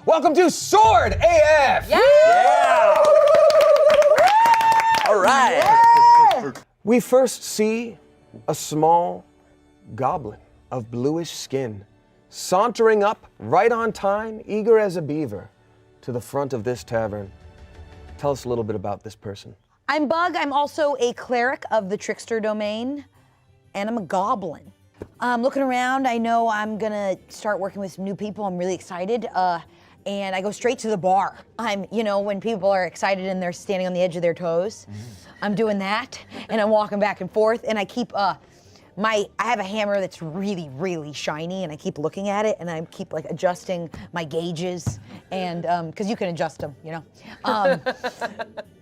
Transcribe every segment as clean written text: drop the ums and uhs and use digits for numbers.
Welcome to Sword AF! Yeah! All right. We first see a small goblin of bluish skin sauntering up right on time, eager as a beaver, to the front of this tavern. Tell us a little bit about this person. I'm Bug. I'm also a cleric of the Trickster domain, and I'm a goblin. Looking around, I know I'm gonna start working with some new people. I'm really excited, and I go straight to the bar. When people are excited and they're standing on the edge of their toes, I'm doing that, and I'm walking back and forth, and I keep I have a hammer that's really, really shiny, and I keep looking at it, and I keep like adjusting my gauges, and because you can adjust them,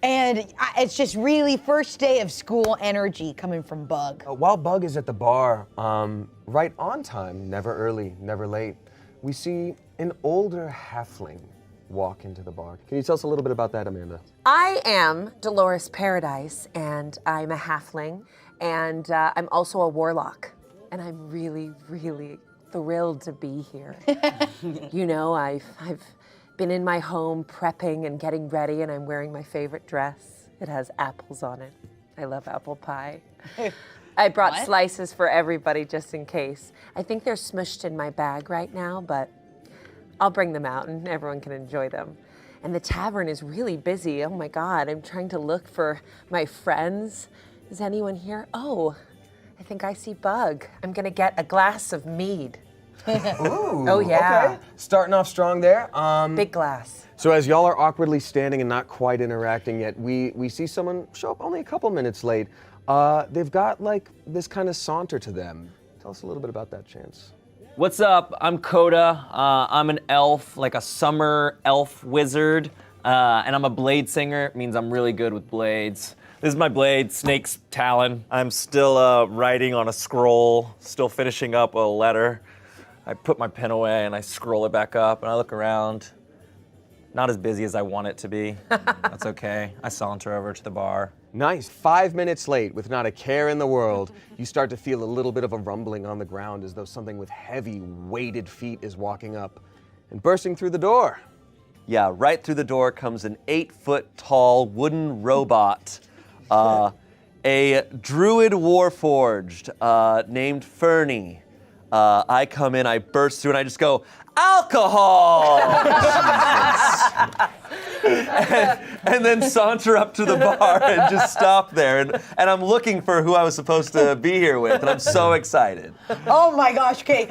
and it's just really first day of school energy coming from Bug. While Bug is at the bar, right on time, never early, never late, we see an older halfling walk into the bar. Can you tell us a little bit about that, Amanda? I am Dolores Paradise, and I'm a halfling, and I'm also a warlock, and I'm really, really thrilled to be here. I've been in my home prepping and getting ready, and I'm wearing my favorite dress. It has apples on it. I love apple pie. I brought slices for everybody just in case. I think they're smushed in my bag right now, but I'll bring them out and everyone can enjoy them. And the tavern is really busy. Oh my God, I'm trying to look for my friends. Is anyone here? Oh, I think I see Bug. I'm gonna get a glass of mead. Ooh, Oh yeah. Okay. Starting off strong there. Big glass. So as y'all are awkwardly standing and not quite interacting yet, we see someone show up only a couple minutes late. They've got like this kind of saunter to them. Tell us a little bit about that, Chance. What's up? I'm Coda. I'm an elf, like a summer elf wizard, and I'm a blade singer. It means I'm really good with blades. This is my blade, Snake's Talon. I'm still writing on a scroll, still finishing up a letter. I put my pen away and I scroll it back up and I look around. Not as busy as I want it to be. That's okay. I saunter over to the bar. Nice. 5 minutes late with not a care in the world, you start to feel a little bit of a rumbling on the ground as though something with heavy, weighted feet is walking up and bursting through the door. Yeah, right through the door comes an 8-foot-tall wooden robot, a druid warforged named Fernie. I come in, I burst through, and I just go, alcohol! and then saunter up to the bar and just stop there. And I'm looking for who I was supposed to be here with, and I'm so excited. Oh my gosh, okay.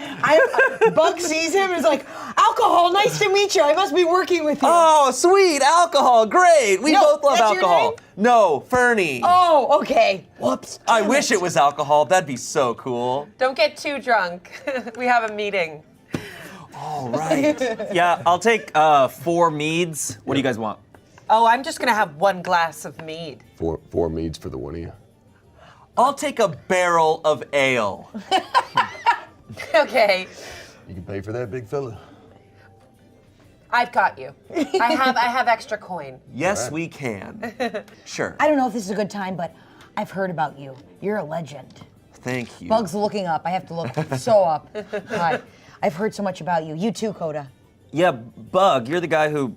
Bug sees him and is like, alcohol, nice to meet you. I must be working with you. Oh, sweet, alcohol, great. We both love that's your alcohol. name? No, Fernie. Oh, okay. Whoops. I wish it was alcohol. That'd be so cool. Don't get too drunk. We have a meeting. All right. Yeah, I'll take 4 meads. What do you guys want? Oh, I'm just gonna have 1 glass of mead. Four meads for the one of you. I'll take a barrel of ale. Okay, You can pay for that, big fella. I've got you. I have extra coin. Yes, we can. Sure. I don't know if this is a good time, but I've heard about you. You're a legend. Thank you. Bug's looking up. I have to look so up. Hi. I've heard so much about you. You too, Coda. Yeah, Bug, you're the guy who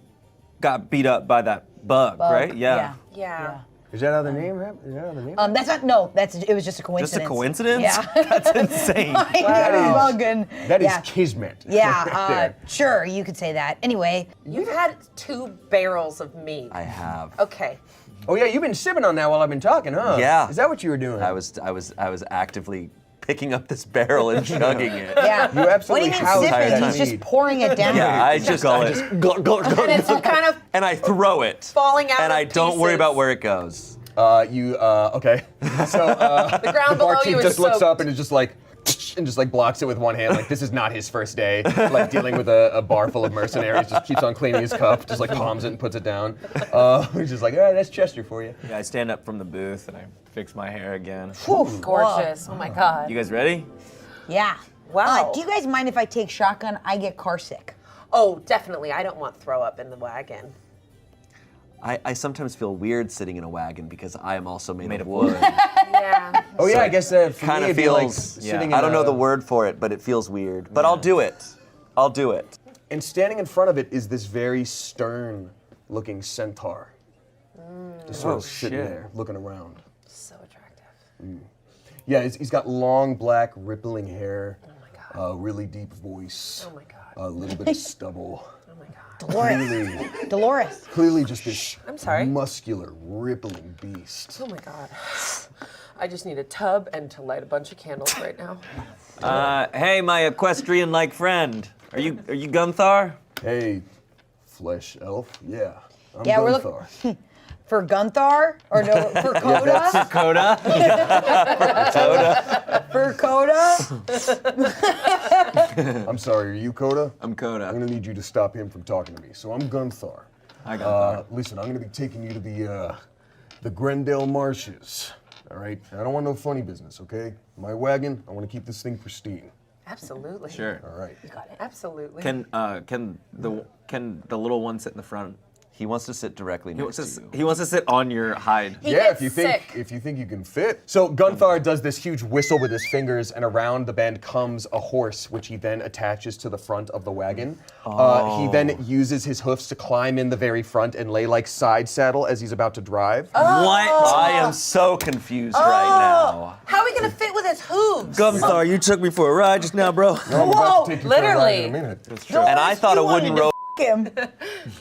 got beat up by that bug, right? Yeah. Yeah. Is that how the name happened? Is that how the name? That's not, no, it was just a coincidence. Just a coincidence? Yeah. That's insane. That is kismet. Yeah, right there. sure, you could say that. Anyway. You've had 2 barrels of mead. I have. Okay. Oh yeah, you've been sipping on that while I've been talking, huh? Yeah. Is that what you were doing? I was actively picking up this barrel and chugging it. Yeah. You absolutely What do you housed mean entire sipping? time. He's just pouring it down. Yeah, I just glug, glug, And glug, it's kind of and I throw it. falling out And of I don't worry pieces. about where it goes. Okay. So The ground below barkeep you is just looks soaked. up and is just like, and just like blocks it with one hand. Like this is not his first day. Like dealing with a bar full of mercenaries. Just keeps on cleaning his cup. Just like palms it and puts it down. He's just like, all right, that's Chester for you. Yeah, I stand up from the booth and I fix my hair again. Gorgeous. Oh my God. You guys ready? Yeah. Wow. Do you guys mind if I take shotgun? I get car sick. Oh, definitely. I don't want throw up in the wagon. I sometimes feel weird sitting in a wagon because I am also made of wood. Yeah. Oh yeah, I guess for Kind me of it'd be like feels. sitting in I don't know a- the word for it, but it feels weird. But I'll do it. I'll do it. And standing in front of it is this very stern-looking centaur. Just sort of sitting there, looking around. So attractive. Yeah, he's got long, black, rippling hair. Oh my God. Really deep voice. Oh my God. A little bit of stubble. Oh my God. Dolores. Clearly just this I'm sorry. muscular, rippling beast. Oh my God. I just need a tub and to light a bunch of candles right now. Hey, my equestrian-like friend. Are you Gunthar? Hey, flesh elf. Yeah, I'm Yeah, we're Gunthar. For Gunthar? Or no, for Coda? Coda? For Coda? I'm sorry, are you Coda? I'm Coda. I'm gonna need you to stop him from talking to me. So I'm Gunthar. Hi, Gunthar. Listen, I'm gonna be taking you to the Grendale Marshes. All right? I don't want no funny business, okay? My wagon, I want to keep this thing pristine. Absolutely. Sure. All right. Absolutely. Can the little one sit in the front? He wants to sit directly next to you. He wants to sit on your hide. He Yeah, gets if sick. you think you can fit. So Gunthar does this huge whistle with his fingers, and around the bend comes a horse, which he then attaches to the front of the wagon. He then uses his hoofs to climb in the very front and lay like side saddle as he's about to drive. What? I am so confused right now. How are we gonna fit with his hooves? Gunthar, you took me for a ride just now, bro. I'm about to take you for a ride literally. in a minute. And I thought a wooden rope. Him.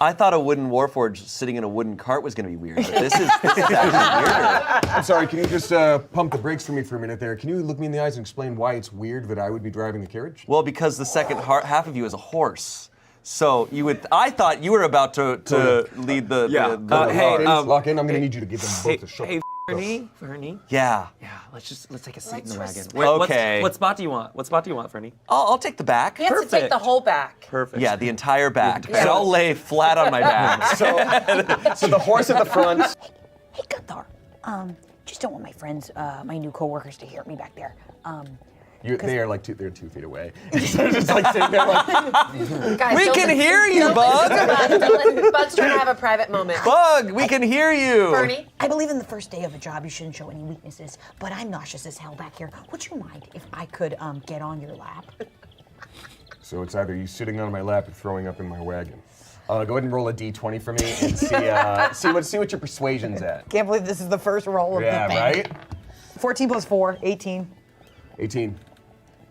I thought a wooden warforged sitting in a wooden cart was going to be weird, but this is actually weirder. I'm sorry, can you just pump the brakes for me for a minute there? Can you look me in the eyes and explain why it's weird that I would be driving the carriage? Well, because the second half of you is a horse. So I thought you were about to lead the. Yeah. Hey, lock in. I'm gonna need you to give them both a shot. Hey, Fernie. Yeah. Yeah, let's take a seat in the Let's wagon. Okay. What spot do you want? What spot do you want, Fernie? I'll take the back. He has to take the whole back. Perfect. Yeah, the entire back. And I'll lay flat on my back. So the horse at the front. Hey, Gunthar. Just don't want my friends, my new coworkers to hear me back there. They are like they're 2 feet away. Just like sitting there like. Guys, We don't can let- hear you, don't Bug. let- don't let- Bug's trying to have a private moment. Bug, we can hear you. Bernie, I believe in the first day of a job, you shouldn't show any weaknesses, but I'm nauseous as hell back here. Would you mind if I could get on your lap? So it's either you sitting on my lap or throwing up in my wagon. Go ahead and roll a d20 for me and see what your persuasion's at. Can't believe this is the first roll of Yeah, the thing. right? 14 plus 4, 18. 18.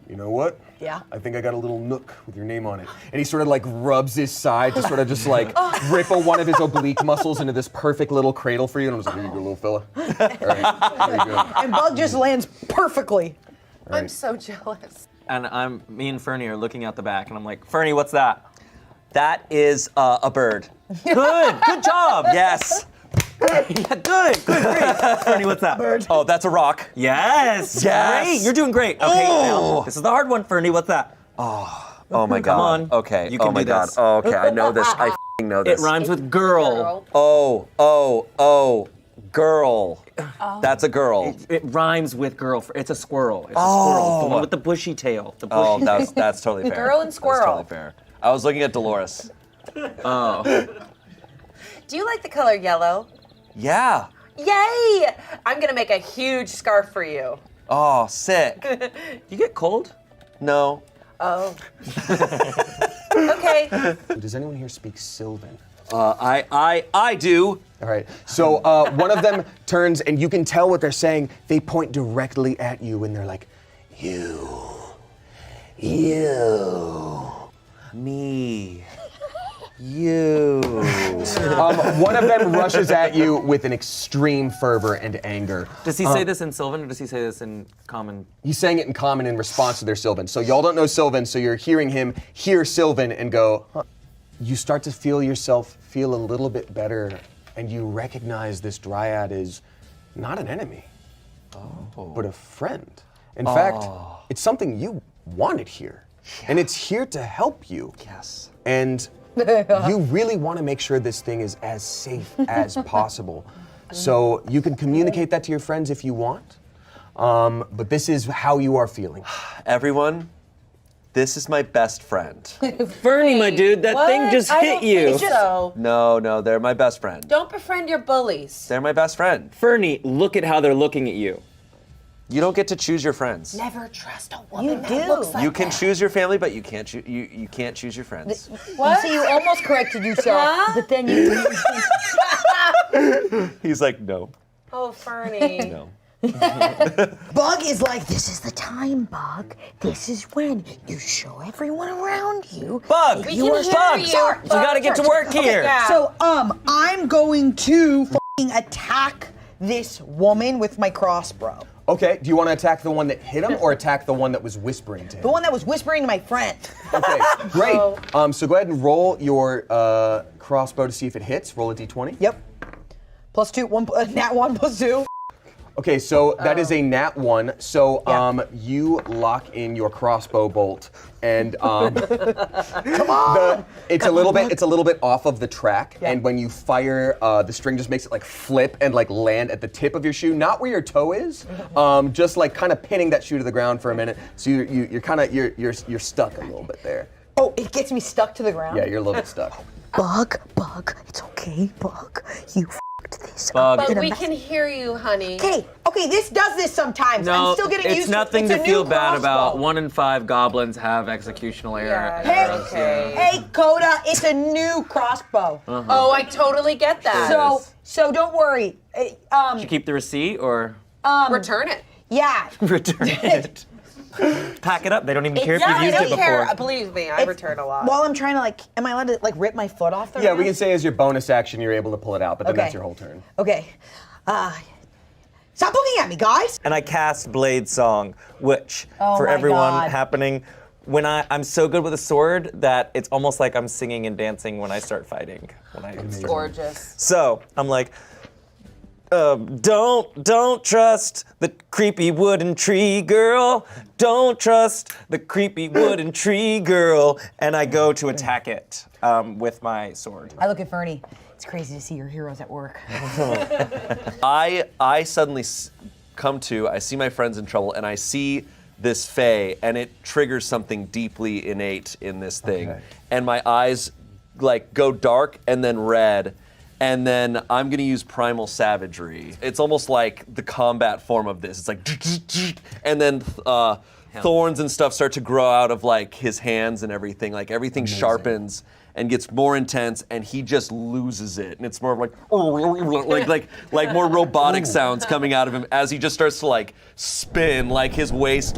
You know what? Yeah. I think I got a little nook with your name on it. And he sort of like rubs his side to sort of just like ripple one of his oblique muscles into this perfect little cradle for you. And I'm just like, here you go, little fella. All right, there you go. And Bug just lands perfectly. I'm so jealous. And me and Fernie are looking out the back, and I'm like, Fernie, what's that? That is a bird. Good job. Yes. Yeah, good, great. Fernie, what's that? Oh, that's a rock. Yes. Yes. Great. You're doing great. Okay, Oh. now, this is the hard one, Fernie. What's that? Oh my God. Come on. Okay. You can oh my do God. this. Oh, okay. I know this. I f***ing know this. It rhymes with girl. Oh. Girl. That's a girl. It rhymes with girl. It's a squirrel. It's a squirrle. The one with the bushy tail. The bushy Oh, tail. that's totally fair. Girl and squirrel. That's totally fair. I was looking at Dolores. Oh. Do you like the color yellow? Yeah. Yay! I'm gonna make a huge scarf for you. Oh, sick. You get cold? No. Oh. Okay. Does anyone here speak Sylvan? I do. All right. So one of them turns, and you can tell what they're saying. They point directly at you, and they're like, "You, Me. You. One of them rushes at you with an extreme fervor and anger. Does he say this in Sylvan, or does he say this in common? He's saying it in common in response to their Sylvan. So y'all don't know Sylvan, so you're hearing him hear Sylvan and go, huh. You start to feel yourself feel a little bit better, and you recognize this dryad is not an enemy, but a friend. In fact, it's something you wanted here, and it's here to help you. Yes. And you really want to make sure this thing is as safe as possible. So you can communicate that to your friends if you want, but this is how you are feeling. Everyone, this is my best friend. Fernie, my dude, that thing just hit you. So No, they're my best friend. don't befriend your bullies. They're my best friend. Fernie, look at how they're looking at you. You don't get to choose your friends. Never trust a woman that do. looks like You can that. choose your family, but you can't choose you can't choose your friends. What? You see, you almost corrected yourself, but then you. He's like, no, Oh, Fernie. no. Bug is like, this is the time, Bug. This is when you show everyone around you. Bug! that We you can are hear strong. you. Sorry, We gotta get to work here. Yeah. So, I'm going to f***ing attack this woman with my crossbow. Okay, do you want to attack the one that hit him or attack the one that was whispering to him? The one that was whispering to my friend. Okay, great. So go ahead and roll your crossbow to see if it hits. Roll a d20. Yep. +2, nat 1 +2. Okay, so that is a nat 1. So you lock in your crossbow bolt, and Come on! it's a little bit off of the track. And when you fire, the string just makes it like flip and like land at the tip of your shoe, not where your toe is, just like kind of pinning that shoe to the ground for a minute. So you're kind of you're stuck a little bit there. Oh, it gets me stuck to the ground? Yeah, you're a little bit stuck. Bug, it's okay, Bug. You f***ed this Bug. up. But in a we mess. can hear you, honey. Okay, this does this sometimes. No, I'm still getting used it's to it. nothing It's a to new feel bad about. crossbow. 1 in 5 goblins have executional error. Yeah, arrows, okay. Hey, Coda, it's a new crossbow. Oh, I totally get that. So don't worry. Did you keep the receipt or Return it. Yeah. return it? Pack it up. They don't even care if Yeah, you've I used don't it care. before. Believe me, I return a lot. While I'm trying to am I allowed to rip my foot off the Yeah, ground? we can say as your bonus action you're able to pull it out, but then that's your whole turn. Okay. Stop looking at me, guys. And I cast Blade Song, which Oh for my everyone God. happening when I'm so good with a sword that it's almost like I'm singing and dancing when I start fighting. Gorgeous. So I'm like, don't trust the creepy wooden tree girl. Don't trust the creepy wooden tree girl. And I go to attack it with my sword. I look at Fernie. It's crazy to see your heroes at work. I suddenly come to, I see my friends in trouble, and I see this Fae, and it triggers something deeply innate in this thing. Okay. And my eyes go dark and then red, and then I'm gonna use Primal Savagery. It's almost like the combat form of this. It's like, and then thorns and stuff start to grow out of his hands and everything. Like everything sharpens and gets more intense, and he just loses it. And it's more of like more robotic sounds coming out of him as he just starts to spin, his waist,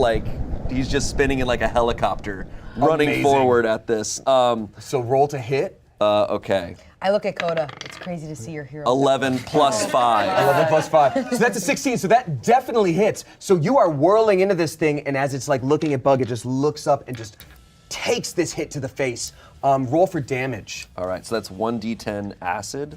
he's just spinning in like a helicopter, running Amazing. forward at this. So roll to hit. Okay. I look at Coda. It's crazy to see your heroes. 11 plus 5. 11 plus 5. So that's a 16. So that definitely hits. So you are whirling into this thing, and as it's looking at Bug, it just looks up and just takes this hit to the face. Roll for damage. All right, so that's 1d10 acid.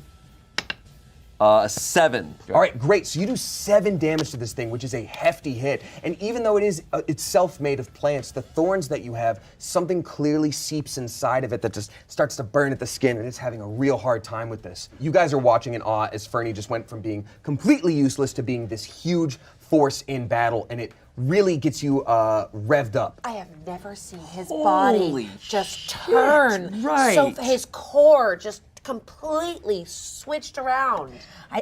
7. All right, great. So you do 7 damage to this thing, which is a hefty hit. And even though it is itself made of plants, the thorns that you have, something clearly seeps inside of it that just starts to burn at the skin, and it's having a real hard time with this. You guys are watching in awe as Fernie just went from being completely useless to being this huge force in battle, and it really gets you revved up. I have never seen his body just turn. right. So his core just completely switched around.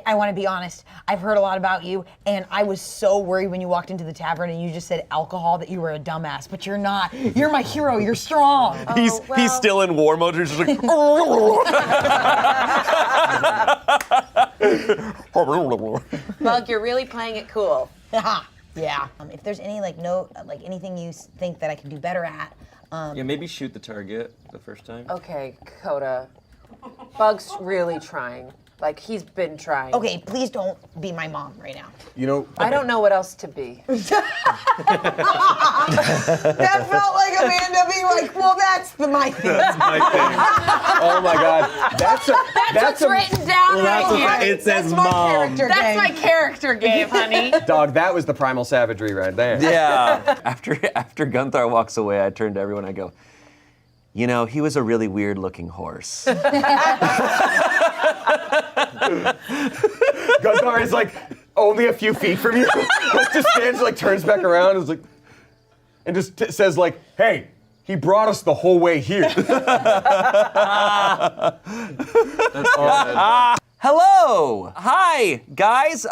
I want to be honest. I've heard a lot about you, and I was so worried when you walked into the tavern and you just said alcohol that you were a dumbass, but you're not. You're my hero. You're strong. He's still in war mode. He's just like. Bug, you're really playing it cool. Yeah. If there's any anything you think that I can do better at, Yeah, maybe shoot the target the first time. Okay, Coda. Bug's really trying. He's been trying. okay, please don't be my mom right now. You know, I don't know what else to be. That felt like Amanda being like, well, that's my thing. oh my God, that's What's written down right here. It says That's my mom. character That's game. my character game, honey. dog. That was the primal savagery right there. Yeah. After Gunther walks away, I turn to everyone. I go, you know, he was a really weird-looking horse. Gunther is only a few feet from you. Just stands, turns back around, and is and just says "Hey, he brought us the whole way here." Hello! Hi, guys.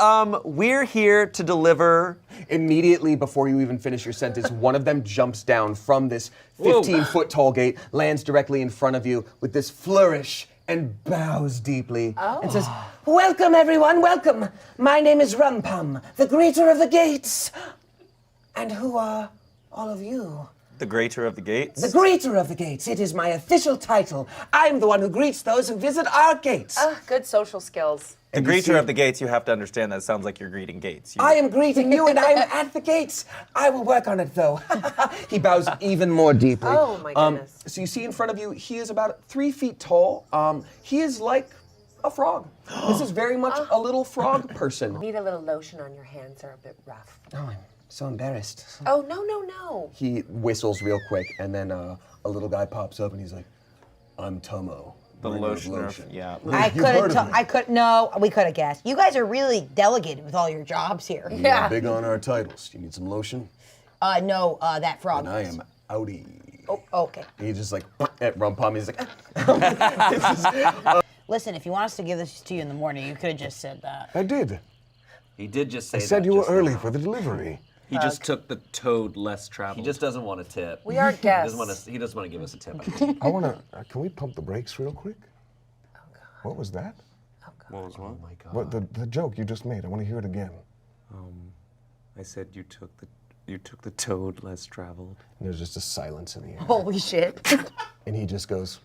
We're here to deliver. Immediately before you even finish your sentence, one of them jumps down from this 15-foot tall gate, lands directly in front of you with this flourish, and bows deeply and says, "Welcome, everyone, welcome. My name is Rumpum, the greeter of the gates. And who are all of you?" The greater of the gates? The greeter of the gates. It is my official title. I'm the one who greets those who visit our gates. Good social skills. The greater of the gates, you have to understand that it sounds like you're greeting gates. I am greeting you, and I am at the gates. I will work on it, though. He bows even more deeply. Oh, my goodness. So you see in front of you, he is about 3 feet tall. He is like a frog. This is very much a little frog person. Need a little lotion on your hands, they're a bit rough. Oh, I'm so embarrassed. Oh, no. He whistles real quick, and then a little guy pops up, and he's like, "I'm Tomo. The bringer of lotioner. Yeah. We could have guessed. You guys are really delegated with all your jobs here. Yeah. Big on our titles. You need some lotion? No, that frog. And I am outie." Oh, okay. He just like at Rumpum. He's like, Listen, if you want us to give this to you in the morning, you could have just said that. I did. He did just say I said that you were just early now. for the delivery. He just took the toad less traveled. He just doesn't want a tip. We are guests. He doesn't want to give us a tip. I want to, can we pump the brakes real quick? Oh, God. What was that? What was what? Oh my God. What, the joke you just made. I want to hear it again. I said you took the toad less traveled. and there's just a silence in the air. Holy shit. And he just goes,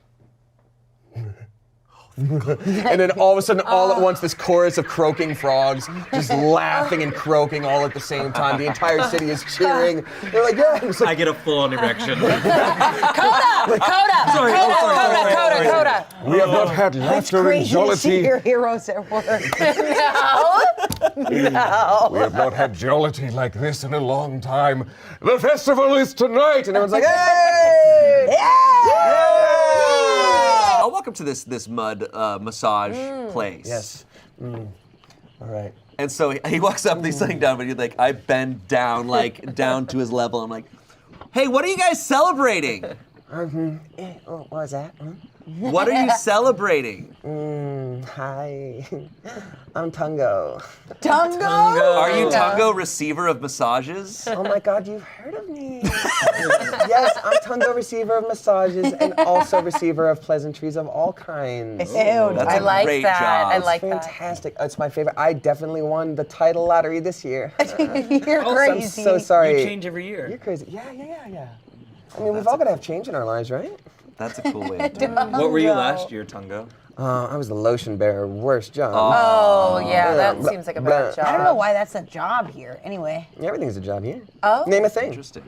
and then all of a sudden, all at once, this chorus of croaking frogs, just laughing and croaking all at the same time. The entire city is cheering. They're like, yeah. It's I like, get a full-on erection. Coda! We have not had laughter and Crazy to see jollity. your heroes at work. We have not had jollity like this in a long time. The festival is tonight, and everyone's like, hey! Oh, welcome to this mud massage place. Yes. All right. And so he walks up and he's sitting down, but he's like, I bend down, like down to his level. I'm like, hey, what are you guys celebrating? What was that? What are you celebrating? Hi. I'm Tungo. Tungo? Are you Tungo, receiver of massages? Oh my God, you've heard of me. Yes, I'm Tungo, receiver of massages and also receiver of pleasantries of all kinds. Ew, That's I a like great that. job. I like that. Fantastic. It's my favorite. I definitely won the title lottery this year. You're I'm crazy. so sorry. You change every year. You're crazy. Yeah. I mean, we've all got to have change in our lives, right? That's a cool way of doing it. What were you last year, Tungo? I was the lotion bearer. Worst job. Oh, yeah, that seems like a bad job. I don't know why that's a job here. Anyway. Everything's a job here. Oh. Name a thing. Interesting.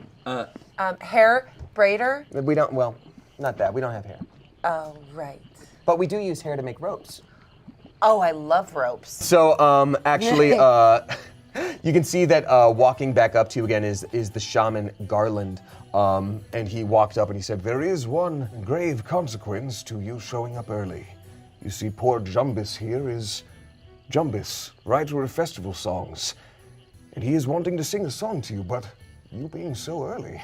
Hair braider? We don't, well, not that. We don't have hair. Oh, right. But we do use hair to make ropes. Oh, I love ropes. So, actually, you can see that walking back up to you again is the shaman Garland. And he walked up and he said, There is one grave consequence to you showing up early. You see, poor Jumbus here is Jumbus, writer of festival songs. And he is wanting to sing a song to you, but you being so early,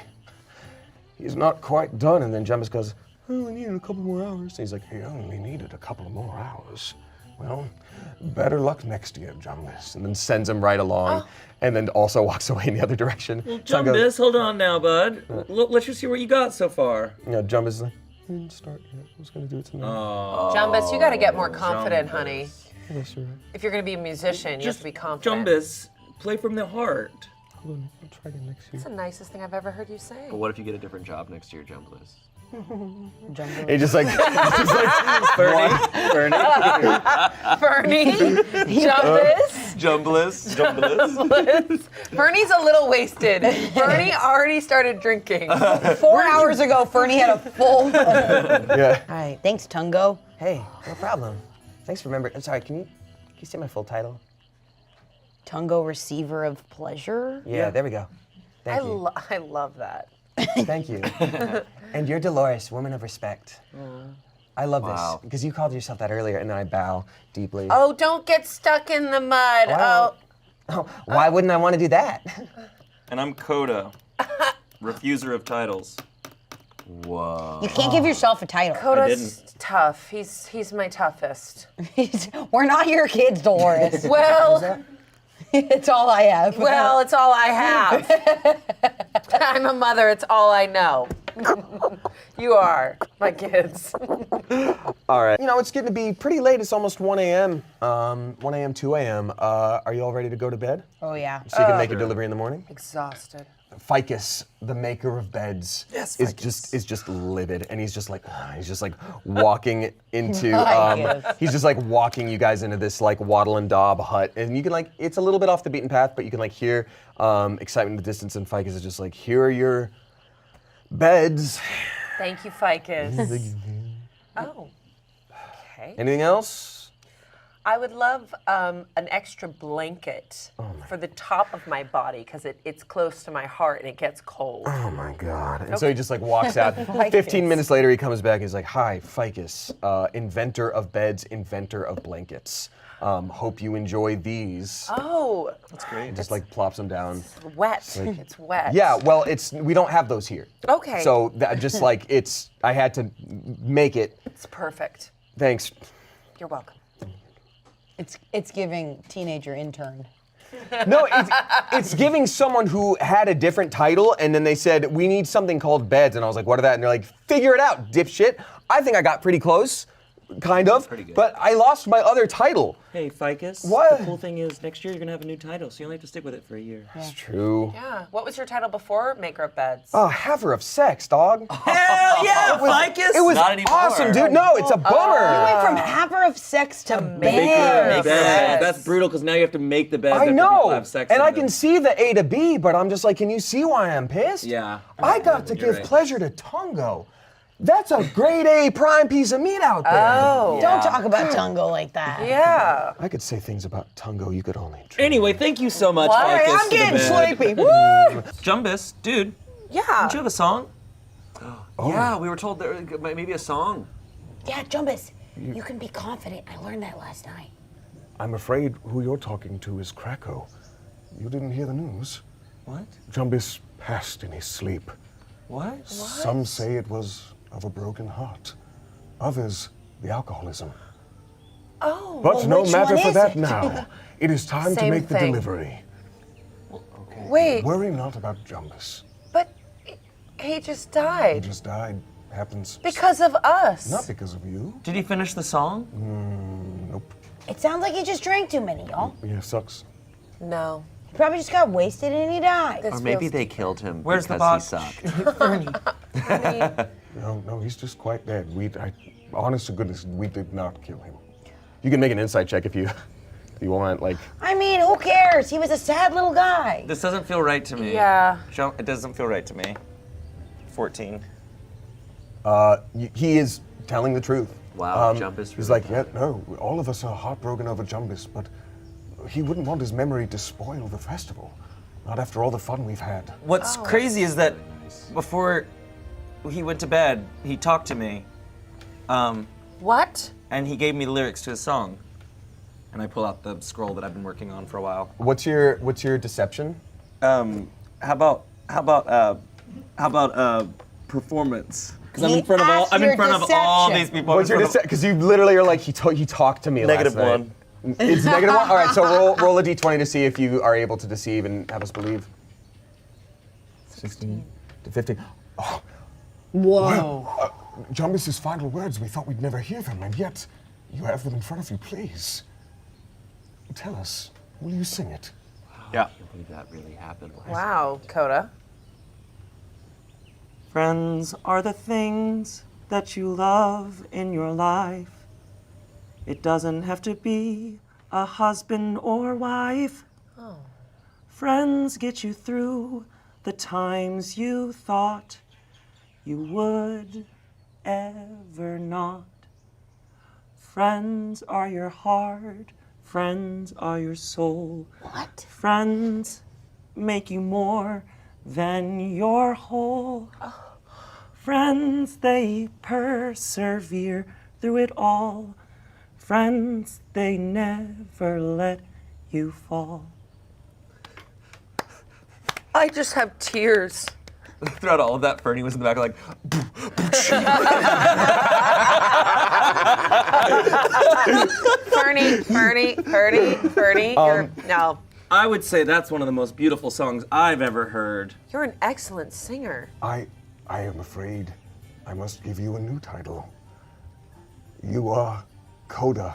he's not quite done. and then Jumbus goes, "Oh, I need a couple more hours." And he's like, He only needed a couple more hours. Well, better luck next year, Jumbus. and then sends him right along, and then also walks away in the other direction. Well, Tungo- Jumbus, hold on now, bud. Let's just see what you got so far. You know, Jumbus is like, "I didn't start yet. I was going to do it tonight." Jumbus, you got to get more confident, Jumbus. honey. Yes, you're right. If you're going to be a musician, you have to be confident. Jumbus, play from the heart. Hold on, I'll try again next year. That's the nicest thing I've ever heard you say. But what if you get a different job next year, Jumbless? He just like, Bernie? Jumbus? Jumbless? Bernie's a little wasted. Bernie already started drinking. 4 hours ago, Fernie had a full. yeah. All right, thanks, Tungo. Hey, no problem. Thanks for remembering. I'm sorry, can you say my full title? Tungo, receiver of pleasure. Yeah, there we go. Thank you. I love that. Thank you. And you're Dolores, woman of respect. I love Wow. this, because you called yourself that earlier, and then I bow deeply. Oh, don't get stuck in the mud. Wow. Why wouldn't I want to do that? And I'm Coda, refuser of titles. Whoa. You can't give yourself a title. Coda's tough. He's my toughest. We're not your kids, Dolores. Well, It's all I have. well, it's all I have. I'm a mother. It's all I know. You are my kids. All right. You know, it's getting to be pretty late. It's almost 1 a.m. 1 a.m., 2 a.m. Are you all ready to go to bed? Oh, yeah. So you can make a delivery in the morning? Exhausted. Ficus, the maker of beds, Yes, is just livid, and he's just like walking into he's just like walking you guys into this like Waddle and Daub hut, and you can like it's a little bit off the beaten path, but you can like hear excitement in the distance, and Ficus is just like, here are your beds. Thank you, Ficus. Oh. Okay. Anything else? I would love an extra blanket for the top of my body because it's close to my heart and it gets cold. Oh my God. And so he just like walks out. 15 minutes later, he comes back and he's like, hi, Ficus, inventor of beds, inventor of blankets. Hope you enjoy these. Oh, That's great. Just like plops them down. wet. It's wet. Yeah, well, we don't have those here. Okay. So just like I had to make it. It's perfect. Thanks. You're welcome. It's giving teenager intern. No, it's giving someone who had a different title, and then they said, we need something called beds. And I was like, what are that? And they're like, figure it out, dipshit. I think I got pretty close. Kind of. Pretty good. But I lost my other title. Hey, Ficus. What? The cool thing is, next year you're gonna have a new title, so you only have to stick with it for a year. It's true. Yeah. What was your title before Maker of Beds? Oh, haver of sex, dog. Hell yeah, Ficus! It was Not anymore. awesome, dude. No, it's a bummer. Went from haver of sex to Maker bear. of Bed. Beds. That's brutal because now you have to make the bed. I that know. people have sex And in I them. can see the A to B, but I'm just like, can you see why I'm pissed? Yeah. I got to You're give right. pleasure to Tungo. That's a grade A prime piece of meat out there. Oh. Don't talk about Tungo like that. Yeah. I could say things about Tungo you could only dream. Anyway, thank you so much, What? Ficus. I'm getting for the bed. sleepy. Woo! Jumbus, dude, Yeah. don't you have a song? Yeah, we were told there maybe a song. Yeah, Jumbus, you can be confident. I learned that last night. I'm afraid who you're talking to is Krakow. You didn't hear the news. What? Jumbus passed in his sleep. What? Some say it was of a broken heart. Others, the alcoholism. Oh. But well, no which matter one for is that it? now. It is time to Same make the thing. delivery. Wait, Worry not about Jumbus. but he just He died just died. Happens because of us. not because of you. Did he finish the song? Nope. It sounds like he just drank too many, y'all. Yeah, sucks. No. He probably just got wasted and he died. This Or maybe feels- they killed him Where's the because box? he sucked. No, he's just quite dead. Honest to goodness, we did not kill him. You can make an insight check if you want. Like, I mean, who cares? He was a sad little guy. This doesn't feel right to me. Yeah. It doesn't feel right to me. 14. he is telling the truth. Wow, Jumbus He's really like, yeah, no, all of us are heartbroken over Jumbus, but he wouldn't want his memory to spoil the festival. Not after all the fun we've had. What's crazy is that before he went to bed, he talked to me, What? and he gave me the lyrics to his song. And I pull out the scroll that I've been working on for a while. What's your deception? How about performance? Because I'm in front of all. I'm in front of all these people. What's your deception? Because you literally are like, he talked to me Negative last night. one. It's negative one? All right, so roll a d20 to see if you are able to deceive and have us believe. 16 to 15. Oh, Whoa. Jumbus's final words, we thought we'd never hear them, and yet you have them in front of you, please. Tell us, will you sing it? Yeah. I can't believe that really happened. Wow, Coda. Friends are the things that you love in your life. It doesn't have to be a husband or wife. Friends get you through the times you thought you would ever not. Friends are your heart, friends are your soul. What? Friends make you more than your whole. Friends, they persevere through it all. Friends, they never let you fall. I just have tears. throughout all of that, Fernie was in the back like, Fernie, no. I would say that's one of the most beautiful songs I've ever heard. You're an excellent singer. I am afraid I must give you a new title. You are Coda,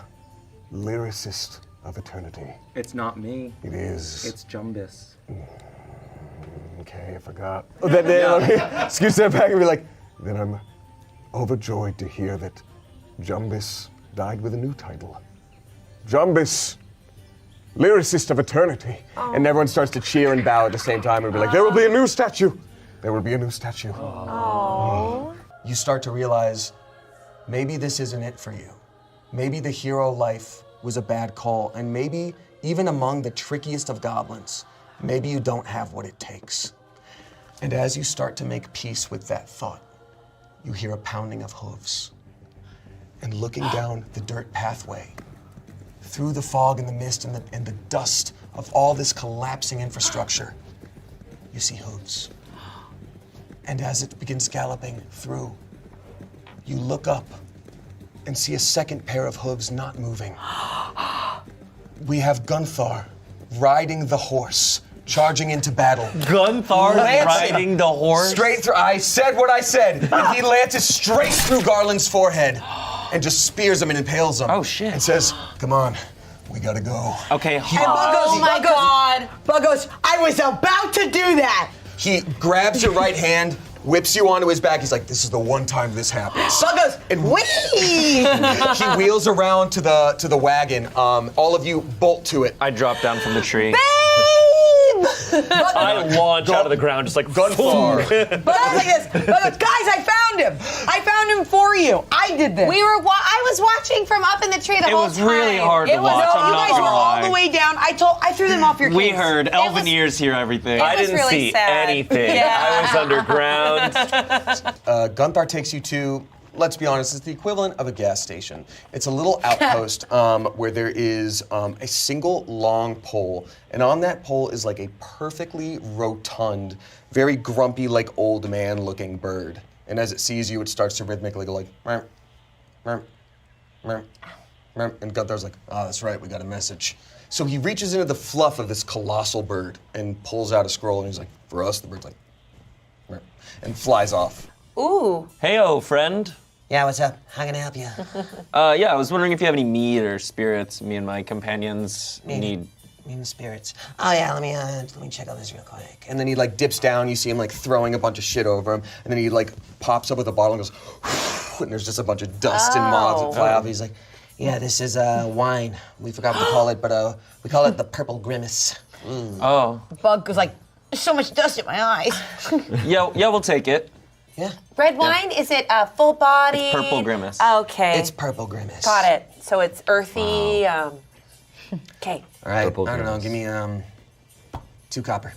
lyricist of eternity. It's not me. It is. It's Jumbus. Okay, I forgot. Then Scoot step back and be like, then I'm overjoyed to hear that Jumbus died with a new title. Jumbus, lyricist of eternity. And everyone starts to cheer and bow at the same time and be like, there will be a new statue. There will be a new statue. You start to realize maybe this isn't it for you. Maybe the hero life was a bad call, and maybe even among the trickiest of goblins, maybe you don't have what it takes. And as you start to make peace with that thought, you hear a pounding of hooves. And looking down the dirt pathway, through the fog and the mist and the dust of all this collapsing infrastructure, you see hooves. And as it begins galloping through, you look up and see a second pair of hooves not moving. We have Gunthar riding the horse, charging into battle. Gunthar riding the horse? Straight through, I said what I said, and he lances straight through Garland's forehead and just spears him and impales him. Oh, shit. And says, come on, we gotta go. Okay, Bug goes, I was about to do that. He grabs your right hand, whips you onto his back. He's like, this is the one time this happens. Bug goes, And wee! he wheels around to the wagon. All of you bolt to it. I drop down from the tree. I launch out of the ground just like Gunthar. Bug goes like this. Bug goes, guys, I found him. I found him for you. I did this. I was watching from up in the tree the It whole was time. really hard to It was, watch, no, I'm you not guys gonna were all lie. the way down. I threw them off your We kids. heard elven was- ears hear everything. I didn't really see sad. anything. Yeah. I was underground. Gunthar takes you to, let's be honest, it's the equivalent of a gas station. It's a little outpost where there is a single long pole, and on that pole is like a perfectly rotund, very grumpy, like old man looking bird. And as it sees you, it starts to rhythmically go like, meow, meow, meow, meow. And Gunthar's like, oh, that's right, we got a message. So he reaches into the fluff of this colossal bird and pulls out a scroll, and he's like, for us, the bird's like, meow, and flies off. Ooh. Heyo, friend. Yeah, what's up? How can I help you? Yeah, I was wondering if you have any mead or spirits. Me and my companions need. Mean spirits. Oh yeah, let me check on this real quick. And then he like dips down, you see him like throwing a bunch of shit over him, and then he like pops up with a bottle and goes, and there's just a bunch of dust and moths that fly off. He's like, Yeah, this is wine. We forgot what to call it, but we call it the Purple Grimace. Oh. Bug goes like, there's so much dust in my eyes. Yeah, we'll take it. Yeah, Red wine? Is it full body? It's Purple Grimace. Okay. it's Purple Grimace. Got it. So it's earthy. Okay. all right, Purple I don't know, Grimace. give me 2 copper.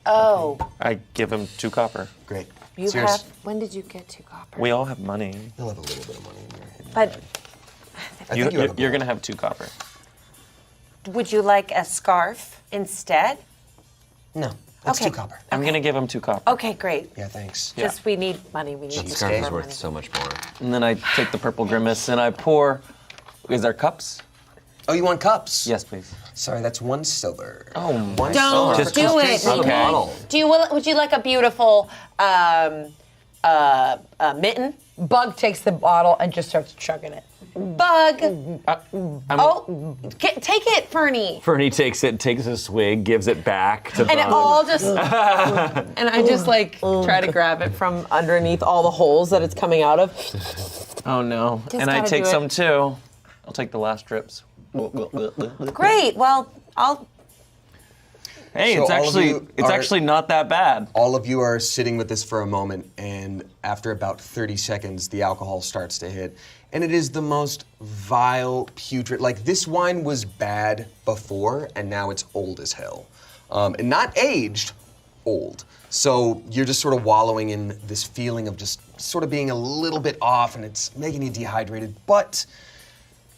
Oh, I give him 2 copper. Great. you It's yours. have. When did you get 2 copper? We all have money. You'll have a little bit of money in your head. But I think you have a You're gold. gonna have 2 copper. would you like a scarf instead? No, that's Okay. 2 copper. I'm gonna give him 2 copper. Okay, great. Yeah, thanks. Just we need money. We need the to scarf is save our worth money. so much more. And then I take the Purple Grimace and I pour. Is there cups? Oh, you want cups? Yes, please. Sorry, that's 1 silver. Oh, One Don't silver. do it. Not a Okay. bottle. Would you like a beautiful mitten? Bug takes the bottle and just starts chugging it. Bug. Take it, Fernie. Fernie takes it, takes a swig, gives it back to And it all just. And I just like try to grab it from underneath all the holes that it's coming out of. Oh no. And I gotta take do it. some too. I'll take the last drips. Great. Well, I'll. Hey, So it's all of actually you it's are- actually not that bad. All of you are sitting with this for a moment, and after about 30 seconds, the alcohol starts to hit. And it is the most vile, putrid, like this wine was bad before, and now it's old as hell. And not aged, old. So you're just sort of wallowing in this feeling of just sort of being a little bit off, and it's making you dehydrated, but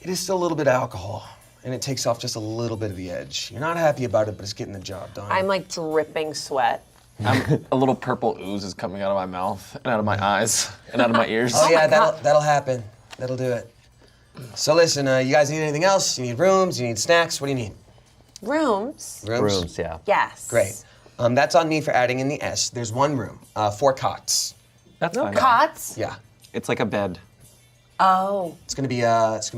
it is still a little bit of alcohol. And it takes off just a little bit of the edge. You're not happy about it, but it's getting the job done. I'm like dripping sweat. A little purple ooze is coming out of my mouth and out of my eyes and out of my ears. Oh yeah, that'll happen. That'll do it. So listen, you guys need anything else? You need rooms? You need snacks? What do you need? Rooms? Rooms, yeah. Yes. Great. That's on me for adding in the S. There's one room, 4 cots. That's fine. Cots? Yeah. It's like a bed. Oh. It's gonna be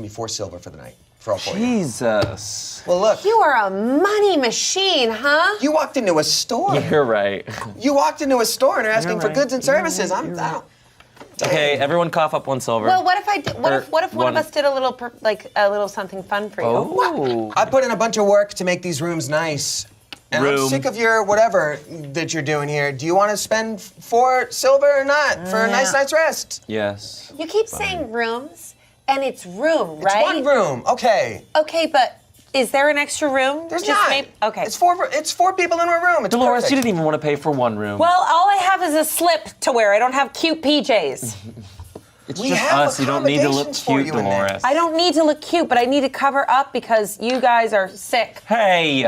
4 silver for the night for all 4 of you. Jesus. Well, look. You are a money machine, huh? You walked into a store. You're right. You walked into a store and are asking for right. goods and services. I don't. Okay, everyone cough up 1 silver. Well, what if I did? What if one of one- us did a little something fun for you? Oh. I put in a bunch of work to make these rooms nice. And I'm Room. sick of your whatever that you're doing here. Do you want to spend 4 silver or not for a nice night's rest? Yes. You keep saying rooms, and it's room, It's right? one room. Okay. Okay, but is there an extra room? There's Just not. Okay. It's 4 people in a room. It's Dolores, perfect. you didn't even want to pay for 1 room. Well, all I have is a slip to wear. I don't have cute PJs. it's we just have us. You don't need to look accommodations for cute, you in there. Dolores. I don't need to look cute, but I need to cover up because you guys are sick. Hey,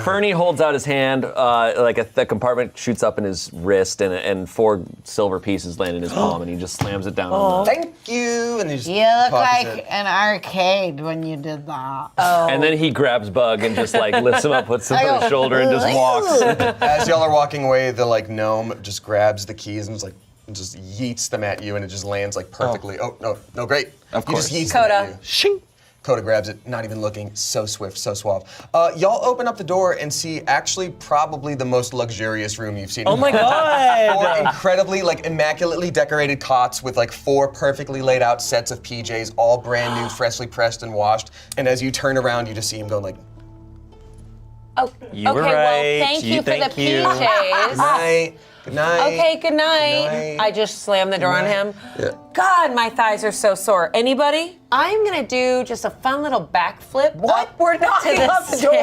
Fernie holds out his hand, like the compartment shoots up in his wrist, and 4 silver pieces land in his palm, and he just slams it down on the. Thank you. And he just You look tosses like it. an arcade when you did that. And then he grabs Bug and just like lifts him up, puts him on his shoulder, and just walks. As y'all are walking away, the like gnome just grabs the keys and just yeets them at you, and it just lands like perfectly. Oh, no, great. Of You just course. yeets them at you. Shing. Coda grabs it, not even looking, so swift, so suave. Y'all open up the door and see actually probably the most luxurious room you've seen. Oh my God! 4 incredibly, like, immaculately decorated cots with like 4 perfectly laid out sets of PJs, all brand new, freshly pressed and washed. And as you turn around, you just see him going like, Oh, You were okay, right. well, thank you for the Thank you. good PJs. night, good night. Okay, good night. night. I just slammed the door on him. Yeah. God, my thighs are so sore. Anybody? I'm gonna do just a fun little backflip. What? We're knocking up the door.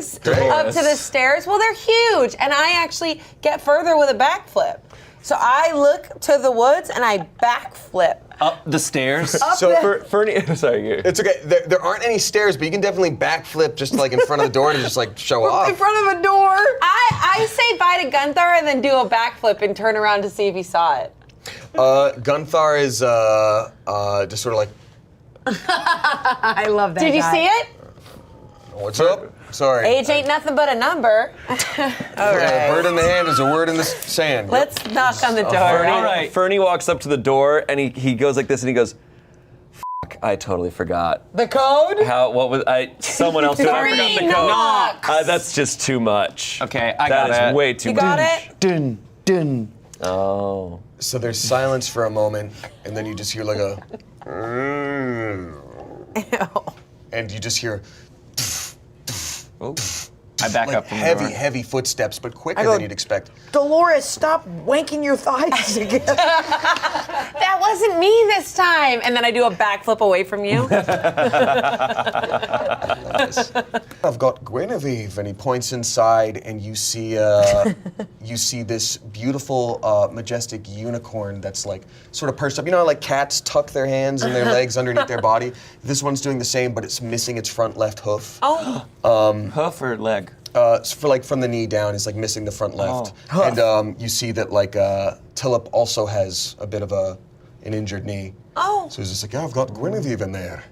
stairs. Up to the stairs. Well, they're huge, and I actually get further with a backflip. So I look to the woods and I backflip. Up the stairs. So Fernie, sorry. it's okay. There aren't any stairs, but you can definitely backflip just like in front of the door to just like show off. In front of a door. I say bye to Gunther and then do a backflip and turn around to see if he saw it. Gunthar is just sort of like, I love that. Did you guy. see it? what's up? Sorry. Age ain't nothing but a number. A word in the hand is a word in the sand. Let's knock on the door. All right. Fernie walks up to the door and he goes like this and he goes, "Fuck, I totally forgot." The code? Someone else did. I forgot the code. Knocks. That's just too much. Okay, I got That is it. way too You much. got it? Dun, dun. Oh. So there's silence for a moment, and then you just hear like a, and you just hear Oh. I back like up from the door. heavy footsteps, but quicker go- than you'd expect. Dolores, stop wanking your thighs again. That wasn't me this time. And then I do a backflip away from you. I've got Guinevere, and he points inside, and you see this beautiful, majestic unicorn that's like sort of perched up. You know how like cats tuck their hands and their legs underneath their body? This one's doing the same, but it's missing its front left hoof. Oh, Hoof or leg? For like from the knee down, it's like missing the front left. And you see that like Tillip also has a bit of an injured knee. oh. So he's just like, yeah, I've got Guinevere in there.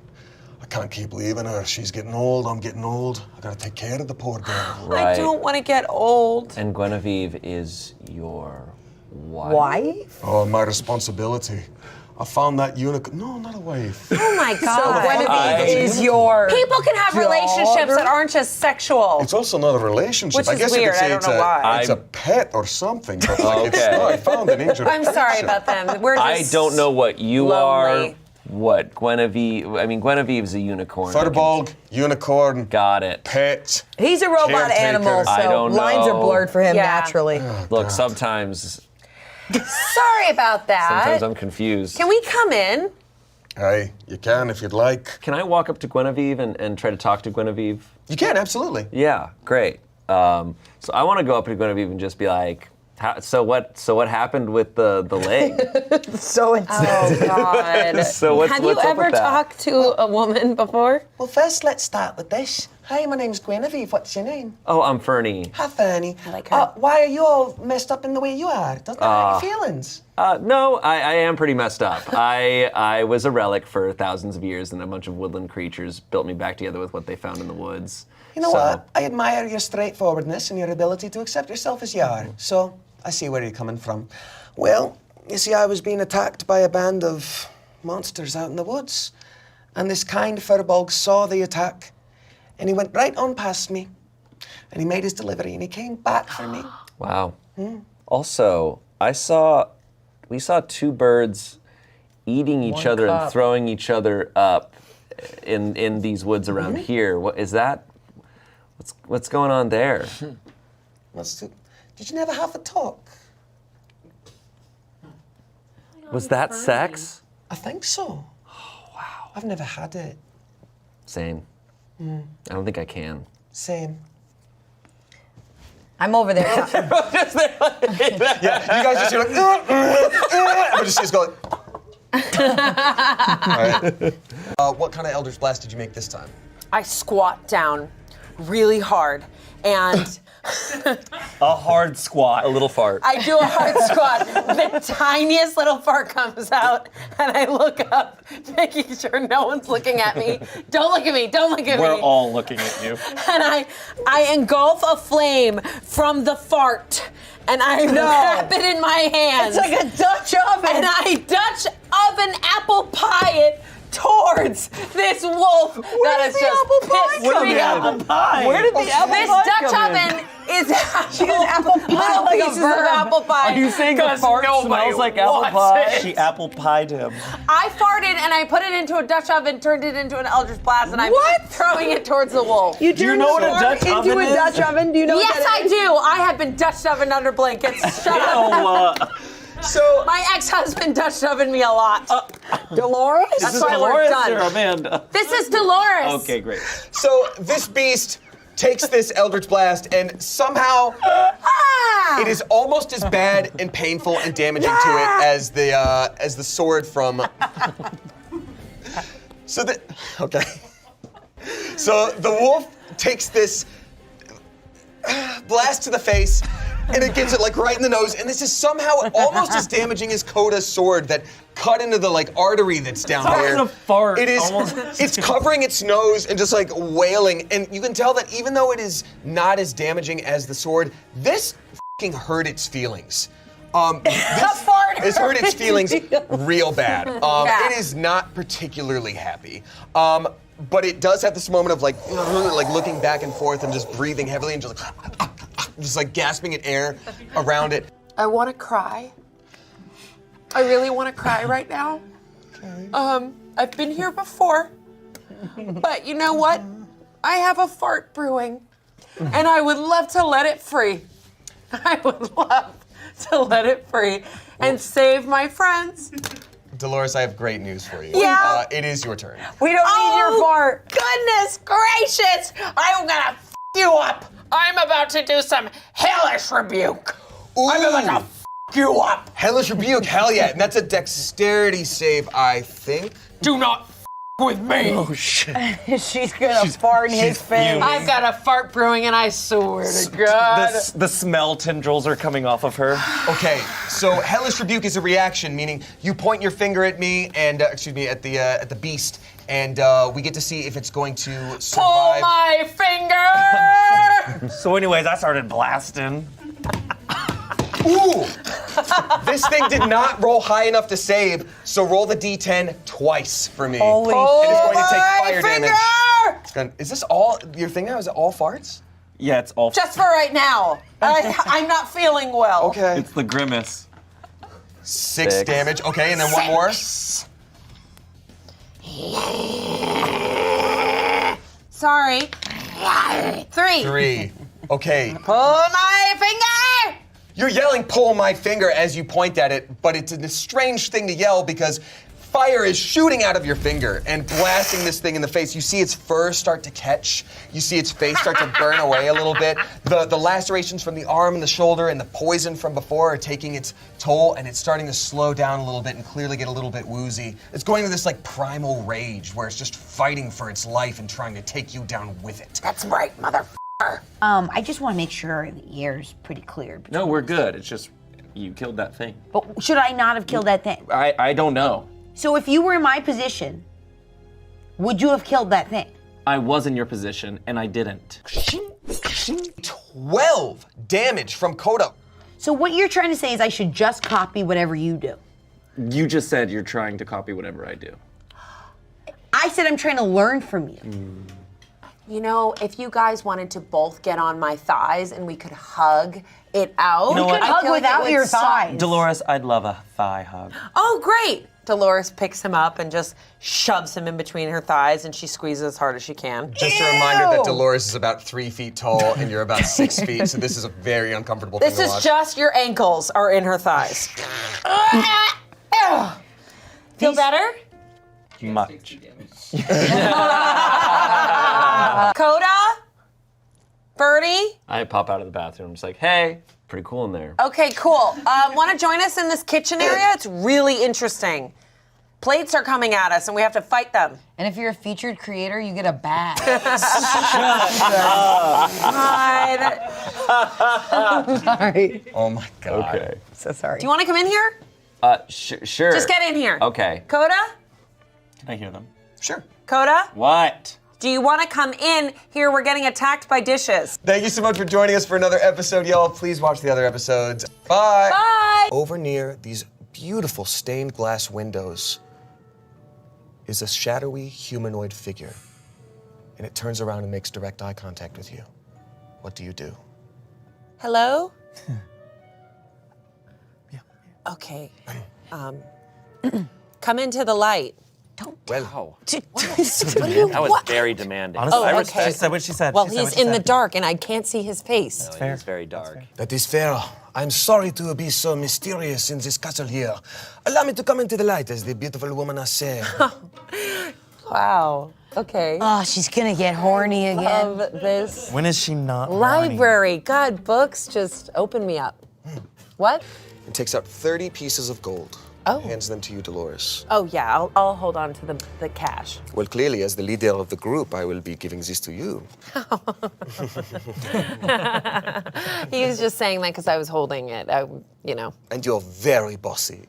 I can't keep leaving her. She's getting old. I'm getting old. I gotta take care of the poor girl. I don't want to get old. And Guinevere is your wife. Wife? Oh, my responsibility. I found that unicorn. No, not a wife. Oh my God. Guinevere is your People can have relationships that aren't just sexual. It's also not a relationship. Which I is guess weird. you could say I don't it's know why. it's a pet or something. But like, it's Okay. not. I found an injured I'm sorry person. about them. We're I just don't know what you lonely. are. What Guinevere? I mean, Guinevere is a unicorn. Furball, unicorn, Got it. pet. He's a robot Caretaker. animal, so I don't lines know. are blurred for him Yeah. naturally. Look, sometimes Sorry about that. I'm confused. Can we come in? Hey, you can if you'd like. Can I walk up to Guinevere and try to talk to Guinevere? You can, absolutely. Yeah, great. So I want to go up to Guinevere and just be like, so what happened with the leg? So intense. Oh God. So what's Have you up ever with that? talked to a woman before? Well, first let's start with this. Hi, my name's Guinevere. What's your name? Oh, I'm Fernie. Hi, Fernie. I like her. Why are you all messed up in the way you are? Doesn't that hurt your feelings? No, I am pretty messed up. I was a relic for thousands of years, and a bunch of woodland creatures built me back together with what they found in the woods. You know what? I admire your straightforwardness and your ability to accept yourself as you are. So, I see where you're coming from. Well, you see, I was being attacked by a band of monsters out in the woods. And this kind furbog saw the attack, and he went right on past me. And he made his delivery, and he came back for me. Wow. Also, we saw two birds eating each other and throwing each other up in these woods around here. What is that? What's going on there? Did you never have a talk? Was that sex? I think so. Oh, wow. I've never had it. Same. I don't think I can. Same. I'm over there. Yeah, you guys just hear like, but just going. All right. What kind of Eldritch Blast did you make this time? I squat down really hard and A hard squat. A little fart. I do a hard squat. The tiniest little fart comes out and I look up, making sure no one's looking at me. Don't look at me, don't look at me. We're all looking at you. And I engulf a flame from the fart and I wrap it in my hands. It's like a Dutch oven. And I Dutch oven apple pie it towards this wolf that is just pissed me off. Where did the apple This pie Dutch come in? oven is apple pie little like a pieces of verb. apple pie. Are you saying the fart smells like apple pie? She apple pied him. I farted and I put it into a Dutch oven, turned it into an Eldritch Blast, and I'm throwing it towards the wolf. You Do you turned know the what a fart Dutch oven into a is? Dutch oven? Do you know Yes, what that I is? do. I have been Dutch ovened under blankets. Shut up. So My ex-husband Dutch ovened me a lot. Dolores? Is That's this why Dolores we're done. or Amanda? This is Dolores. Okay, great. So this beast takes this Eldritch Blast, and somehow it is almost as bad and painful and damaging to it as the sword from. So the wolf takes this blast to the face, and it gets it like right in the nose, and this is somehow almost as damaging as Coda's sword that cut into the like artery that's down here. a fart. It is. It's covering its nose and just like wailing, and you can tell that even though it is not as damaging as the sword, this fucking hurt its feelings. This hurt its feelings real bad. It is not particularly happy. But it does have this moment of like looking back and forth and just breathing heavily and just like gasping at air around it. I want to cry. I really want to cry right now. Okay. I've been here before, but you know what? I have a fart brewing, and I would love to let it free. I would love to let it free and save my friends. Dolores, I have great news for you. Yeah? It is your turn. We don't need your fart. Goodness gracious! I'm gonna f you up. I'm about to do some hellish rebuke. I'm about to f you up. Hellish Rebuke, hell yeah. And that's a dexterity save, I think. Do not f with me. Oh shit. She's gonna fart in his face. fuming. I've got a fart brewing, and I swear to God. The smell tendrils are coming off of her. Okay, so Hellish Rebuke is a reaction, meaning you point your finger at me and, at the beast, and we get to see if it's going to Pull survive. my finger! So anyways, I started blasting. Ooh! This thing did not roll high enough to save, so roll the D10 twice for me. Holy It is shit. going to take fire finger! damage. It's gonna, is this all your thing now? Is it all farts? Yeah, it's all. Just for right now. I'm not feeling well. Okay. It's the grimace. 6 damage. Okay, and then one more. Sorry. 3. 3. Okay. Pull my finger! You're yelling, pull my finger as you point at it, but it's a strange thing to yell because fire is shooting out of your finger and blasting this thing in the face. You see its fur start to catch. You see its face start to burn away a little bit. The lacerations from the arm and the shoulder and the poison from before are taking its toll, and it's starting to slow down a little bit and clearly get a little bit woozy. It's going to this like primal rage where it's just fighting for its life and trying to take you down with it. That's right, motherfucker. I just want to make sure the air's pretty clear. No, we're good. It's just you killed that thing. But should I not have killed that thing? I don't know. So if you were in my position, would you have killed that thing? I was in your position and I didn't. 12 damage from Coda. So what you're trying to say is I should just copy whatever you do. You just said you're trying to copy whatever I do. I said I'm trying to learn from you. You know, if you guys wanted to both get on my thighs and we could hug it out. You know what? I Hug feel like it without would your solve- thighs. Dolores, I'd love a thigh hug. Oh, great. Dolores picks him up and just shoves him in between her thighs, and she squeezes as hard as she can. Just a reminder that Dolores is about 3 feet tall and you're about 6 feet, so this is a very uncomfortable thing This to is watch. just your ankles are in her thighs. Feel better? Much. Coda? Birdie? I pop out of the bathroom. Just like, hey, pretty cool in there. Okay, cool. Want to join us in this kitchen area? It's really interesting. Plates are coming at us, and we have to fight them. And if you're a featured creator, you get a badge. Hi. Sorry. Oh my god. Okay. So sorry. Do you want to come in here? Sure. Just get in here. Okay. Coda? Can I hear them? Sure. Coda? What? Do you want to come in here? We're getting attacked by dishes. Thank you so much for joining us for another episode, y'all. Please watch the other episodes. Bye. Bye. Over near these beautiful stained glass windows is a shadowy humanoid figure. And it turns around and makes direct eye contact with you. What do you do? Hello? Okay. Come into the light. Well, That was very demanding. Honestly, Oh, I okay. She said what she said. Well, She said he's what she in the said. dark and I can't see his face. It was very dark. that is fair. I'm sorry to be so mysterious in this castle here. Allow me to come into the light, as the beautiful woman has said. Wow. Okay. Oh, she's gonna get horny again. Love this When is she not horny? library. God, books just open me up. What? And takes out 30 pieces of gold. Oh. Hands them to you, Dolores. Oh yeah, I'll hold on to the cash. Well, clearly, as the leader of the group, I will be giving this to you. He was just saying that because I was holding it. You know. And you're very bossy.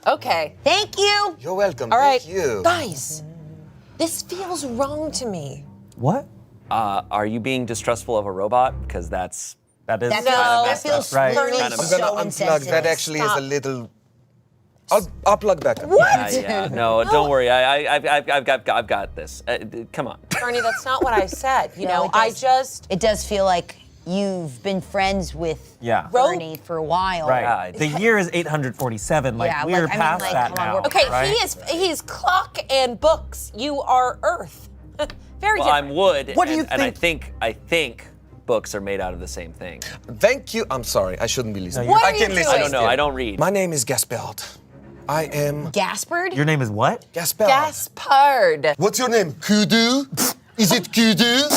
Okay. Thank you. You're welcome. All right. Thank you. Guys, this feels wrong to me. What? Are you being distrustful of a robot? Because that is. That is. That feels Right. flirty, Kind of I'm so gonna unplug. incestuous. That actually is a Stop. little. I'll plug back up. Yeah. No, don't worry. I've got this. Come on. Bernie, that's not what I said. You No, know, it I does. just. It does feel like you've been friends with Yeah. Bernie for a while. Right. Yeah, The year is 847. Like Yeah, we're like, I mean, past like, that come on, now. we're- Okay, right? he's clock and books. You are Earth. Very Well, different. I'm wood. What do you and I think books are made out of the same thing. Thank you. I'm sorry. I shouldn't be listening. What I are can you listen. I doing? don't know. I don't read. My name is Gaspard. I am Gaspard? Your name is what? Gaspard. Gaspard. What's your name? Kudu? Is it Kudu?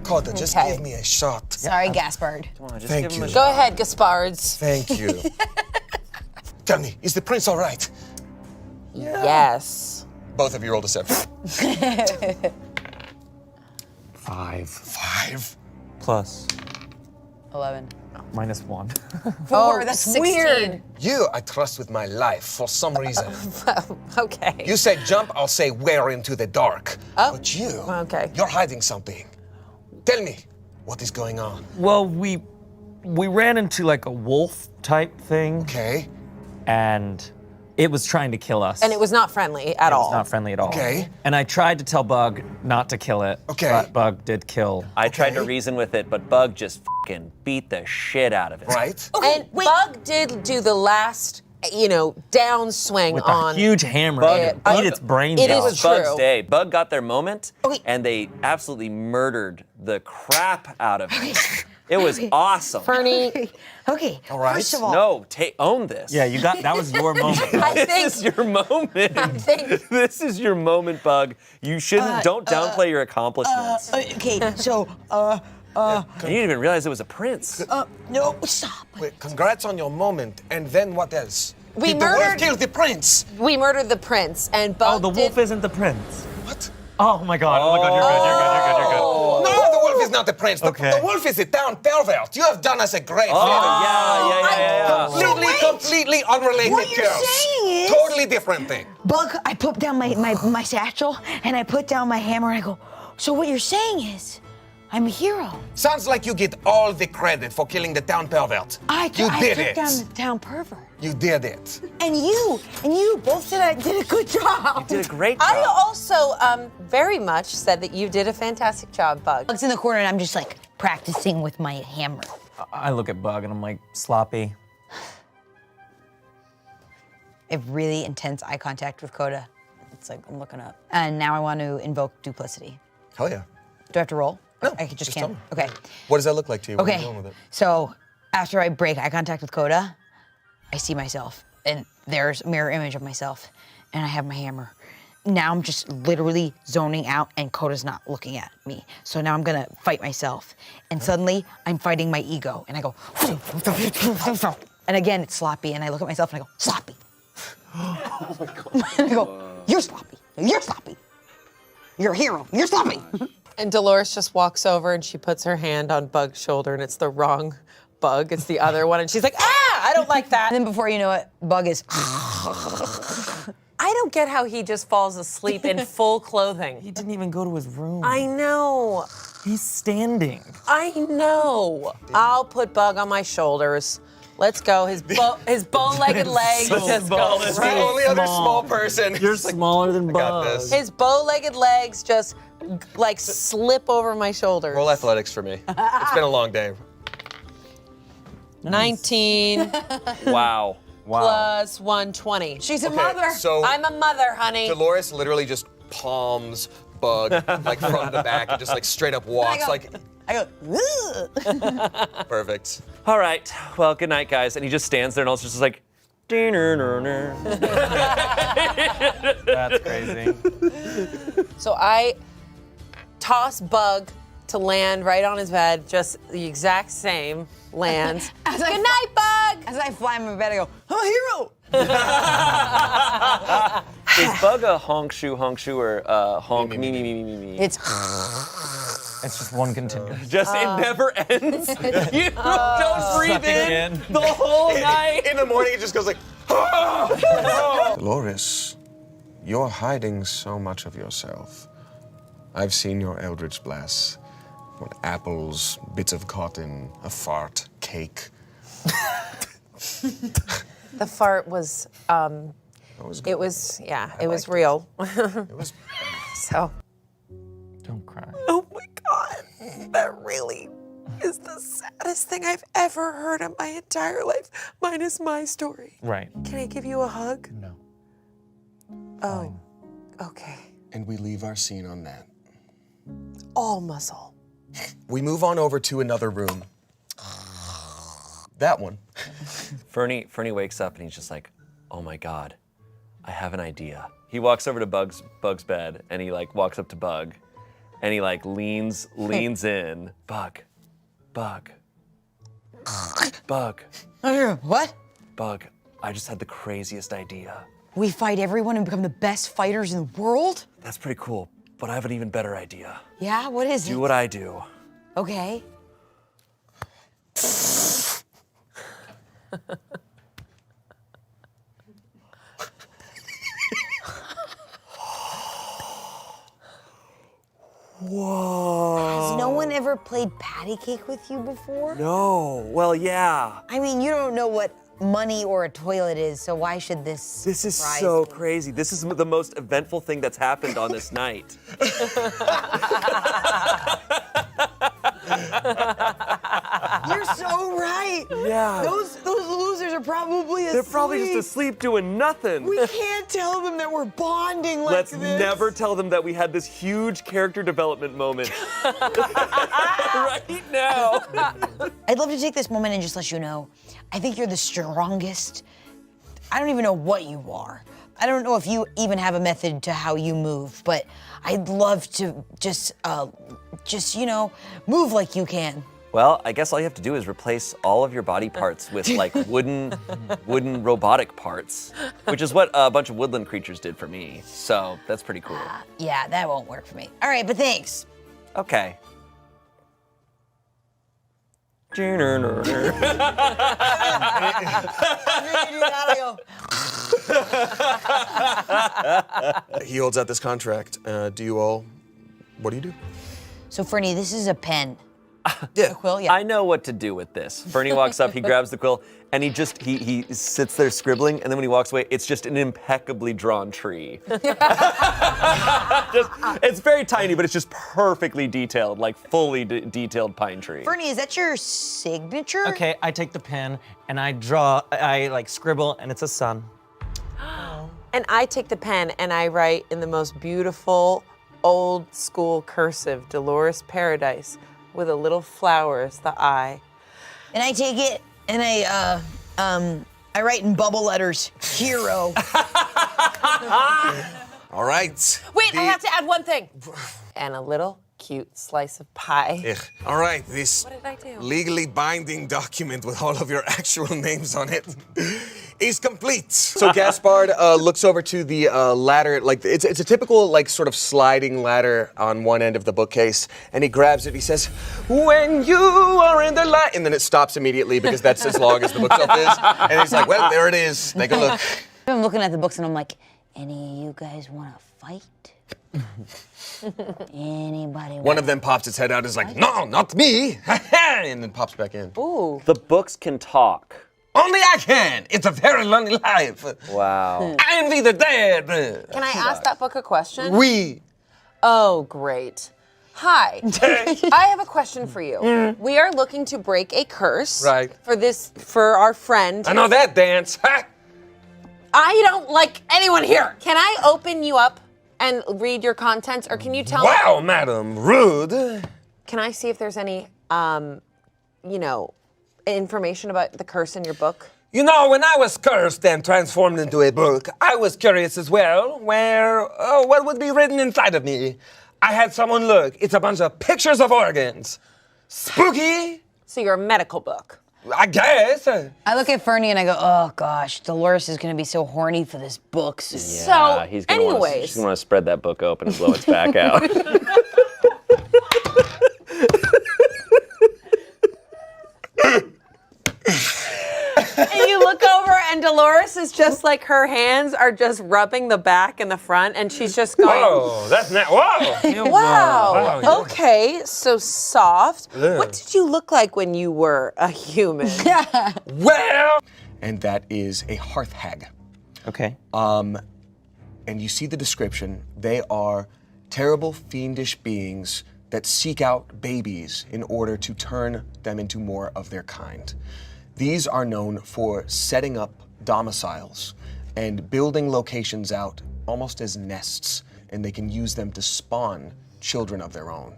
Coda, just Okay. give me a shot. Sorry, Gaspard. Come on, just Thank give him a you. Go shot. ahead, Gaspards. Thank you. Tell me, is the prince all right? Yes. Both of you roll deception. 5 5. plus 11. minus 1. Oh, that's 16. weird. You, I trust with my life for some reason. Okay. You say jump, I'll say where into the dark. Oh. But you, Okay. you're hiding something. Tell me, what is going on? Well, we ran into like a wolf type thing, Okay, and it was trying to kill us. And it was not friendly at It was all. not friendly at all. Okay. And I tried to tell Bug not to kill it. Okay. But Bug did kill. I tried to Okay. reason with it, but Bug just fucking beat the shit out of it. right? And Bug did do the last, downswing With on. a huge hammer. Bug- It Bug- beat its brains It out. is It was Bug's true. day. Bug got their moment, Okay. and they absolutely murdered the crap out of it. It was awesome. Fernie, Okay. All right. First of all, No, own this. Yeah, that was your moment. I This think is your moment. I think This is your moment, Bug. You shouldn't. Don't downplay your accomplishments. okay, so You didn't even realize it was a prince. no, stop. Wait, congrats on your moment. And then what else? We Did the wolf murdered- kill the prince? we murdered the prince, and Bug Oh, the wolf did, isn't the prince. What? Oh my god, you're good, you're good. No, the wolf is not the prince. Okay. The wolf is the town pervert. You have done us a great favor. Yeah. Completely unrelated What you're girls. saying is- Totally different thing. Bug, I put down my satchel and I put down my hammer and I go, so what you're saying is, I'm a hero. Sounds like you get all the credit for killing the town pervert. I you did took it. down the town pervert. You did it. And you both said I did a good job. You did a great job. I also very much said that you did a fantastic job, Bug. Bug's in the corner and I'm just like practicing with my hammer. I look at Bug and I'm like, sloppy. I have really intense eye contact with Coda. It's like I'm looking up. And now I want to invoke duplicity. Hell yeah. Do I have to roll? No, I just just can't. tell me. Okay. What does that look like to you? What are you Okay. doing with it? So after I break eye contact with Coda, I see myself, and there's a mirror image of myself, and I have my hammer. Now I'm just literally zoning out, and Coda's not looking at me. So now I'm gonna fight myself, and suddenly I'm fighting my ego, and I go, and again it's sloppy, and I look at myself and I go, sloppy. Oh my God. And I go, you're sloppy. You're sloppy. You're a hero. You're sloppy. And Dolores just walks over and she puts her hand on Bug's shoulder, and it's the wrong Bug. It's the other one, and she's like, ah, I don't like that. And then before you know it, Bug is. I don't get how he just falls asleep in full clothing. He didn't even go to his room. I know. He's standing. I know. I'll put Bug on my shoulders. Let's go. His bow-legged legs just go The right. only other small person. You're smaller than got Bug. this. His bow-legged legs just like slip over my shoulders. Roll athletics for me. It's been a long day. 19 Wow. plus 120. She's a Okay, mother. so- I'm a mother, honey. Dolores literally just palms Bug like from the back and just like straight up walks like I go, ugh. perfect. All right. Well, good night, guys. And he just stands there and also just like, That's crazy. So I toss Bug to land right on his bed, just the exact same lands. Good night, Bug. As I fly in my bed, I go, I'm a hero. is Bug a honk shoe or honk me? It's It's just one continuous. Just it never ends. You don't breathe in the whole night. In the morning, it just goes like. Dolores, you're hiding so much of yourself. I've seen your eldritch blasts. What apples, bits of cotton, a fart, cake. The fart was, it was, yeah, it was real. It was. So. Don't cry. Oh my God, that really is the saddest thing I've ever heard in my entire life, minus my story. Right. Can I give you a hug? No. Oh, okay. And we leave our scene on that. All muscle. We move on over to another room. That one. Fernie wakes up and he's just like, oh my God, I have an idea. He walks over to Bug's bed and he like walks up to Bug and he like leans in. Bug. what? Bug, I just had the craziest idea. We fight everyone and become the best fighters in the world? That's pretty cool, but I have an even better idea. Yeah, what is it? Do what I do. Okay. Whoa. Has no one ever played patty cake with you before? No, well, yeah. I mean, you don't know what money or a toilet is, so why should this This is surprise so me? crazy. This is the most eventful thing that's happened on this night. You're so right. Yeah. Those losers are probably asleep. They're probably just asleep doing nothing. We can't tell them that we're bonding like Let's this. never tell them that we had this huge character development moment right now. I'd love to take this moment and just let you know, I think you're the strongest. I don't even know what you are. I don't know if you even have a method to how you move, but I'd love to just move like you can. Well, I guess all you have to do is replace all of your body parts with like wooden robotic parts, which is what a bunch of woodland creatures did for me. So that's pretty cool. Yeah, that won't work for me. All right, but thanks. Okay. He holds out this contract. What do you do? So, Fernie, this is a pen. Yeah. A quill, yeah. I know what to do with this. Fernie walks up, he grabs the quill, and he sits there scribbling, and then when he walks away, it's just an impeccably drawn tree. It's very tiny, but it's just perfectly detailed, like fully detailed pine tree. Fernie, is that your signature? Okay, I take the pen and I draw, I like scribble, and it's a sun. And I take the pen and I write in the most beautiful, old school cursive, Dolores Paradise, with a little flower as the eye. And I take it and I write in bubble letters, hero. All right. Wait, I have to add one thing. And a little cute slice of pie. All right, this What did I do? legally binding document with all of your actual names on it is complete. So Gaspard looks over to the ladder, like it's a typical like sort of sliding ladder on one end of the bookcase, and he grabs it. He says, "When you are in the light," and then it stops immediately because that's as long as the bookshelf is. And he's like, "Well, there it is. Take a look." I'm looking at the books and I'm like, any of you guys want to fight? Anybody? One of them pops its head out and is like, "No, not me," and then pops back in. Ooh. The books can talk. Only I can. It's a very lonely life. Wow. I envy the dead. Can I ask that book a question? We. Oh, great. Hi. I have a question for you. We are looking to break a curse. Right. For our friend. I know that dance. I don't like anyone here. Can I open you up and read your contents, or can you tell me? Wow, madam, rude. Can I see if there's any, information about the curse in your book? You know, when I was cursed and transformed into a book, I was curious as well what would be written inside of me. I had someone look. It's a bunch of pictures of organs. Spooky, So you're a medical book. I guess. I look at Fernie and I go, oh gosh, Dolores is gonna be so horny for this book soon. So, He's anyways. gonna want to spread that book open and blow its back out. And you look over and Dolores is just like, her hands are just rubbing the back and the front, and she's just going, Whoa, that's not. Whoa. wow, Wow. okay, so soft. What did you look like when you were a human? Well. And that is a hearth hag. Okay. And you see the description. They are terrible, fiendish beings that seek out babies in order to turn them into more of their kind. These are known for setting up domiciles and building locations out almost as nests, and they can use them to spawn children of their own.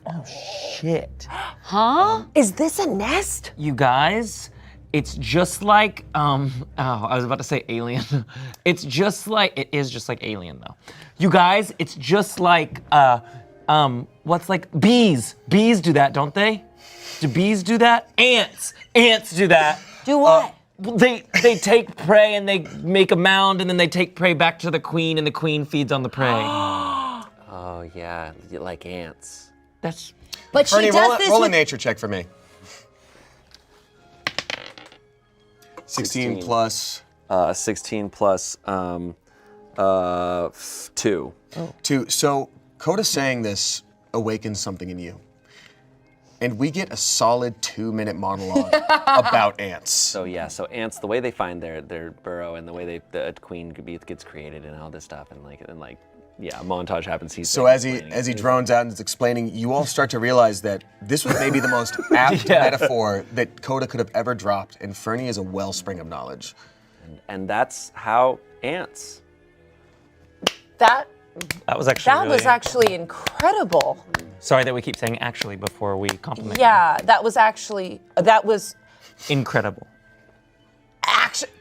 Oh, shit. Is this a nest? You guys, it's just like, I was about to say Alien. It is just like Alien though. You guys, it's just like, what's like, bees. Bees do that, don't they? Do bees do that? Ants do that. Do what? They take prey and they make a mound and then they take prey back to the queen and the queen feeds on the prey. Oh yeah, like ants. That's, But she Fernie, does this roll a with... nature check for me. 16 plus 16 plus 2. 2. So Coda saying this awakens something in you. And we get a solid 2-minute monologue about ants. So ants, the way they find their burrow and the way the queen gets created and all this stuff and yeah, a montage happens. He's So as he drones out and is explaining, you all start to realize that this was maybe the most apt metaphor that Coda could have ever dropped, and Fernie is a wellspring of knowledge. and that's how ants. That That was actually incredible. Sorry that we keep saying actually before we compliment. Yeah, that was Incredible.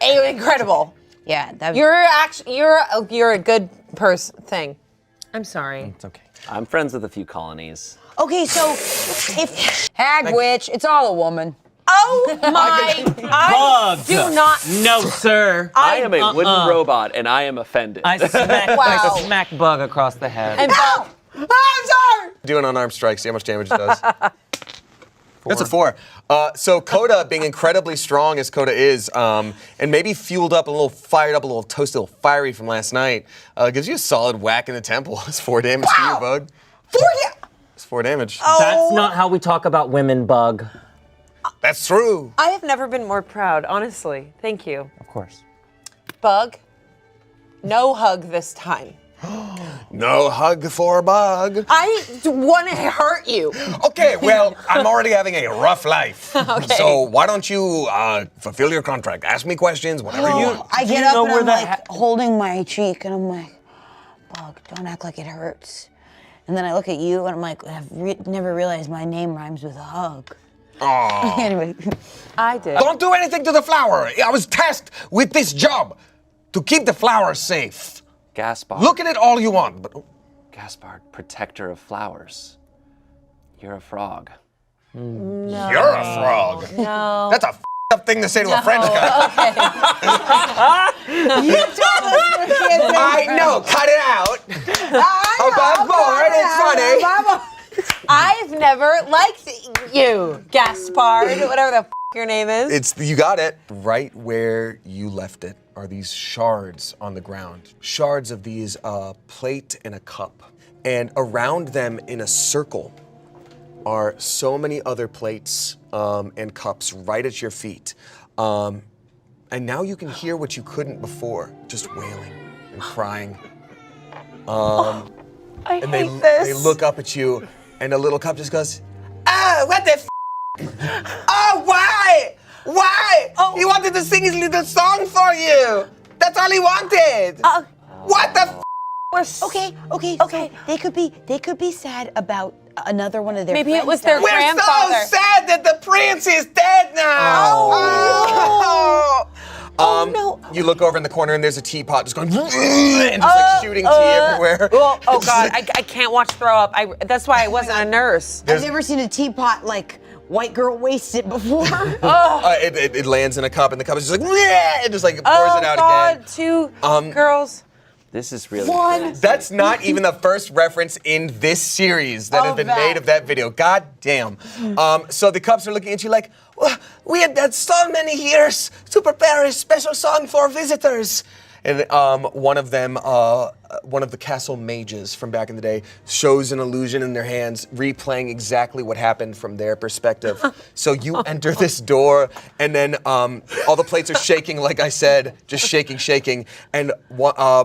incredible. Yeah, that You're a good person. I'm sorry. It's okay. I'm friends with a few colonies. Okay, so if hag witch, it's all a woman. Oh my! I do not. No, sir. I am a wooden robot, and I am offended. I smack, Wow. I smack Bug across the head. And I'm sorry! Do an unarmed strike, see how much damage it does. That's a 4. So Coda, being incredibly strong as Coda is, and maybe fueled up a little, fired up a little, toasted, a little fiery from last night, gives you a solid whack in the temple. It's 4 damage to you, Bug. 4 It's 4 damage. That's not how we talk about women, Bug. That's true. I have never been more proud, honestly. Thank you. Of course. Bug, no hug this time. No hug for Bug. I want to hurt you. Okay, well, I'm already having a rough life. Okay. So why don't you fulfill your contract? Ask me questions, whatever you want. I get up and I'm like holding my cheek and I'm like, Bug, don't act like it hurts. And then I look at you and I'm like, I've never realized my name rhymes with a hug. Aw. Anyway. I did. Don't do anything to the flower. I was tasked with this job to keep the flowers safe. Gaspard. Look at it all you want, but Gaspard, protector of flowers. You're a frog. you're a frog. No. That's a up thing to say to a French guy. I know, cut it out. Above board, it's funny. I've never liked you, Gaspard, whatever the your name is. You got it. Right where you left it are these shards on the ground. Shards of these plate and a cup. And around them in a circle are so many other plates and cups right at your feet. And now you can hear what you couldn't before, just wailing and crying. I And hate they this. look up at you, and a little cup just goes, "Ah, what the f? Oh, why? Why? He wanted to sing his little song for you. That's all he wanted. What the f? Okay. So they could be sad about another one of their Maybe friends. it was their We're grandfather. so sad that the prince is dead now. No. You look over in the corner and there's a teapot just going and just like shooting tea everywhere. Oh God, I can't watch throw up. That's why I wasn't a nurse. I've never seen a teapot like white girl wasted before. It lands in a cup and the cup is just like and just like pours it out God, again. 2 girls. This is really That's not even the first reference in this series that has been made of that video. God damn. So the cups are looking at you like, well, we had so many years to prepare a special song for visitors. And one of them, one of the castle mages from back in the day, shows an illusion in their hands, replaying exactly what happened from their perspective. So you enter this door, and then all the plates are shaking, like I said, just shaking, and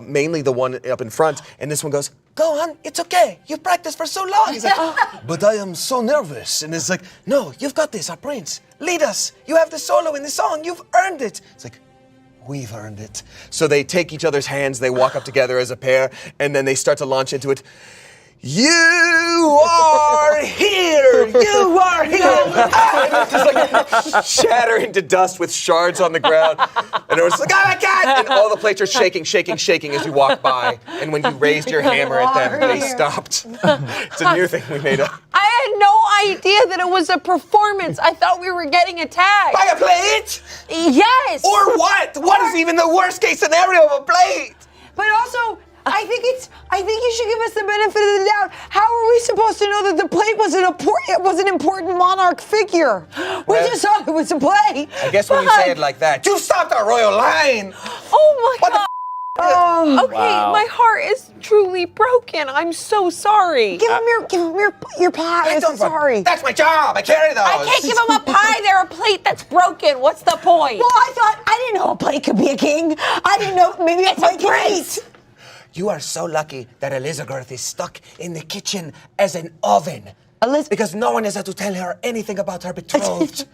mainly the one up in front. And this one goes, "Go on, it's okay. You've practiced for so long." He's like, "But I am so nervous." And it's like, "No, you've got this, our prince. Lead us. You have the solo in the song. You've earned it." It's like, "We've earned it." So they take each other's hands, they walk up together as a pair, and then they start to launch into it. You are here! You are here! And it's just like shatter into dust with shards on the ground. And it was like, "Oh my God!" And all the plates are shaking as you walk by. And when you raised your hammer at them, they stopped. It's a new thing we made up. I had no idea that it was a performance. I thought we were getting attacked. By a plate? Yes. Or what? What is even the worst case scenario of a plate? But also, I think you should give us the benefit of the doubt. How are we supposed to know that the plate was an important monarch figure? We just thought it was a plate. I guess when you say it like that, you stopped our royal line. Oh my What the God. Okay, Wow. my heart is truly broken. I'm so sorry. Give him your pie. I'm sorry. That's my job. I carry those. I can't give him a pie. They're a plate that's broken. What's the point? Well, I didn't know a plate could be a king. I didn't know maybe a plate could eat. You are so lucky that Elizabeth is stuck in the kitchen as an oven. Because no one is to tell her anything about her betrothed.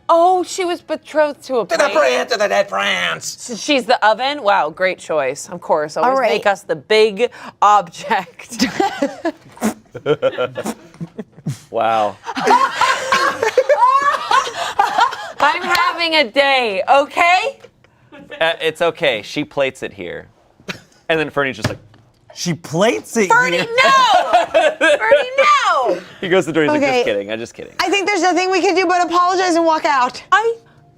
Oh, she was betrothed to a To the dead prince. So she's the oven? Wow, great choice. Of course. Always right. make us the big object. Wow. I'm having a day, okay? It's okay. She plates it here. And then Fernie's just like, She plates it Bernie, here. no! Bernie, no! he goes to the door, he's like, Okay. just kidding, I'm just kidding. I think there's nothing we can do but apologize and walk out.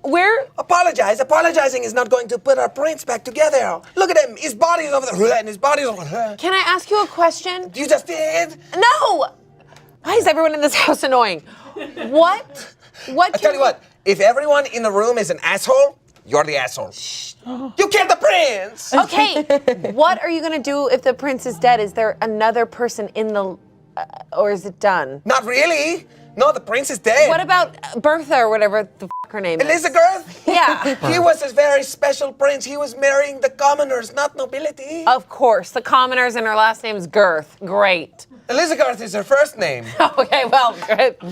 Where? Apologize. Apologizing is not going to put our prince back together. Look at him. His body's over there, and his body's over there. Can I ask you a question? You just did. No! Why is everyone in this house annoying? What? What? I tell you what. If everyone in the room is an asshole, you're the asshole. You killed the prince. Okay. What are you gonna do if the prince is dead? Is there another person in the, or is it done? Not really. No, the prince is dead. What about Bertha or whatever the her name is? Elizabeth? Yeah. He was a very special prince. He was marrying the commoners, not nobility. Of course, the commoners, and her last name's Girth. Great. Elizabeth is her first name. Okay, well,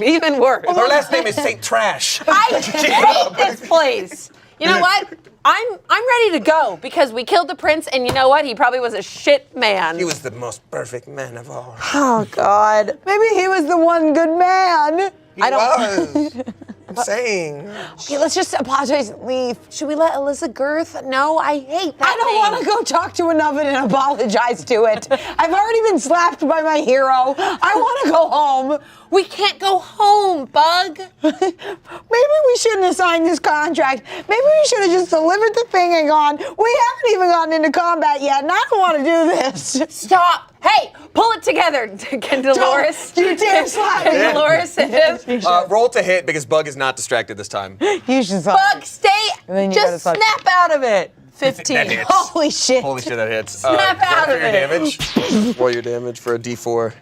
even worse. Her last name is Saint Trash. I hate this place. You know what? I'm ready to go because we killed the prince, and you know what? He probably was a shit man. He was the most perfect man of all. Oh God. Maybe he was the one good man. I don't. I'm saying. Okay, let's just apologize and leave. Should we let Alyssa Girth? No, I hate that. I don't want to go talk to an oven and apologize to it. I've already been slapped by my hero. I want to go home. We can't go home, Bug. Maybe we shouldn't have signed this contract. Maybe we should have just delivered the thing and gone. We haven't even gotten into combat yet, and I don't want to do this. Stop. Hey, pull it together. Can Dolores? Don't you dare slap me. Can Dolores hit him? Roll to hit because Bug is not distracted this time. You should slap Bug, stay. then you gotta Just slap- snap out of it. That 15. hits. Holy shit. Holy shit, that hits. Snap out of your it. damage. Roll your damage for a D4.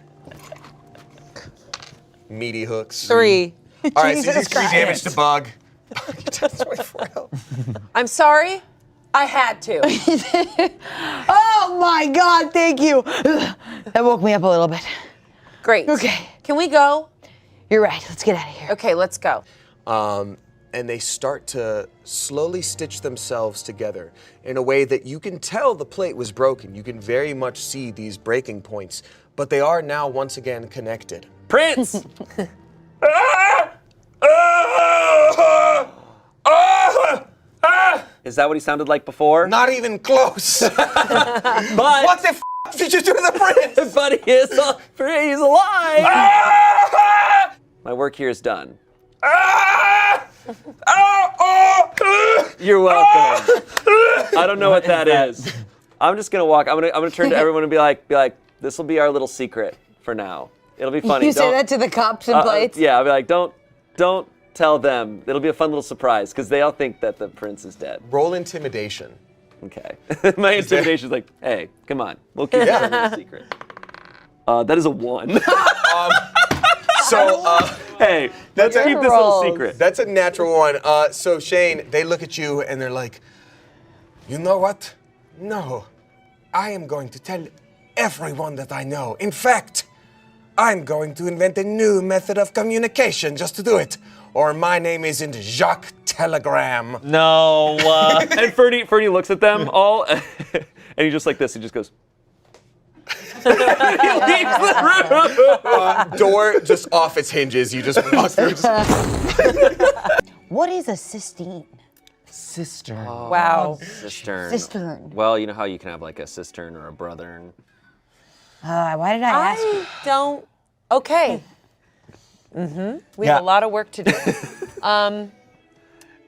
Meaty hooks. 3. All right, so you Jesus do 3 damage Christ. to Bug. You took 24 health. I'm sorry. I had to. Oh my God, thank you. That woke me up a little bit. Great. Okay. Can we go? You're right, let's get out of here. Okay, let's go. And they start to slowly stitch themselves together in a way that you can tell the plate was broken. You can very much see these breaking points, but they are now once again connected. Prince! Is that what he sounded like before? Not even close. But, What the f did you do to the prince? but he is he's alive! My work here is done. You're welcome. I don't know what that is. I'm just gonna walk. I'm gonna turn to everyone and be like, this will be our little secret for now. It'll be funny. You say that to the cups and plates? Yeah, I'll be like, don't tell them. It'll be a fun little surprise because they all think that the prince is dead. Roll intimidation. Okay. My intimidation's like, hey, come on, we'll keep it a little secret. That is a 1. So, Hey, let's keep this little secret. that's a natural one. So Shane, they look at you and they're like, You know what? No. I am going to tell everyone that I know. In fact, I'm going to invent a new method of communication just to do it. Or my name isn't Jacques Telegram. No. And Fernie looks at them all, and he just like this. He just goes. He leaves the room. door just off its hinges. You just walk through. What is a cistern? Cistern. Wow. Cistern. Cistern. Well, you know how you can have like a cistern or a brothern. Why did I ask? I don't. Okay. We have a lot of work to do.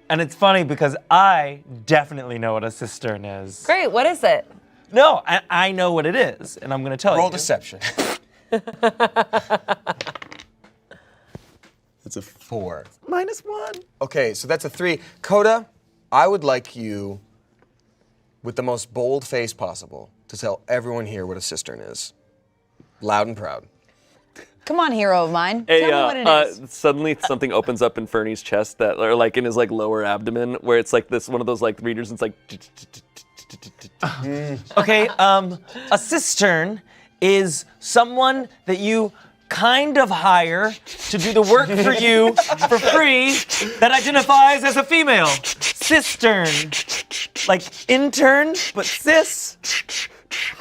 And it's funny because I definitely know what a cistern is. Great. What is it? No, I know what it is, and I'm gonna tell you. Roll deception. That's a 4. -1. Okay, so that's a 3. Coda, I would like you, with the most bold face possible, to tell everyone here what a cistern is. Loud and proud. Come on, hero of mine. Hey, Tell me what it is. suddenly something opens up in Fernie's chest that, or like in his like lower abdomen, where it's like this one of those like readers. And it's like, Okay, a cistern is someone that you kind of hire to do the work for you for free that identifies as a female. Cistern. Like intern, but cis.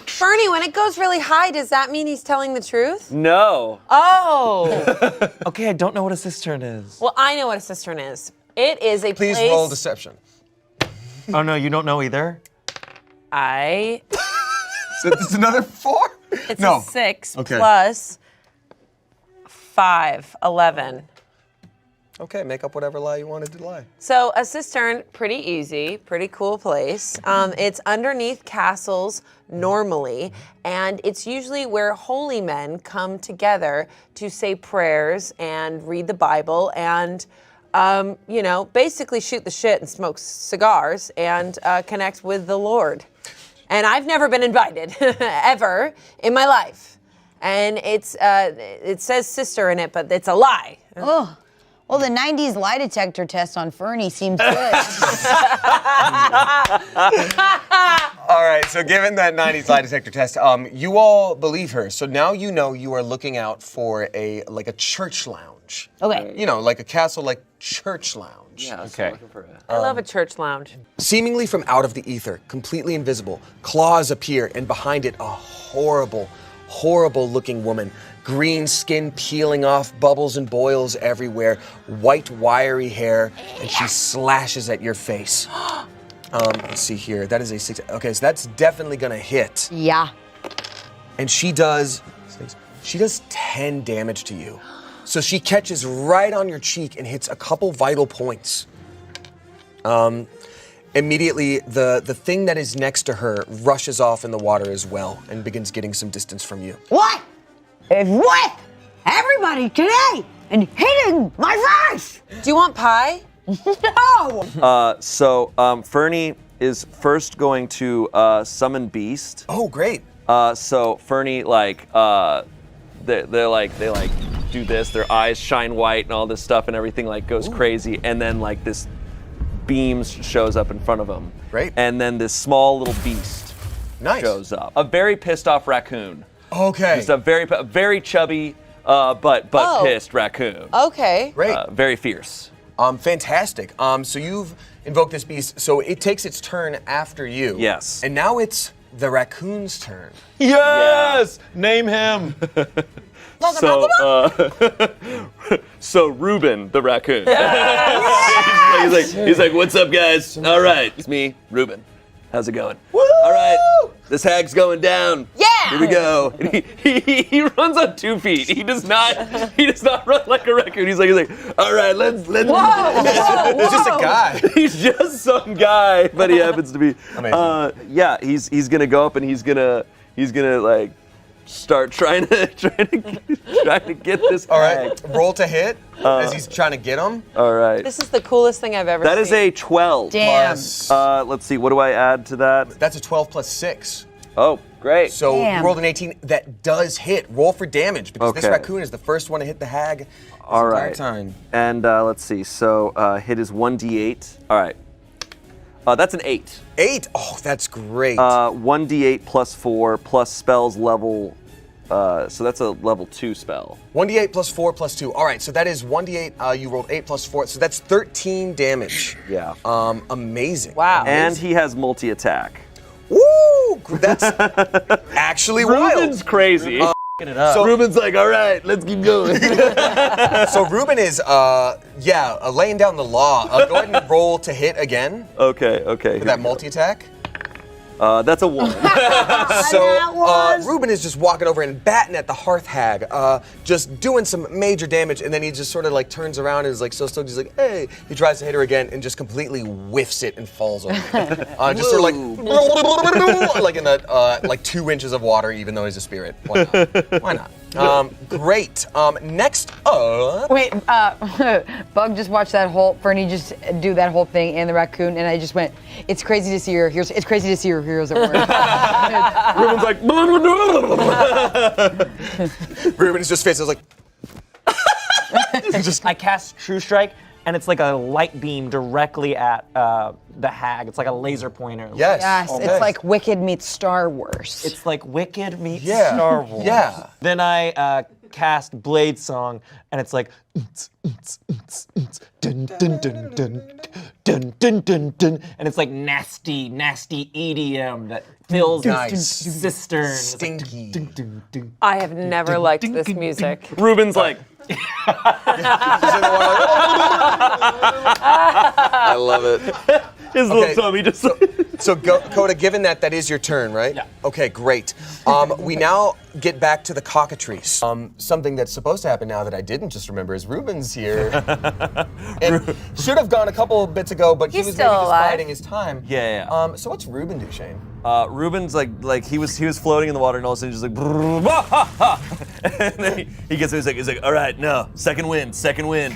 Fernie, when it goes really high, does that mean he's telling the truth? No. Oh. Okay, I don't know what a cistern is. Well, I know what a cistern is. It is a Please place. roll deception. Oh no, you don't know either? So this is another 4? It's No. a 6 Okay. plus 5, 11. Okay, make up whatever lie you wanted to lie. So a cistern, pretty easy, pretty cool place. It's underneath castles normally, and it's usually where holy men come together to say prayers and read the Bible and, basically shoot the shit and smoke cigars and connect with the Lord. And I've never been invited, ever, in my life. And it says sister in it, but it's a lie. Oh. Well, the 90s lie detector test on Fernie seemed good. All right, so given that 90s lie detector test, you all believe her. So now you know you are looking out for a church lounge. Okay. Like a castle-like church lounge. Yeah, Okay. I love a church lounge. Seemingly from out of the ether, completely invisible, claws appear, and behind it, a horrible, horrible looking woman. Green skin peeling off, bubbles and boils everywhere, white wiry hair, and she slashes at your face. Let's see here, that is a 6. Okay, so that's definitely gonna hit. Yeah. And she does 10 damage to you. So she catches right on your cheek and hits a couple vital points. Immediately, the thing that is next to her rushes off in the water as well and begins getting some distance from you. What? It's with everybody today and hitting my face. Do you want pie? No. So Fernie is first going to summon Beast. Oh, great. So Fernie, they do this. Their eyes shine white and all this stuff, and everything goes crazy. And then this beam shows up in front of them. Great. And then this small little beast shows up. A very pissed off raccoon. Okay. Just a very chubby, but pissed raccoon. Okay. Great. Very fierce. Fantastic. So you've invoked this beast. So it takes its turn after you. Yes. And now it's the raccoon's turn. Yes! Name him. So Reuben the raccoon. he's like, what's up, guys? All right, it's me, Reuben. How's it going? Woo! All right, this hag's going down. Yeah. Here we go. And he runs on 2 feet. He does not run like a raccoon. He's like, all right, let's. Whoa. He's just a guy. He's just some guy, but he happens to be. Amazing. Yeah, he's gonna go up and he's gonna start trying to get this. All right, roll to hit as he's trying to get him. All right. This is the coolest thing I've ever seen. That is a 12. Damn. Plus, Let's see, what do I add to that? that's a 12 plus 6. Oh, great. So Damn. you rolled an 18. That does hit. Roll for damage because this Okay. raccoon is the first one to hit the hag this All entire right. time. And let's see, so hit is 1d8. All right. That's an 8. 8. Oh, that's great. 1d8 plus 4 plus spells level. So that's a level 2 spell. 1d8 plus 4 plus 2. All right, so that is 1d8. You rolled 8 plus 4, so that's 13 damage. Yeah. Amazing. Wow. And he has multi-attack. Woo! That's actually Reuben's wild. crazy. So, Reuben's like, all right, let's keep going. so Reuben is, laying down the law. Go ahead and roll to hit again Okay. for that multi-attack. That's a 1. So Reuben is just walking over and batting at the hearth hag, just doing some major damage, and then he just sort of turns around and is so stoked. He's like, hey. He tries to hit her again and just completely whiffs it and falls over. Just sort of like in the 2 inches of water, even though he's a spirit. Why not? Why not? Great. Next up. Wait, Bug just watched Fernie just do that whole thing and the raccoon, and I just went, it's crazy to see your heroes. It's crazy to see your heroes at work. Reuben's like, Reuben is just face. I was like, I cast True Strike, and it's like a light beam directly at the hag. It's like a laser pointer. Yes. Yes, Okay. it's like Wicked meets Star Wars. It's like Wicked meets Yeah. Star Wars. Yeah. Then I cast Blade Song, and it's like dun, dun, dun, dun, dun, dun, dun, dun, and it's like nasty EDM that fills Nice. the cistern. It's like, Stinky. dun, dun, dun. I have never liked this music. Ruben's like, I love it. his Okay, little tummy just So, Coda, given that is your turn, right? Yeah. Okay, great. We now get back to the cockatrice. Something that's supposed to happen now that I didn't just remember is Ruben's here. And should have gone a couple bits ago, but he He's was still maybe just alive. biding his time. Yeah. So what's Ruben do, Shane? Ruben's like he was floating in the water and all of a sudden he's just like, brrr, bah, ha, ha. And then he gets he's like, all right, no, second wind.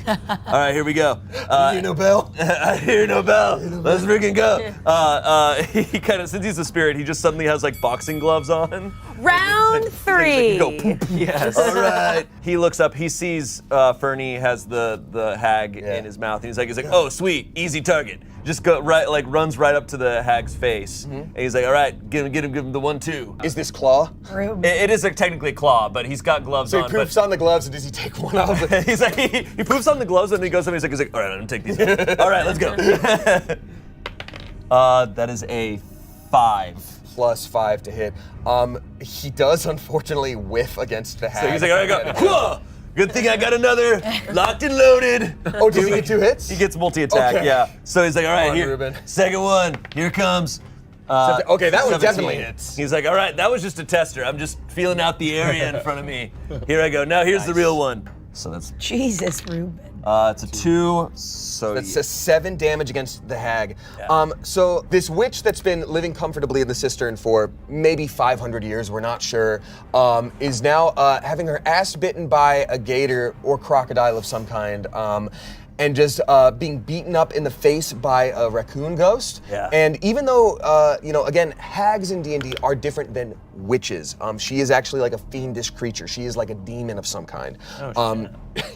All right, here we go. You hear no bell? I hear no bell. Let's freaking go. He kind of, since he's a spirit, he just suddenly has like boxing gloves on. Round He 3. go poop. yes. All right. He looks up. He sees Fernie has the hag in his mouth, and he's like, oh sweet, easy target. Just go right, like runs right up to the hag's face, and he's like, all right, give him the 1-2. Is this Claw? It is technically claw, but he's got gloves So he on. poofs on the gloves, and does he take one off? He's like, he poofs on the gloves, and he goes up, and he's like, all right, I'm gonna take these off. All right, let's go. That is a 5. Plus 5 to hit. He does unfortunately whiff against the hag. So he's like, all right, go. Whoa! Good thing I got another locked and loaded. Oh, does he get 2 hits? He gets multi-attack, Okay. yeah. So he's like, all right, on, here, Ruben. second one, here comes. Okay, that one 17 definitely hits. hits. He's like, all right, that was just a tester. I'm just feeling out the area in front of me. Here I go. Now here's the real one. So that's Jesus, Ruben. it's a 2. So That's a 7 damage against the hag. So this witch that's been living comfortably in the cistern for maybe 500 years, we're not sure, is now having her ass bitten by a gator or crocodile of some kind. And just being beaten up in the face by a raccoon ghost. Yeah. And even though, again, hags in D&D are different than witches. She is actually like a fiendish creature. She is like a demon of some kind.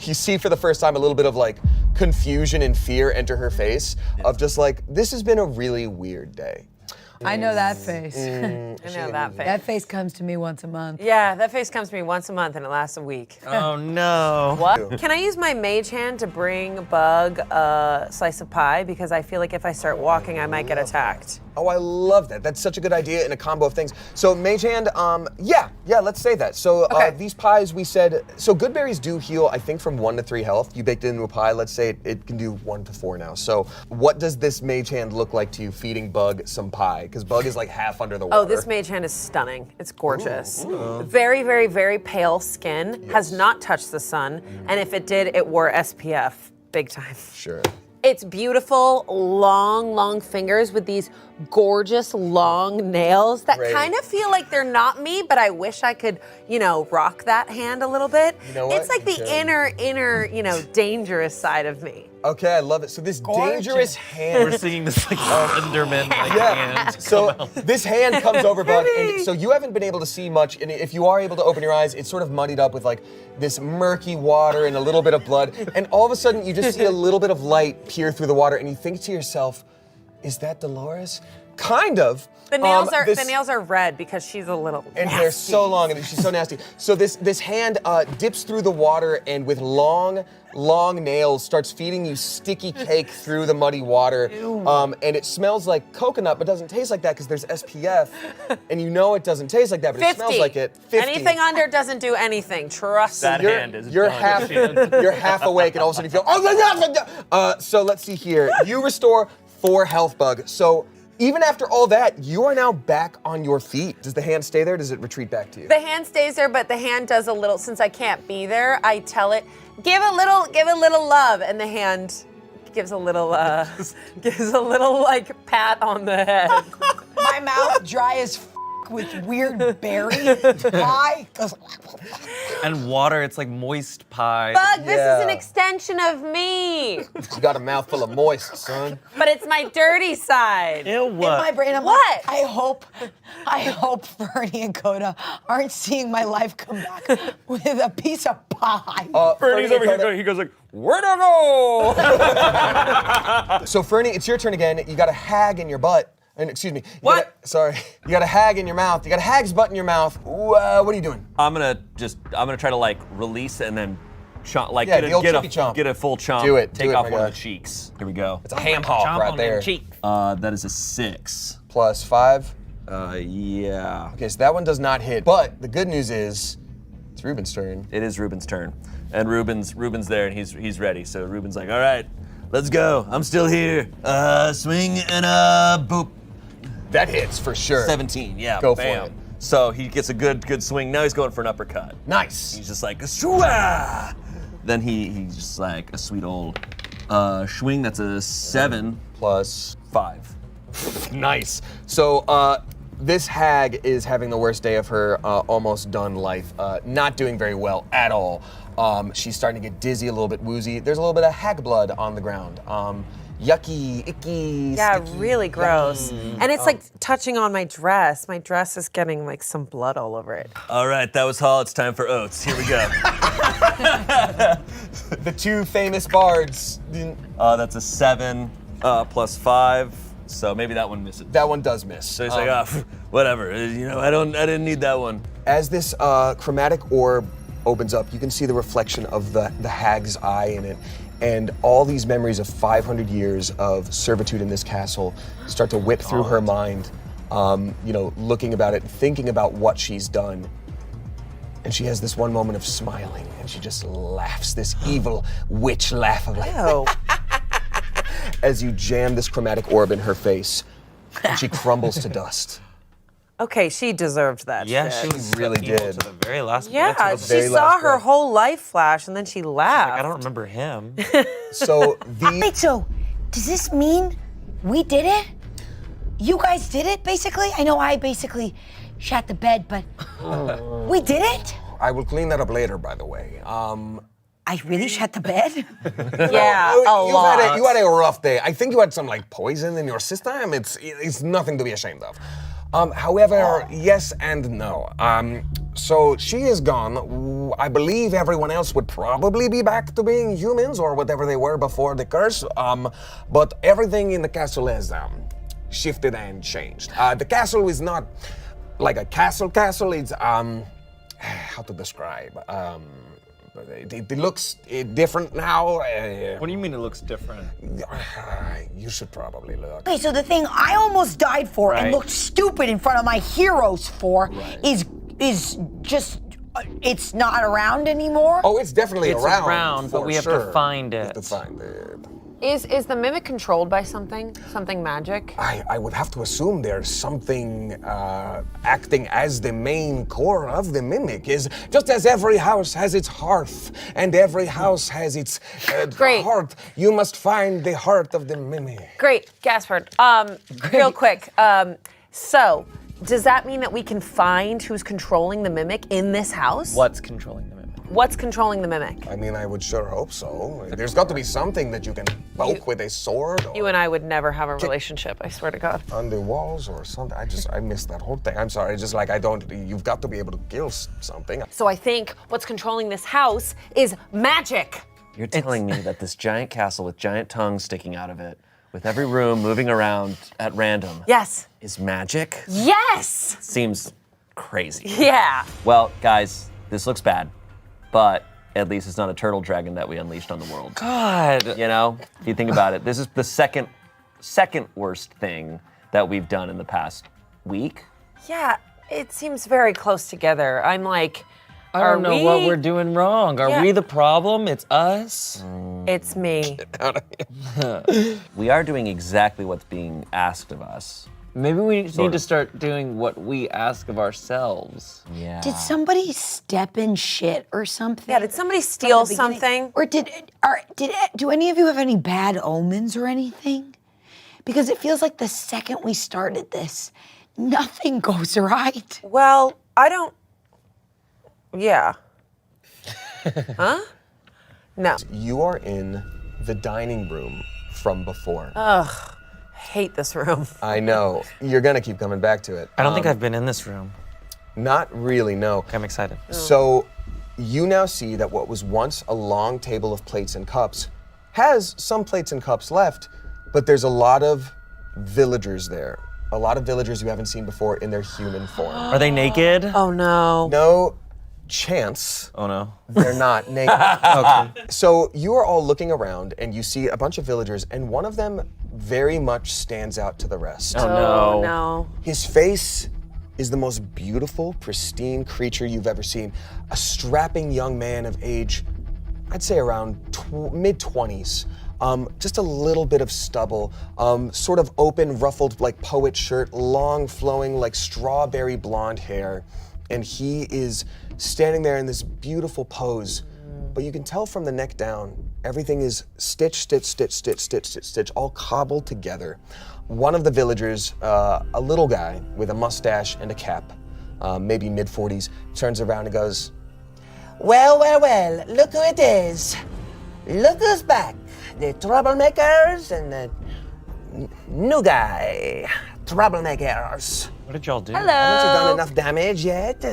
You see for the first time a little bit of like confusion and fear enter her face of just like, this has been a really weird day. I know that face. I know that face. That face comes to me once a month. Yeah, that face comes to me once a month and it lasts a week. Oh no. What? Can I use my mage hand to bring Bug a slice of pie? Because I feel like if I start walking, I might get attacked. Oh, I love that. That's such a good idea in a combo of things. So Mage Hand, yeah, let's say that. So these pies, we said, so good berries do heal, I think, from 1 to 3 health. You baked it into a pie, let's say it can do 1 to 4 now. So what does this Mage Hand look like to you feeding Bug some pie? Because Bug is like half under the water. Oh, this mage hand is stunning. It's gorgeous. Very, very, very pale skin, has not touched the sun, and if it did, it wore SPF big time. Sure. It's beautiful, long fingers with these gorgeous long nails that Great. kind of feel like they're not me, but I wish I could, rock that hand a little bit. You know what? It's like the inner, dangerous side of me. Okay, I love it. So this dangerous hand. We're seeing this like Enderman hand. So this hand comes over, Bug, and so you haven't been able to see much. And if you are able to open your eyes, it's sort of muddied up with like this murky water and a little bit of blood. And all of a sudden, you just see a little bit of light peer through the water, and you think to yourself, "Is that Dolores?" Kind of. The nails are red because she's a little And nasty. they're so long, and she's so nasty. So this hand dips through the water, and with long nails starts feeding you sticky cake through the muddy water. And it smells like coconut, but doesn't taste like that because there's SPF. And you know it doesn't taste like that, but 50. it smells like it. 50. Anything under doesn't do anything. Trust That me. hand is You're done. you're half awake, and all of a sudden you feel, oh my God! So let's see here. You restore 4 health, Bug. So even after all that, you are now back on your feet. Does the hand stay there? Does it retreat back to you? The hand stays there, but the hand does a little, since I can't be there, I tell it, give a little love, and the hand gives a little like pat on the head. My mouth dry as rock with weird berry pie. And water, it's like moist pie. Bug, this is an extension of me. You got a mouthful of moist, son. But it's my dirty side. Ew, In my brain, I'm What? like, I hope Fernie and Coda aren't seeing my life come back with a piece of pie. Fernie's over here going, he goes like, where'd I go? So Fernie, it's your turn again. You got a hag in your butt. And excuse me. What? Sorry. You got a hag in your mouth. You got a hag's butt in your mouth. What are you doing? I'm gonna try to like release it and then chomp, like Yeah, the old cheeky chomp. get a full chomp. Do it, Take do it, off my one guy. of the cheeks. Here we go. It's a ham hock Chomp right on there. them cheek. That is a 6. Plus 5. Yeah. Okay, so that one does not hit. But the good news is, it's Ruben's turn. It is Ruben's turn, and Ruben's there, and he's ready. So Ruben's like, all right, let's go. I'm still here. Swing and boop. That hits for sure. 17. Yeah. Go for bam. it. So he gets a good swing. Now he's going for an uppercut. Nice. He's just like, shoo-ah! Then he's just like a sweet old swing. That's a 7 Plus 5. Nice. So this hag is having the worst day of her almost done life. Not doing very well at all. She's starting to get dizzy, a little bit woozy. There's a little bit of hag blood on the ground. Yucky, icky, Yeah, sticky, really gross. yucky. And it's like touching on my dress. My dress is getting like some blood all over it. All right, that was Hall. It's time for oats. Here we go. The two famous bards. That's a 7 plus 5. So maybe that one misses. That one does miss. So he's like, whatever. You know, I didn't need that one. As this chromatic orb opens up, you can see the reflection of the hag's eye in it. And all these memories of 500 years of servitude in this castle start to whip through her mind, looking about it, thinking about what she's done. And she has this one moment of smiling, and she just laughs, this evil witch laugh of like, Oh. as you jam this chromatic orb in her face, and she crumbles to dust. Okay, she deserved that Yeah, shit. she was really evil did. to the very last Yeah, minute. she very saw last her breath. whole life flash and then she laughed. I don't remember him. So Wait, so does this mean we did it? You guys did it, basically? I know I basically shat the bed, but we did it? I will clean that up later, by the way. I really shat the bed? Yeah, a you lot. you had a rough day. I think you had some like poison in your system. It's nothing to be ashamed of. However, yes and no. So she is gone. I believe everyone else would probably be back to being humans or whatever they were before the curse. But everything in the castle has shifted and changed. The castle is not like a castle. It's how to describe. It looks different now. What do you mean it looks different? You should probably look. Okay, so the thing I almost died for and Right. looked stupid in front of my heroes for is just it's not around anymore. Oh, it's definitely It's around. around, but for we have to sure. find We have it. to find it. Is the mimic controlled by something? Something magic? I would have to assume there's something acting as the main core of the mimic. Is just as every house has its hearth and every house has its Great. heart. You must find the heart of the mimic. Great, Gaspard. Real quick. So, does that mean that we can find who's controlling the mimic in this house? What's controlling the mimic? What's controlling the mimic? I mean, I would sure hope so. There's got to be something that you can poke with a sword or You and I would never have a relationship, I swear to God. on the walls or something. I missed that whole thing. I'm sorry. Just like you've got to be able to kill something. So I think what's controlling this house is magic. You're telling me that this giant castle with giant tongues sticking out of it, with every room moving around at random, Yes. is magic? Yes! Seems crazy. Yeah. Well, guys, this looks bad, but at least it's not a turtle dragon that we unleashed on the world. God. You know, if you think about it, this is the second worst thing that we've done in the past week. Yeah, it seems very close together. I'm like, I don't know what we're doing wrong. Are Yeah. we the problem? It's us? It's me. We are doing exactly what's being asked of us. Maybe we need Sort to of. start doing what we ask of ourselves. Yeah. Did somebody step in shit or something? Yeah, did somebody from steal the beginning? something? Or do any of you have any bad omens or anything? Because it feels like the second we started this, Nothing goes right. Well, I don't. Yeah. Huh? No. You are in the dining room from before. Ugh. Hate this room. I know. You're gonna keep coming back to it. I don't think I've been in this room. Not really, no. Okay, I'm excited. So you now see that what was once a long table of plates and cups has some plates and cups left, but there's a lot of villagers there. A lot of villagers you haven't seen before in their human form. Are they naked? Oh no. No chance Oh no. they're not naked. Okay. So you are all looking around and you see a bunch of villagers, and one of them very much stands out to the rest. Oh Oh no. no. His face is the most beautiful, pristine creature you've ever seen. A strapping young man of age, I'd say around mid-20s. Just a little bit of stubble, sort of open, ruffled like poet shirt, long flowing like strawberry blonde hair. And he is standing there in this beautiful pose. But you can tell from the neck down, everything is stitch, stitch, stitch, stitch, stitch, stitch, stitch, all cobbled together. One of the villagers, a little guy with a mustache and a cap, maybe mid-40s, turns around and goes, Well, look who it is. Look who's back. The troublemakers and the new guy. Troublemakers. What did y'all do? Haven't you done Hello. enough damage yet?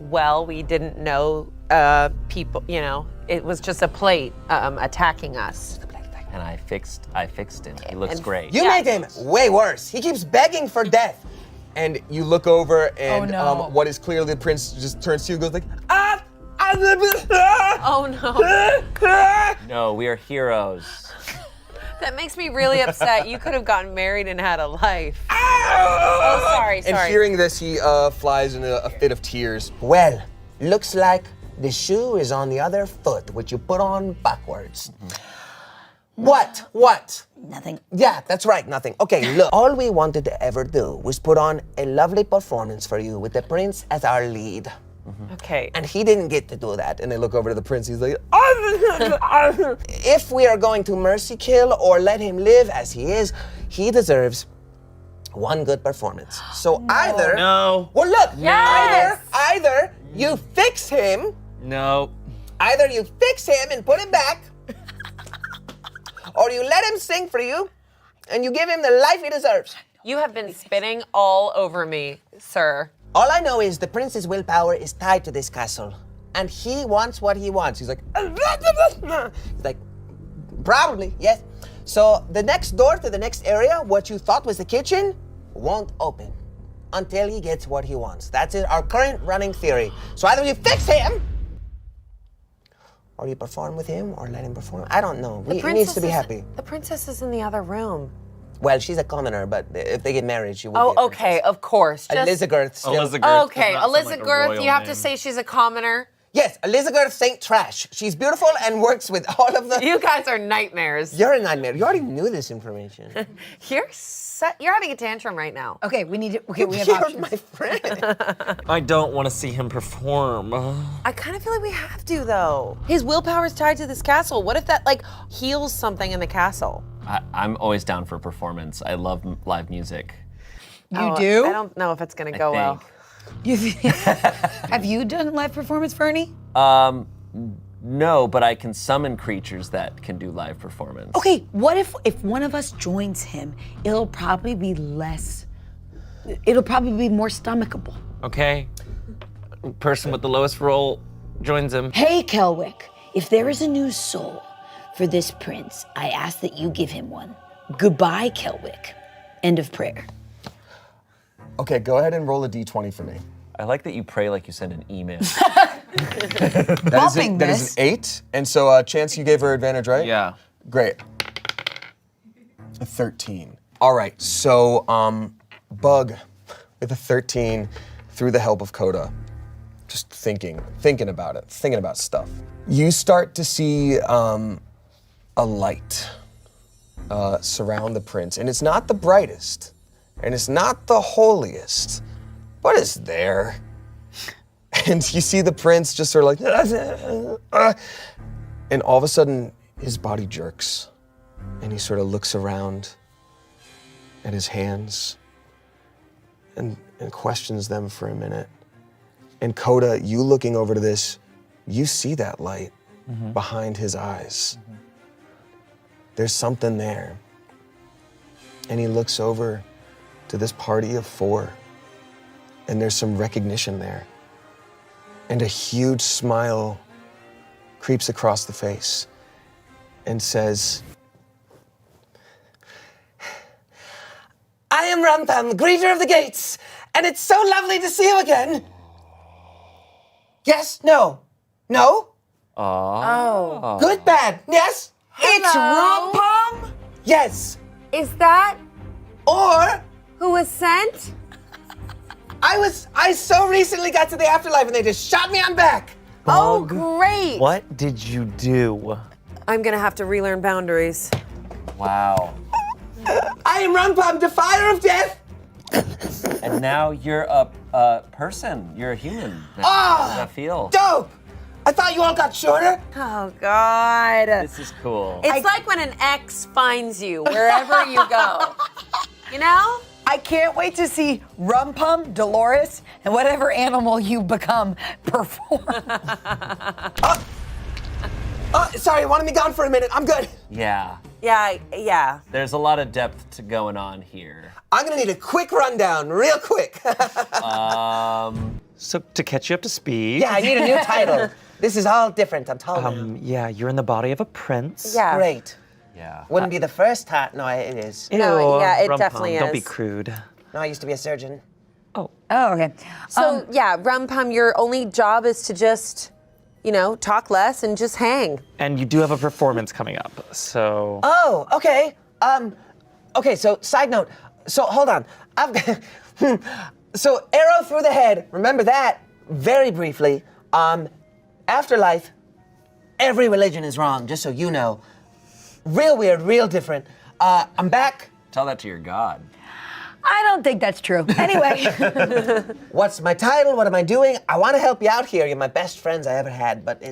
Well, we didn't know people, you know, it was just a plate attacking us. And I fixed him. He looks And- great. You made him way worse. He keeps begging for death. and you look over and Oh, no. what is clearly the prince just turns to you and goes like, Oh no. No, we are heroes. That makes me really upset. You could have gotten married and had a life. Oh, sorry, And sorry. hearing this, he flies in a fit of tears. Well, looks like the shoe is on the other foot, which you put on backwards. What? Nothing. Yeah, that's right, nothing. Okay, look, all we wanted to ever do was put on a lovely performance for you with the prince as our lead. Okay. And he didn't get to do that. And they look over to the prince, he's like, If we are going to mercy kill or let him live as he is, he deserves one good performance. So either, No. well look, Yes! either you fix him, No. either you fix him and put him back, or you let him sing for you and you give him the life he deserves. You have been spitting all over me, sir. All I know is the prince's willpower is tied to this castle, and he wants what he wants. He's like, probably, yes. So the next door to the next area, what you thought was the kitchen, won't open until he gets what he wants. That's our current running theory. So either you fix him, or you perform with him, or let him perform. I don't know. He needs to be happy. The princess is in the other room. Well, she's a commoner, but if they get married, she will Oh, be a okay, of course. Just- Elizabeth still. Okay, Elizabeth, you have to say she's a commoner. Yes, Elizabeth St. Trash. She's beautiful and works with all of the... You guys are nightmares. You're a nightmare. You already knew this information. You're having a tantrum right now. Okay, we need to. Okay, we have You're options. my friend. I don't want to see him perform. I kind of feel like we have to, though. His willpower is tied to this castle. What if that, like, heals something in the castle? I'm always down for performance. I love live music. You do? I don't know if it's going to go well. Have you done live performance, Fernie? No, but I can summon creatures that can do live performance. Okay, what if one of us joins him? It'll probably be more stomachable. Okay. Person with the lowest roll joins him. Hey, Kelwick, if there is a new soul for this prince, I ask that you give him one. Goodbye, Kelwick. End of prayer. okay, go ahead and roll a d20 for me. I like that you pray like you send an email. That is an 8, and so Chance, you gave her advantage, right? Yeah. Great. A 13. All right, so Bug with a 13 through the help of Coda, just thinking about stuff. You start to see a light surround the prince, and it's not the brightest, and it's not the holiest, but it's there. And you see the prince just sort of like, and all of a sudden his body jerks, and he sort of looks around at his hands, and questions them for a minute. And Coda, you looking over to this, you see that light behind his eyes. There's something there. And he looks over to this party of 4, and there's some recognition there. And a huge smile creeps across the face and says, I am Rampam, greeter of the gates, and it's so lovely to see you again. Yes, no, no, Oh. good, bad, yes, It's Rampam? yes, Is that or who was sent? I so recently got to the afterlife and they just shot me on back. Oh, great. What did you do? I'm gonna have to relearn boundaries. Wow. I am Rampam, defier of death. And now you're a person. You're a human. How does that feel? Dope. I thought you all got shorter. Oh, God. This is cool. It's like when an ex finds you wherever you go. You know? I can't wait to see Rumpum, Dolores, and whatever animal you become perform. Sorry, wanted me gone for a minute. I'm good. Yeah. Yeah. There's a lot of depth to going on here. I'm gonna need a quick rundown, real quick. So to catch you up to speed. Yeah, I need a new title. This is all different. I'm telling you. Yeah, you're in the body of a prince. Yeah. Great. Yeah. Wouldn't be the first time. No, it is. No, Ew, yeah, it Rumpum, definitely Don't be is. crude. No, I used to be a surgeon. Oh, okay. So, yeah, Rumpum, your only job is to just, talk less and just hang. And you do have a performance coming up, so. Oh, okay. Okay, so side note. So hold on. So arrow through the head. Remember that very briefly. Afterlife. Every religion is wrong, just so you know. Real weird, real different. I'm back. Tell that to your god. I don't think that's true. Anyway. What's my title? What am I doing? I want to help you out here. You're my best friends I ever had, but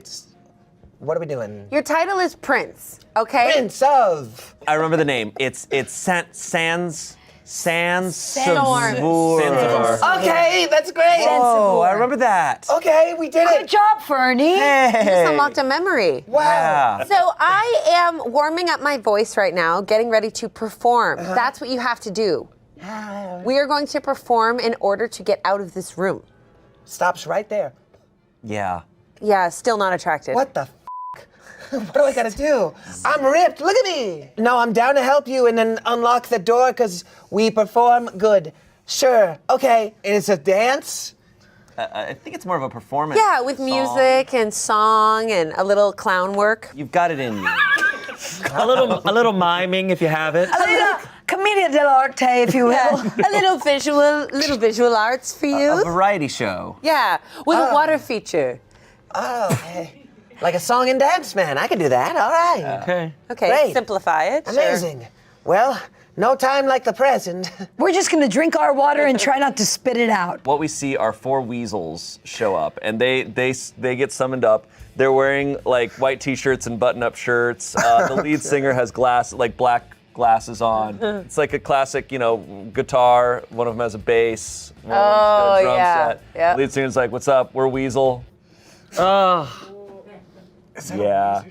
what are we doing? Your title is Prince, okay? Prince of. I remember the name. It's Sans Sandstorm. Okay, that's great. Oh, I remember that. Okay, we did Good it. job, Fernie. You just unlocked a memory. Wow. Yeah. So I am warming up my voice right now, getting ready to perform. That's what you have to do. We are going to perform in order to get out of this room. Stops right there. Yeah. Yeah, still not attracted. What the f***? What do I gotta do? I'm ripped, look at me! No, I'm down to help you and then unlock the door because we perform good. Sure, okay. It's a dance? I think it's more of a performance. Yeah, with music and song and a little clown work. You've got it in you. a little miming if you have it. A little commedia dell'arte, if you will. A little visual arts for you. A variety show. Yeah, with a water feature. Oh, okay. Like a song and dance, man. I can do that, all right. Okay. Okay, Great. simplify it. sure. Amazing. Well, no time like the present. We're just gonna drink our water and try not to spit it out. What we see are 4 weasels show up, and they get summoned up. They're wearing like white T-shirts and button-up shirts. The lead singer has black glasses on. It's like a classic, guitar. One of them has a bass. One of them's got a drum set. Yeah. The lead singer's like, "What's up? We're Weasel." Yeah.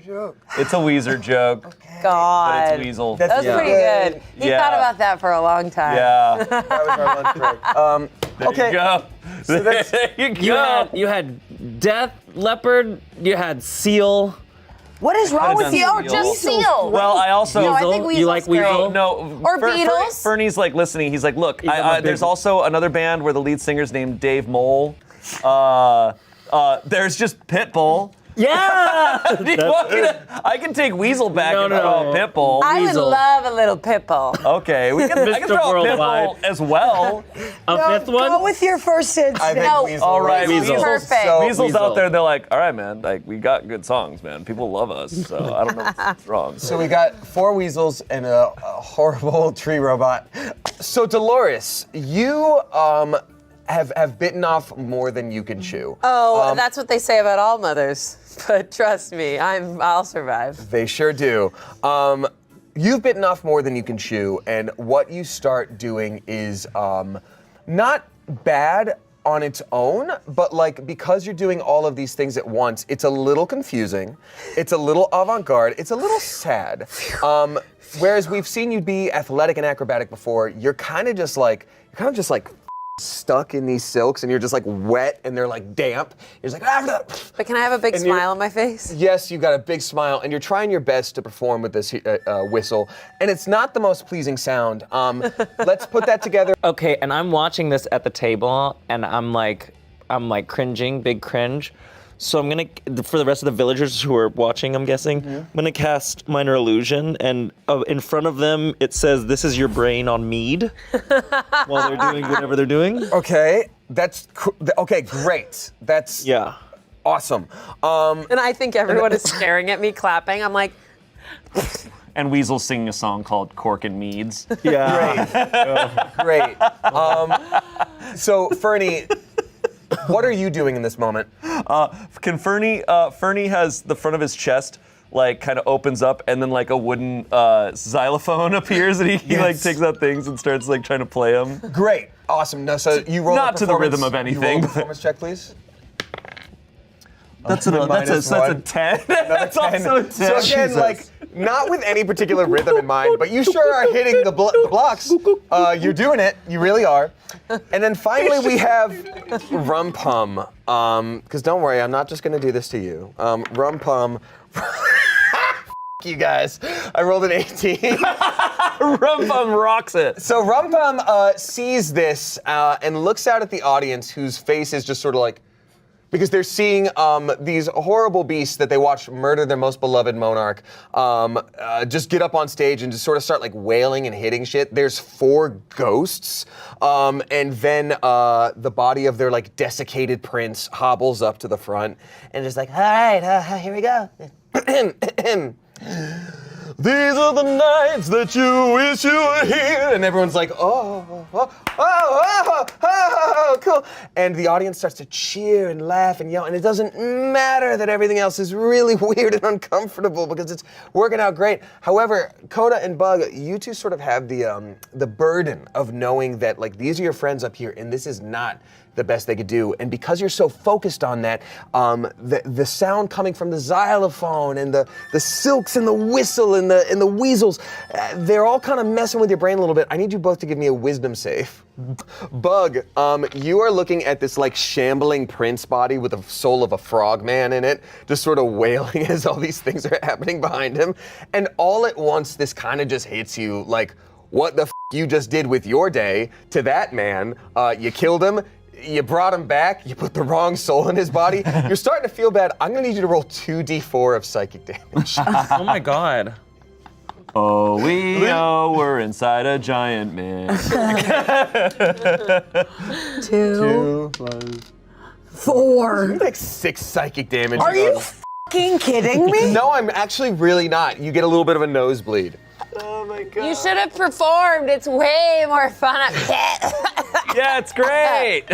It's a Weezer joke. But God. it's Weasel. That was pretty good. He Yeah. thought about that for a long time. Yeah. That was our lunch break. There Okay. you go. So that's- There you go. You had death, leopard, you had seal. What is wrong with done you? seal. Oh, just seal. Well, I also No, I think Weasel? You like Weasel's great. Weasel? No, Or Beatles? Fernie's like listening. He's like, look, He's a big- there's also another band where the lead singer's named Dave Mole. There's just Pitbull. Yeah! Do you want me to- I can take Weasel back No, and no. throw Pitbull. I would Weasel. love a little Pitbull. Okay, I can Mr. throw a Worldwide. Pitbull as well. A fifth one? Go with your first instinct. I think No. Weasel. All right, Weasel's Weasel's perfect. so- Weasel's Weasel. out there. They're like, all right, man. Like we got good songs, man. People love us. So I don't know what's wrong. So we got 4 weasels and a horrible tree robot. So Dolores, you have bitten off more than you can chew. Oh, that's what they say about all mothers. But trust me, I'll survive. They sure do. You've bitten off more than you can chew, and what you start doing is not bad on its own, but like because you're doing all of these things at once, it's a little confusing, it's a little avant-garde, it's a little sad. Whereas we've seen you be athletic and acrobatic before, you're kind of just like stuck in these silks, and you're just like wet, and they're like damp. You're just like, But can I have a big smile on my face? Yes, you got a big smile, and you're trying your best to perform with this whistle, and it's not the most pleasing sound. Let's put that together. Okay, and I'm watching this at the table, and I'm like cringing, big cringe. So I'm gonna, for the rest of the villagers who are watching, I'm guessing, I'm gonna cast Minor Illusion, and in front of them it says, "This is your brain on mead," while they're doing whatever they're doing. Okay, okay, great. That's awesome. And I think everyone is staring at me, clapping. I'm like, And Weasel's singing a song called Cork and Meads. Yeah. Great. So Fernie, what are you doing in this moment? Can Fernie has the front of his chest like kind of opens up, and then like a wooden xylophone appears, and he like takes out things and starts like trying to play them. Great, awesome. No, so you roll not to the rhythm of You roll anything. a performance check, please. That's a 10. That's also a 10. So again, like, not with any particular rhythm in mind, but you sure are hitting the blocks. You're doing it. You really are. And then finally we have Rum Pum. Because don't worry, I'm not just going to do this to you. Rum Pum. You guys. I rolled an 18. Rum Pum rocks it. So Rum Pum sees this and looks out at the audience, whose face is just sort of like, because they're seeing these horrible beasts that they watch murder their most beloved monarch, just get up on stage and just sort of start like wailing and hitting shit. There's 4 ghosts, and then the body of their like desiccated prince hobbles up to the front and just like, all right, here we go. These are the nights that you wish you were here. And everyone's like, oh, cool. And the audience starts to cheer and laugh and yell. And it doesn't matter that everything else is really weird and uncomfortable because it's working out great. However, Coda and Bug, you two sort of have the burden of knowing that like these are your friends up here and this is not the best they could do. And because you're so focused on that, the sound coming from the xylophone and the silks and the whistle and the weasels, they're all kind of messing with your brain a little bit. I need you both to give me a wisdom save. Bug, you are looking at this like shambling prince body with the soul of a frogman in it, just sort of wailing as all these things are happening behind him. And all at once, this kind of just hits you like, what the you just did with your day to that man. You killed him. You brought him back, you put the wrong soul in his body. You're starting to feel bad. I'm gonna need you to roll 2d4 of psychic damage. Oh my god. Oh, we know we're inside a giant man. 2 plus 4. like 6 psychic damage. Are you fucking kidding me? No, I'm actually really not. You get a little bit of a nosebleed. Oh my god. you should have performed. It's way more fun. Yeah, it's great.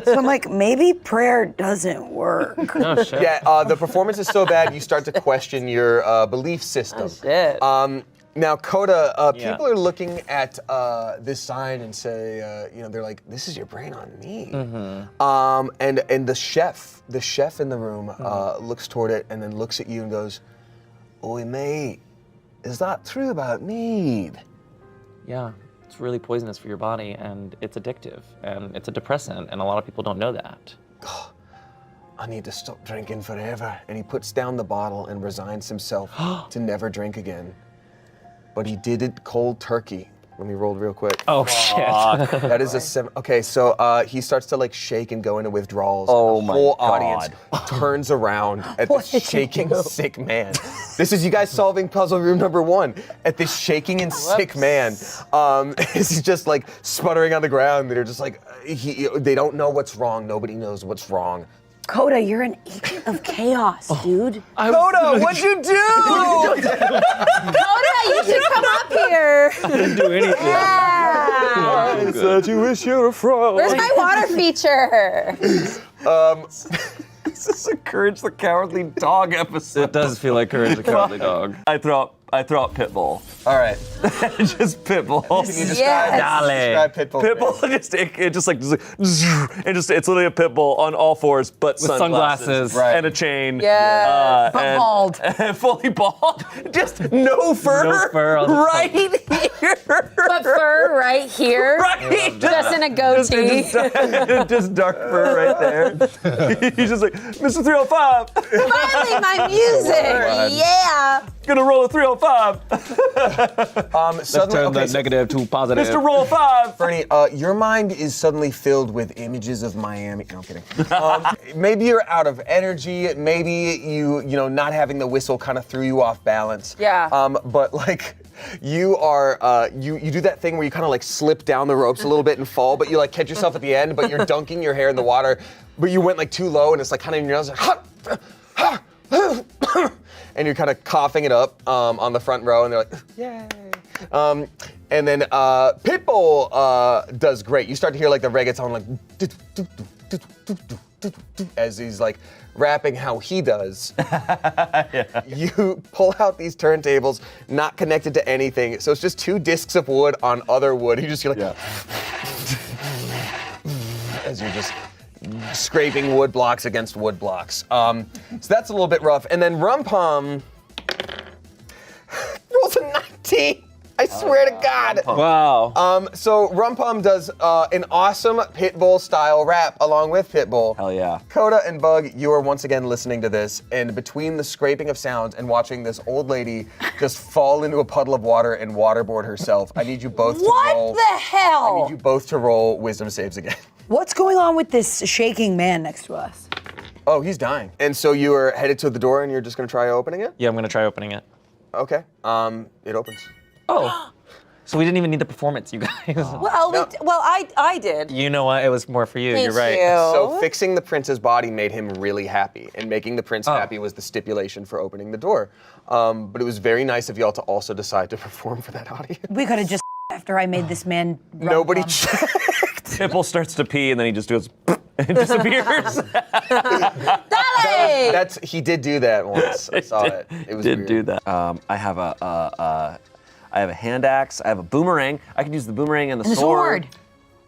So I'm like, maybe prayer doesn't work. Oh shit. Yeah, the performance is so bad you start to question your belief system. Shit. Now, Coda, people are looking at this sign and say, they're like, "This is your brain on me." And the chef in the room looks toward it and then looks at you and goes, "Oi, mate, is that true about mead?" Yeah, it's really poisonous for your body, and it's addictive, and it's a depressant, and a lot of people don't know that. I need to stop drinking forever. And he puts down the bottle and resigns himself to never drink again. But he did it cold turkey. Let me roll real quick. Oh shit. That is a 7. Okay, so he starts to like shake and go into withdrawals. Oh the my whole God. audience turns around at this shaking sick man. This is you guys solving puzzle room number 1 at this shaking and sick man. He's just like sputtering on the ground. They're just like they don't know what's wrong. Nobody knows what's wrong. Coda, you're an agent of chaos, dude. Coda, what'd you do? Coda, you should come up here. I didn't do anything. Yeah. Said you wish you were a frog. Where's my water feature? This is a Courage the Cowardly Dog episode. It does feel like Courage the Cowardly Dog. I throw out Pitbull. All right. Just Pitbull. Can you describe Pitbull? It's literally a Pitbull on all fours, but With sunglasses. Right. and a chain. Yes. But bald. And fully bald. Just no fur. No fur on the right here. But fur right here. Right. Just in a goatee. Just dark fur right there. He's just like, Mr. 305, Finally, my music. Yeah. gonna roll a 305. Suddenly, negative to positive. Mr. Roll 5. Fernie, your mind is suddenly filled with images of Miami. No, I'm kidding. Maybe you're out of energy. Maybe you not having the whistle kind of threw you off balance. Yeah. But like, you are, you do that thing where you kind of like slip down the ropes a little bit and fall, but you like catch yourself at the end, but you're dunking your hair in the water, but you went like too low and it's like kind of in your nose, like, and you're kind of coughing it up on the front row, and they're like, yay. And then Pitbull does great. You start to hear like the reggaeton, like, as he's like rapping how he does. You pull out these turntables, not connected to anything, so it's just 2 discs of wood on other wood. You just hear like, as you're just scraping wood blocks against wood blocks. So that's a little bit rough. And then Rumpum rolls a 19. I swear to God. Wow. So Rumpum does an awesome Pitbull style rap along with Pitbull. Hell yeah. Coda and Bug, you are once again listening to this, and between the scraping of sounds and watching this old lady just fall into a puddle of water and waterboard herself, I need you both to roll. What the hell? I need you both to roll wisdom saves again. What's going on with this shaking man next to us? Oh, he's dying. And so you are headed to the door and you're just gonna try opening it? Yeah, I'm gonna try opening it. Okay. It opens. Oh. So we didn't even need the performance, you guys. Well, I did. You know what? It was more for you. Thank You're right. you. So fixing the prince's body made him really happy, and making the prince happy was the stipulation for opening the door. But it was very nice of y'all to also decide to perform for that audience. We could have just after I made this man. Nobody rum-pum. checked. Pitbull starts to pee and then he just goes and disappears. That's he did do that once. I saw it. It was Did weird. do that. I have a hand axe. I have a boomerang. I can use the boomerang and the sword.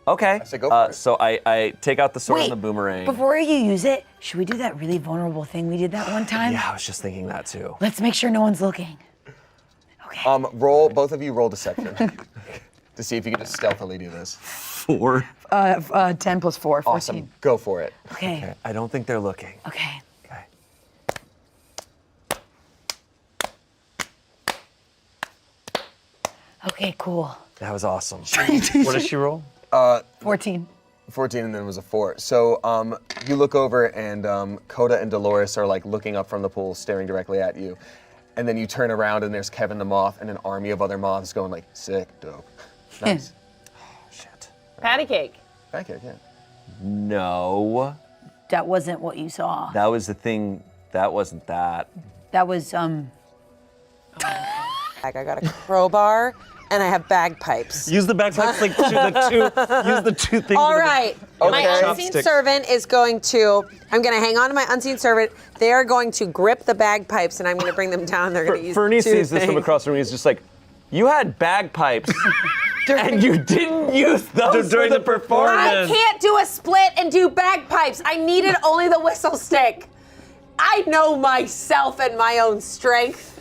Okay. said go for it. So I take out the sword Wait, and the boomerang. Before you use it, should we do that really vulnerable thing we did that one time? Yeah, I was just thinking that too. Let's make sure no one's looking. Okay. Roll, both of you roll deception to see if you can just stealthily do this. 4. 10 plus 4, 14. Awesome. Go for it. Okay. I don't think they're looking. Okay. Okay. Okay, cool. That was awesome. What does she roll? 14. 14 and then it was a 4. So you look over and Coda and Dolores are like looking up from the pool, staring directly at you. And then you turn around and there's Kevin the Moth and an army of other moths going like, sick, dope. Nice. Shit. Patty cake. Pancake, yeah. No. That wasn't what you saw. That was the thing. That wasn't that. That was I got a crowbar and I have bagpipes. Use the bagpipes like use the two things. All right. My Okay. unseen servant is going to, I'm going to hang on to my unseen servant. They are going to grip the bagpipes and I'm going to bring them down. They're going to use Fernie two sees this from things. across the room. He's just like, you had bagpipes and you didn't use those during for the performance. I can't do a split and do bagpipes. I needed only the whistle stick. I know myself and my own strength.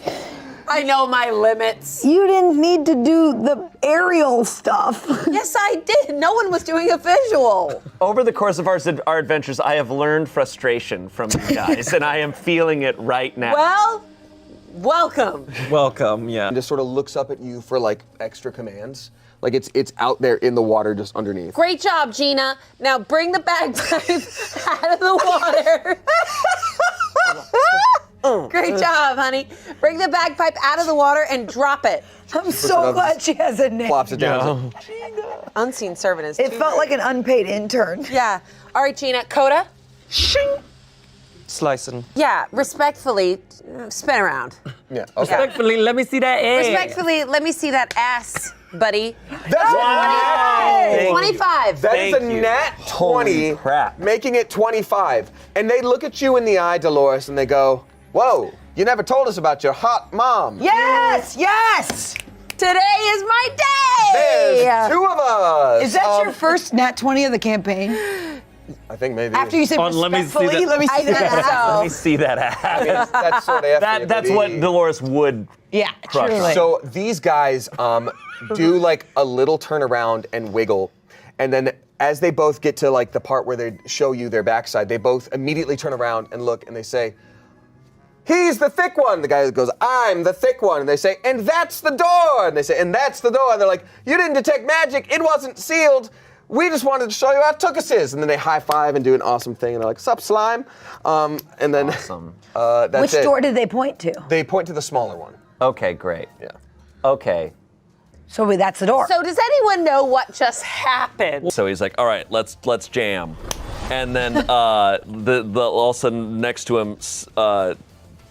I know my limits. You didn't need to do the aerial stuff. Yes, I did. No one was doing a visual. Over the course of our adventures, I have learned frustration from you guys, and I am feeling it right now. Well, welcome. Welcome, yeah. And just sort of looks up at you for like extra commands. Like it's out there in the water just underneath. Great job, Gina. Now bring the bagpipe out of the water. Great job, honey. Bring the bagpipe out of the water and drop it. I'm so glad she has a name. Plops it down. Unseen servant is It too felt big. like an unpaid intern. Yeah. All right, Gina. Coda? Slicing. Yeah, respectfully, spin around. Yeah. Okay. Respectfully, let me see that egg. Respectfully, let me see that ass, buddy. That's Thank 25. That is Thank a you. nat 20, Holy crap. making it 25. And they look at you in the eye, Dolores, and they go, whoa, you never told us about your hot mom. Yes, yes! Today is my day! There's two of us. Is that your first nat 20 of the campaign? I think maybe. After you said let me see respectfully, that. let me see that. Let me see that app. That's Sword AF. That's what Dolores would. Yeah, Crush. truly. So these guys do like a little turnaround and wiggle, and then as they both get to like the part where they show you their backside, they both immediately turn around and look, and they say, "He's the thick one." The guy goes, "I'm the thick one." And they say, "And that's the door." And they say, "And that's the door." And they're like, "You didn't detect magic. It wasn't sealed. We just wanted to show you how Tookus is." And then they high five and do an awesome thing. And they're like, "Sup, slime?" And then that's Which it. door did they point to? They point to the smaller one. Okay, great. Yeah. Okay. So wait, that's the door. So does anyone know what just happened? So he's like, all right, let's jam. And then all of a sudden next to him,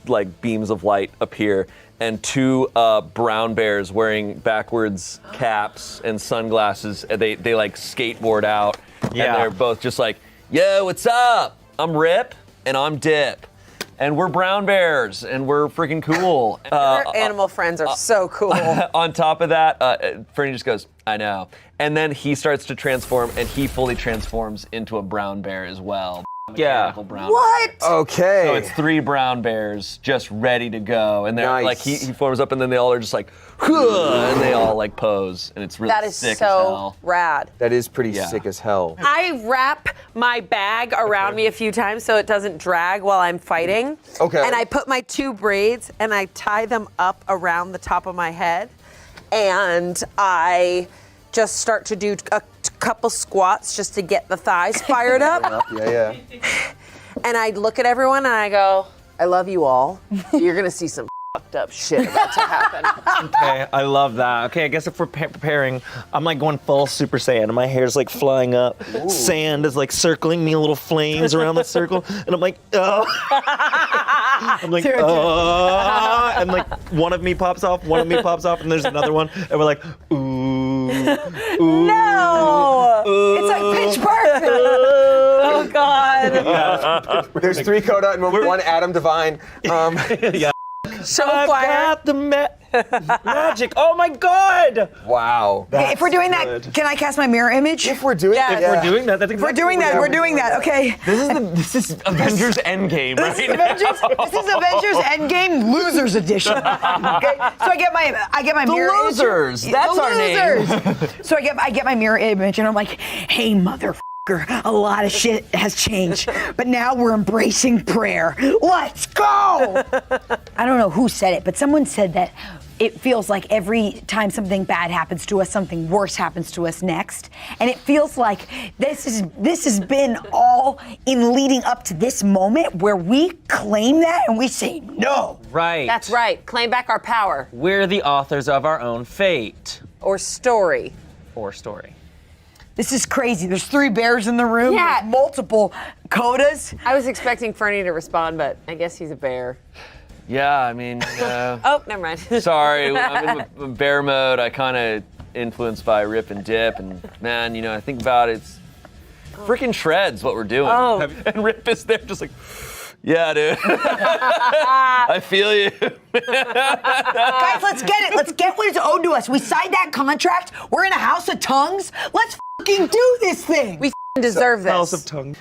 like beams of light appear, and two brown bears wearing backwards caps and sunglasses. They like skateboard out, and they're both just like, "Yo, what's up? I'm Rip, and I'm Dip, and we're brown bears, and we're freaking cool." Your animal friends are so cool. On top of that, Fernie just goes, "I know," and then he starts to transform, and he fully transforms into a brown bear as well. Mechanical brown What? Okay. So it's 3 brown bears just ready to go, and they're Nice. like he forms up, and then they all are just like, "Huh," and they all like pose, and it's really That is sick as so hell. rad. That is pretty sick as hell. I wrap my bag around me a few times so it doesn't drag while I'm fighting. Okay. And I put my 2 braids and I tie them up around the top of my head. And I just start to do a couple squats just to get the thighs fired up. Yeah. And I look at everyone and I go, "I love you all. You're gonna see some fucked up shit about to happen." Okay, I love that. Okay, I guess if we're preparing, I'm like going full Super Saiyan, and my hair's like flying up. Sand is like circling me, little flames around the circle, and I'm like, oh. I'm like, oh. And like one of me pops off, and there's another one, and we're like, ooh, ooh. No! Ooh. It's like pitch perfect. Oh God. There's 3 Coda and one Adam Divine. So I've fire. got the magic. Oh my God! Wow. Okay, if we're doing that, can I cast my mirror image? If we're doing Yeah. it, We're doing that. That's If we're exactly doing that, we're doing that. Okay. This is Avengers Endgame, This right? is Avengers Endgame Losers Edition. Okay, so I get my mirror image. Losers. That's The our name. Losers. So I get my mirror image, and I'm like, "Hey, motherfucker, a lot of shit has changed, but now we're embracing prayer. Let's go!" I don't know who said it, but someone said that it feels like every time something bad happens to us, something worse happens to us next. And it feels like this has been all in leading up to this moment where we claim that and we say no. Right. That's right. Claim back our power We're the authors of our own fate or story. or story. This is crazy. There's 3 bears in the room. Yeah. There's multiple codas. I was expecting Fernie to respond, but I guess he's a bear. Yeah, I mean, Oh, never mind. sorry, I'm in bear mode. I kind of influenced by Rip and Dip, and man, I think about it, it's freaking shreds what we're doing. Oh. And Rip is there just like, yeah, dude. I feel you. Guys, let's get it. Let's get what is owed to us. We signed that contract. We're in a house of tongues. Let's fucking do this thing. We deserve this. House of tongue.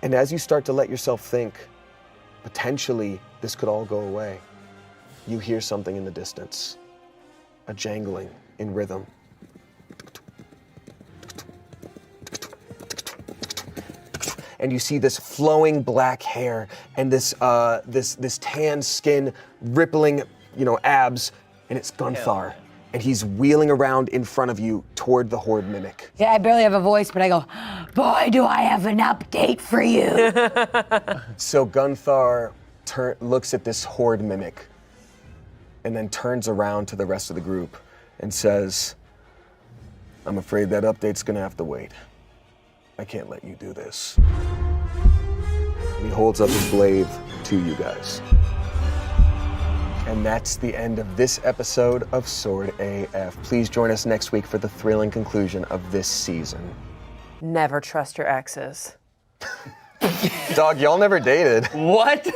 And as you start to let yourself think, potentially this could all go away, you hear something in the distance, a jangling in rhythm. And you see this flowing black hair and this tan skin, rippling, abs, and it's Gunthar. And he's wheeling around in front of you toward the Horde Mimic. Yeah, I barely have a voice, but I go, "Boy, do I have an update for you." So Gunthar looks at this Horde Mimic and then turns around to the rest of the group and says, "I'm afraid that update's gonna have to wait. I can't let you do this." And he holds up his blade to you guys. And that's the end of this episode of Sword AF. Please join us next week for the thrilling conclusion of this season. Never trust your exes. Dog, y'all never dated. What?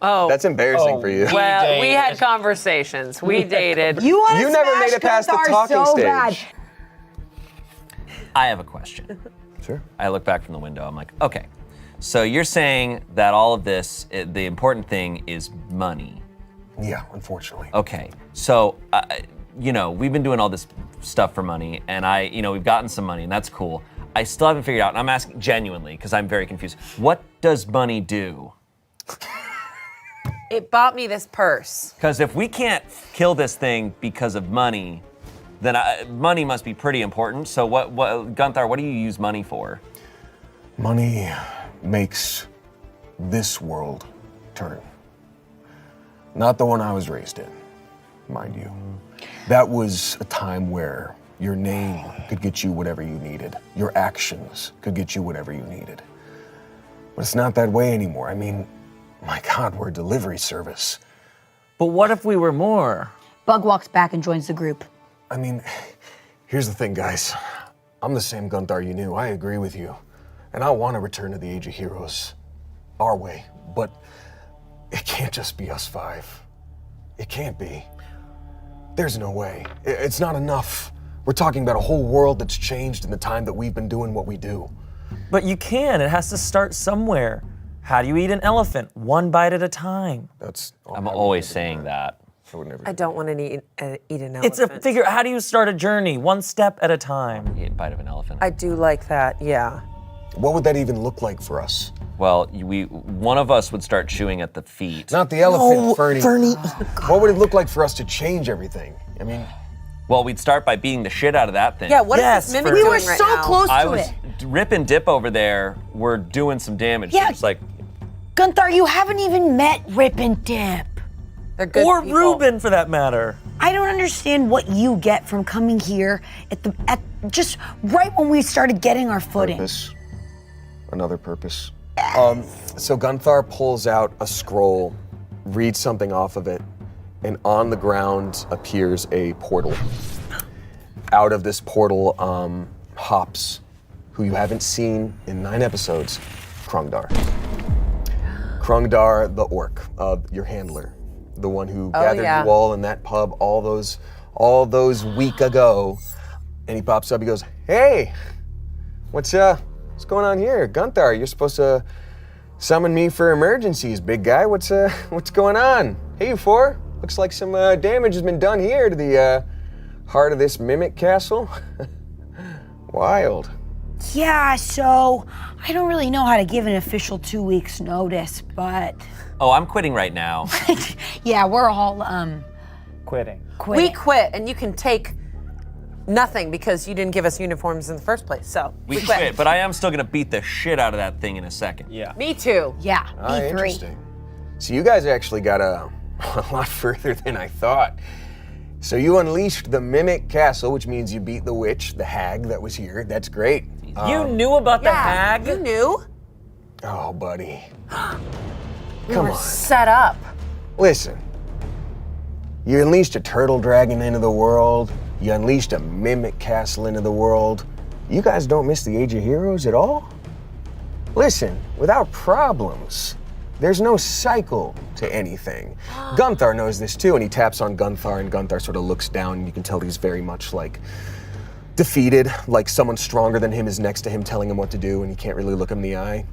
Oh. That's embarrassing for you. Well, we had conversations. We dated. You want to You never made it past the talking so stage. bad. I have a question. Sure. I look back from the window. I'm like, okay. So you're saying that all of this, the important thing is money. Yeah, unfortunately. Okay. So, we've been doing all this stuff for money, and we've gotten some money, and that's cool. I still haven't figured out, and I'm asking genuinely because I'm very confused. What does money do? It bought me this purse. Because if we can't kill this thing because of money, then money must be pretty important. So what, Gunther, what do you use money for? Money makes this world turn. Not the one I was raised in, mind you. That was a time where your name could get you whatever you needed. Your actions could get you whatever you needed. But it's not that way anymore. I mean, my God, we're a delivery service. But what if we were more? Bug walks back and joins the group. I mean, here's the thing, guys. I'm the same Gunther you knew. I agree with you. And I want to return to the Age of Heroes our way. But it can't just be us five. It can't be. There's no way. It's not enough. We're talking about a whole world that's changed in the time that we've been doing what we do. But you can. It has to start somewhere. How do you eat an elephant? One bite at a time. I'm always saying that. I don't want to eat an elephant. It's a figure. How do you start a journey? One step at a time. Eat a bite of an elephant. I do like that, yeah. What would that even look like for us? Well, one of us would start chewing at the feet. Not the elephant, No, Fernie. Fernie. What would it look like for us to change everything? I mean, Well, we'd start by beating the shit out of that thing. Yeah, what Yes, is this mimic We doing were right so now? close I to was it. Rip and Dip over there were doing some damage. Yeah. They're just like, Gunther, you haven't even met Rip and Dip. They're good Or people. Reuben, for that matter. I don't understand what you get from coming here at just right when we started getting our footing. purpose. Another purpose. So Gunther pulls out a scroll, reads something off of it, and on the ground appears a portal. Out of this portal hops, who you haven't seen in 9 episodes, Krungdar. Krungdar, the orc, your handler, the one who gathered yeah. you all in that pub all those week ago. And he pops up. He goes, "Hey, what's going on here, Gunther? You're supposed to summon me for emergencies, big guy. What's going on? Hey, you four. Looks like some damage has been done here to the heart of this mimic castle. Wild." Yeah, so I don't really know how to give an official 2 weeks notice, but oh, I'm quitting right now. yeah, we're all Quitting. We quit, and you can take nothing because you didn't give us uniforms in the first place. So We quit, but I am still gonna beat the shit out of that thing in a second. Yeah. Me too. Yeah, Ah, B3. interesting. So you guys actually got a lot further than I thought. So you unleashed the Mimic Castle, which means you beat the witch, the hag that was here. That's great. You knew about the hag? You knew? Oh, buddy. We Come were on. set up. Listen. You unleashed a turtle dragon into the world. You unleashed a Mimic Castle into the world. You guys don't miss the Age of Heroes at all? Listen, without problems, there's no cycle to anything. Gunther knows this too, and he taps on Gunther, and Gunther sort of looks down, and you can tell he's very much like defeated, like someone stronger than him is next to him telling him what to do, and he can't really look him in the eye.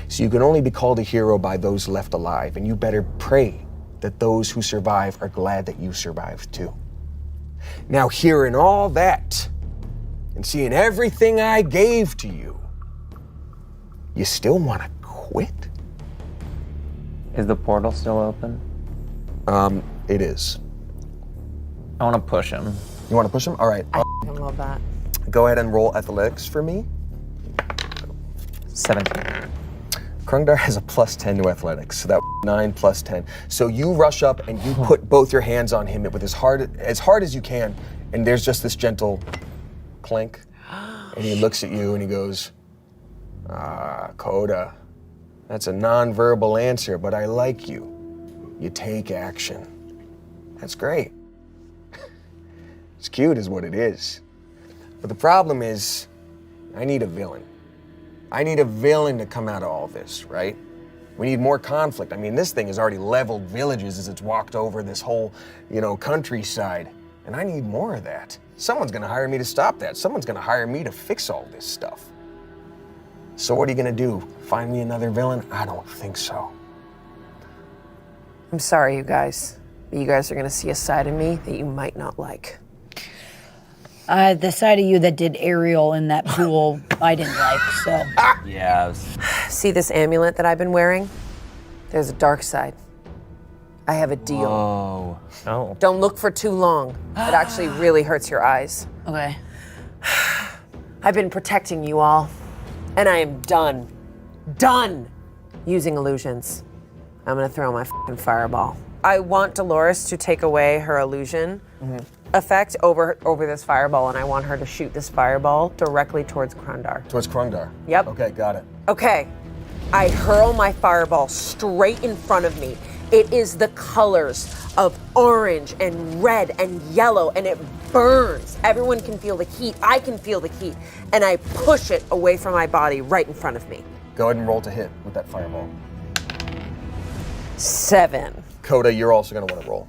So you can only be called a hero by those left alive, and you better pray that those who survive are glad that you survived too. Now, hearing all that, and seeing everything I gave to you, you still want to quit? Is the portal still open? It is. I want to push him. You want to push him? All right. I love that. Go ahead and roll athletics for me. 17. Krungdar has a +10 to athletics, so that 9 + 10. So you rush up and you put both your hands on him with as hard as you can, and there's just this gentle clink, and he looks at you and he goes, Coda, that's a non-verbal answer, but I like you. You take action. That's great. It's cute is what it is. But the problem is, I need a villain. I need a villain to come out of all this, right? We need more conflict. I mean, this thing has already leveled villages as it's walked over this whole, countryside. And I need more of that. Someone's gonna hire me to stop that. Someone's gonna hire me to fix all this stuff. So what are you gonna do? Find me another villain? I don't think so. I'm sorry, you guys. But you guys are gonna see a side of me that you might not like. The side of you that did Ariel in that pool, I didn't like, so. Yeah. See this amulet that I've been wearing? There's a dark side. I have a deal. Oh. Oh. Don't look for too long. It actually really hurts your eyes. Okay. I've been protecting you all, and I am done using illusions. I'm gonna throw my fucking fireball. I want Dolores to take away her illusion effect over this fireball, and I want her to shoot this fireball directly towards Krundar. Towards Krundar? Yep. Okay, got it. Okay, I hurl my fireball straight in front of me. It is the colors of orange and red and yellow, and it burns. Everyone can feel the heat. I can feel the heat. And I push it away from my body right in front of me. Go ahead and roll to hit with that fireball. 7. Coda, you're also gonna wanna roll.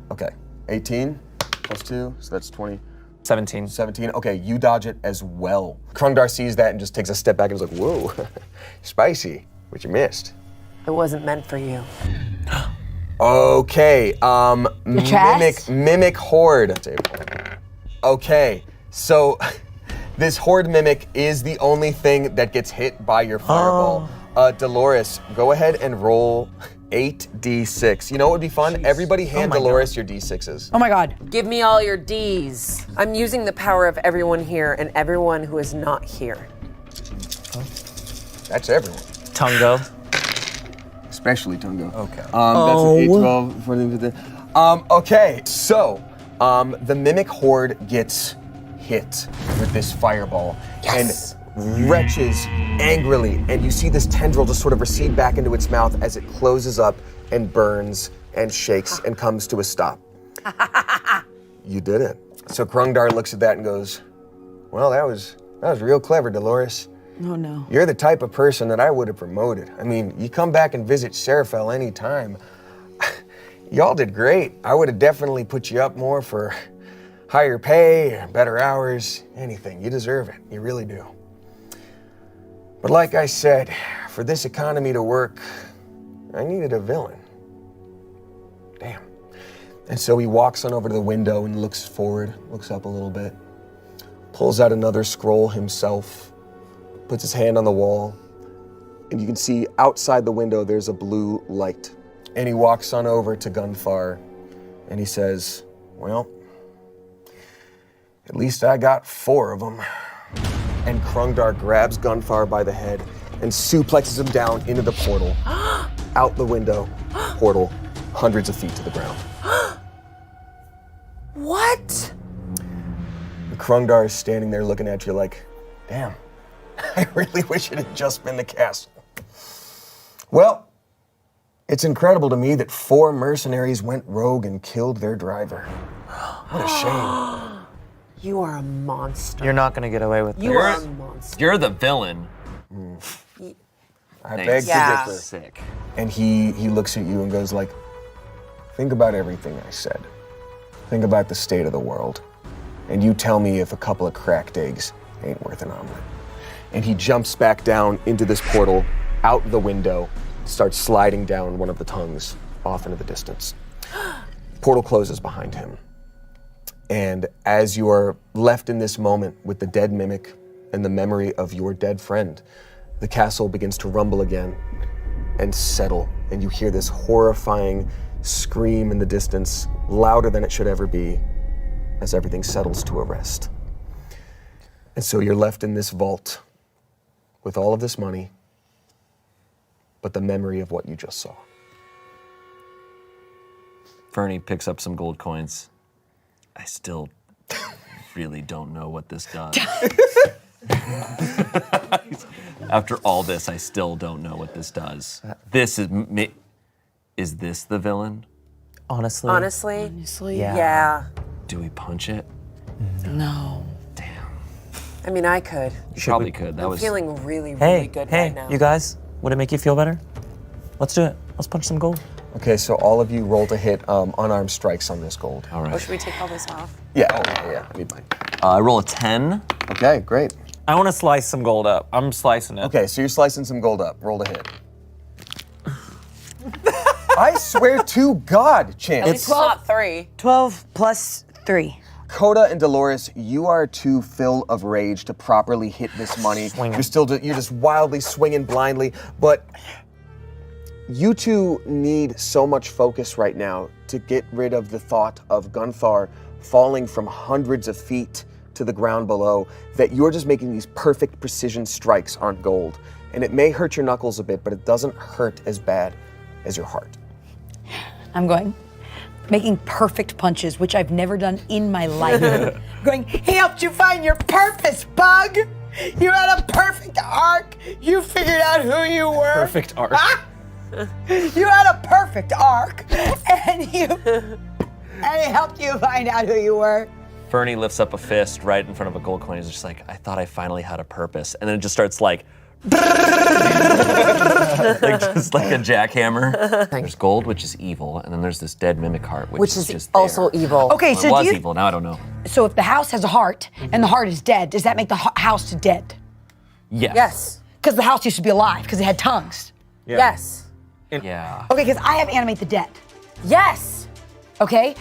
Okay, 18 plus 2, so that's 20. 17. 17, okay, you dodge it as well. Krundar sees that and just takes a step back and is like, whoa, spicy, what you missed. It wasn't meant for you. Okay, chest? mimic horde. Okay, so this horde mimic is the only thing that gets hit by your fireball. Dolores, go ahead and roll 8d6. You know what would be fun? Everybody hand Dolores your d6s. Oh my God. Give me all your Ds. I'm using the power of everyone here and everyone who is not here. That's everyone. Tungo. Especially Tungo. Okay. That's an 8, 12, 14, 15. Okay, so the mimic horde gets hit with this fireball and retches angrily, and you see this tendril just sort of recede back into its mouth as it closes up and burns and shakes and comes to a stop. You did it. So Krundar looks at that and goes, well, that was real clever, Dolores. Oh no. You're the type of person that I would have promoted. I mean, you come back and visit Serafel anytime. Y'all did great. I would have definitely put you up more for higher pay, better hours, anything. You deserve it. You really do. But like I said, for this economy to work, I needed a villain. Damn. And so he walks on over to the window and looks forward, looks up a little bit, pulls out another scroll himself, puts his hand on the wall, and you can see outside the window there's a blue light. And he walks on over to Gunthar and he says, well, at least I got 4 of them. And Krundar grabs Gunthar by the head and suplexes him down into the portal, out the window, portal, hundreds of feet to the ground. What? And Krundar is standing there looking at you like, damn, I really wish it had just been the castle. Well, it's incredible to me that 4 mercenaries went rogue and killed their driver. What a shame. You are a monster. You're not gonna get away with this. You are a monster. You're the villain. I beg to Yeah. differ. Sick. And he looks at you and goes like, think about everything I said. Think about the state of the world. And you tell me if a couple of cracked eggs ain't worth an omelet. And he jumps back down into this portal, out the window, starts sliding down one of the tongues off into the distance. Portal closes behind him. And as you are left in this moment with the dead mimic and the memory of your dead friend, the castle begins to rumble again and settle, and you hear this horrifying scream in the distance, louder than it should ever be, as everything settles to a rest. And so you're left in this vault with all of this money, but the memory of what you just saw. Fernie picks up some gold coins. I still really don't know what this does. After all this, I still don't know what this does. This is this the villain? Honestly. Honestly? Yeah. Yeah. Do we punch it? No. Damn. I mean, I could. You probably could. That I'm was. feeling really, really good right now. you guys, would it make you feel better? Let's do it. Let's punch some gold. Okay, so all of you roll to hit unarmed strikes on this gold. All Oh, right. should we take all this off? Yeah, yeah, I need mine. I roll a 10. Okay, great. I want to slice some gold up. I'm slicing it. Okay, so you're slicing some gold up. Roll to hit. I swear to God, Chance. At least it's not 3. 12 plus 3. Coda and Dolores, you are too full of rage to properly hit this money. You're just wildly swinging blindly, but you two need so much focus right now to get rid of the thought of Gunthar falling from hundreds of feet to the ground below that you're just making these perfect precision strikes on gold. And it may hurt your knuckles a bit, but it doesn't hurt as bad as your heart. I'm going, making perfect punches, which I've never done in my life. Going, he helped you find your purpose, Bug. You had a perfect arc. You figured out who you were. Perfect arc. You had a perfect arc, and he helped you find out who you were. Fernie lifts up a fist right in front of a gold coin. He's just like, I thought I finally had a purpose. And then it just starts like, just like a jackhammer. There's gold, which is evil, and then there's this dead mimic heart, which is just also there. evil. Okay, Well, so it was do you, evil, now I don't know. so if the house has a heart and the heart is dead, does that make the house dead? Yes. Yes. Because the house used to be alive because it had tongues. Yes. Yeah. Okay, because I have animate the dead. Yes. Okay,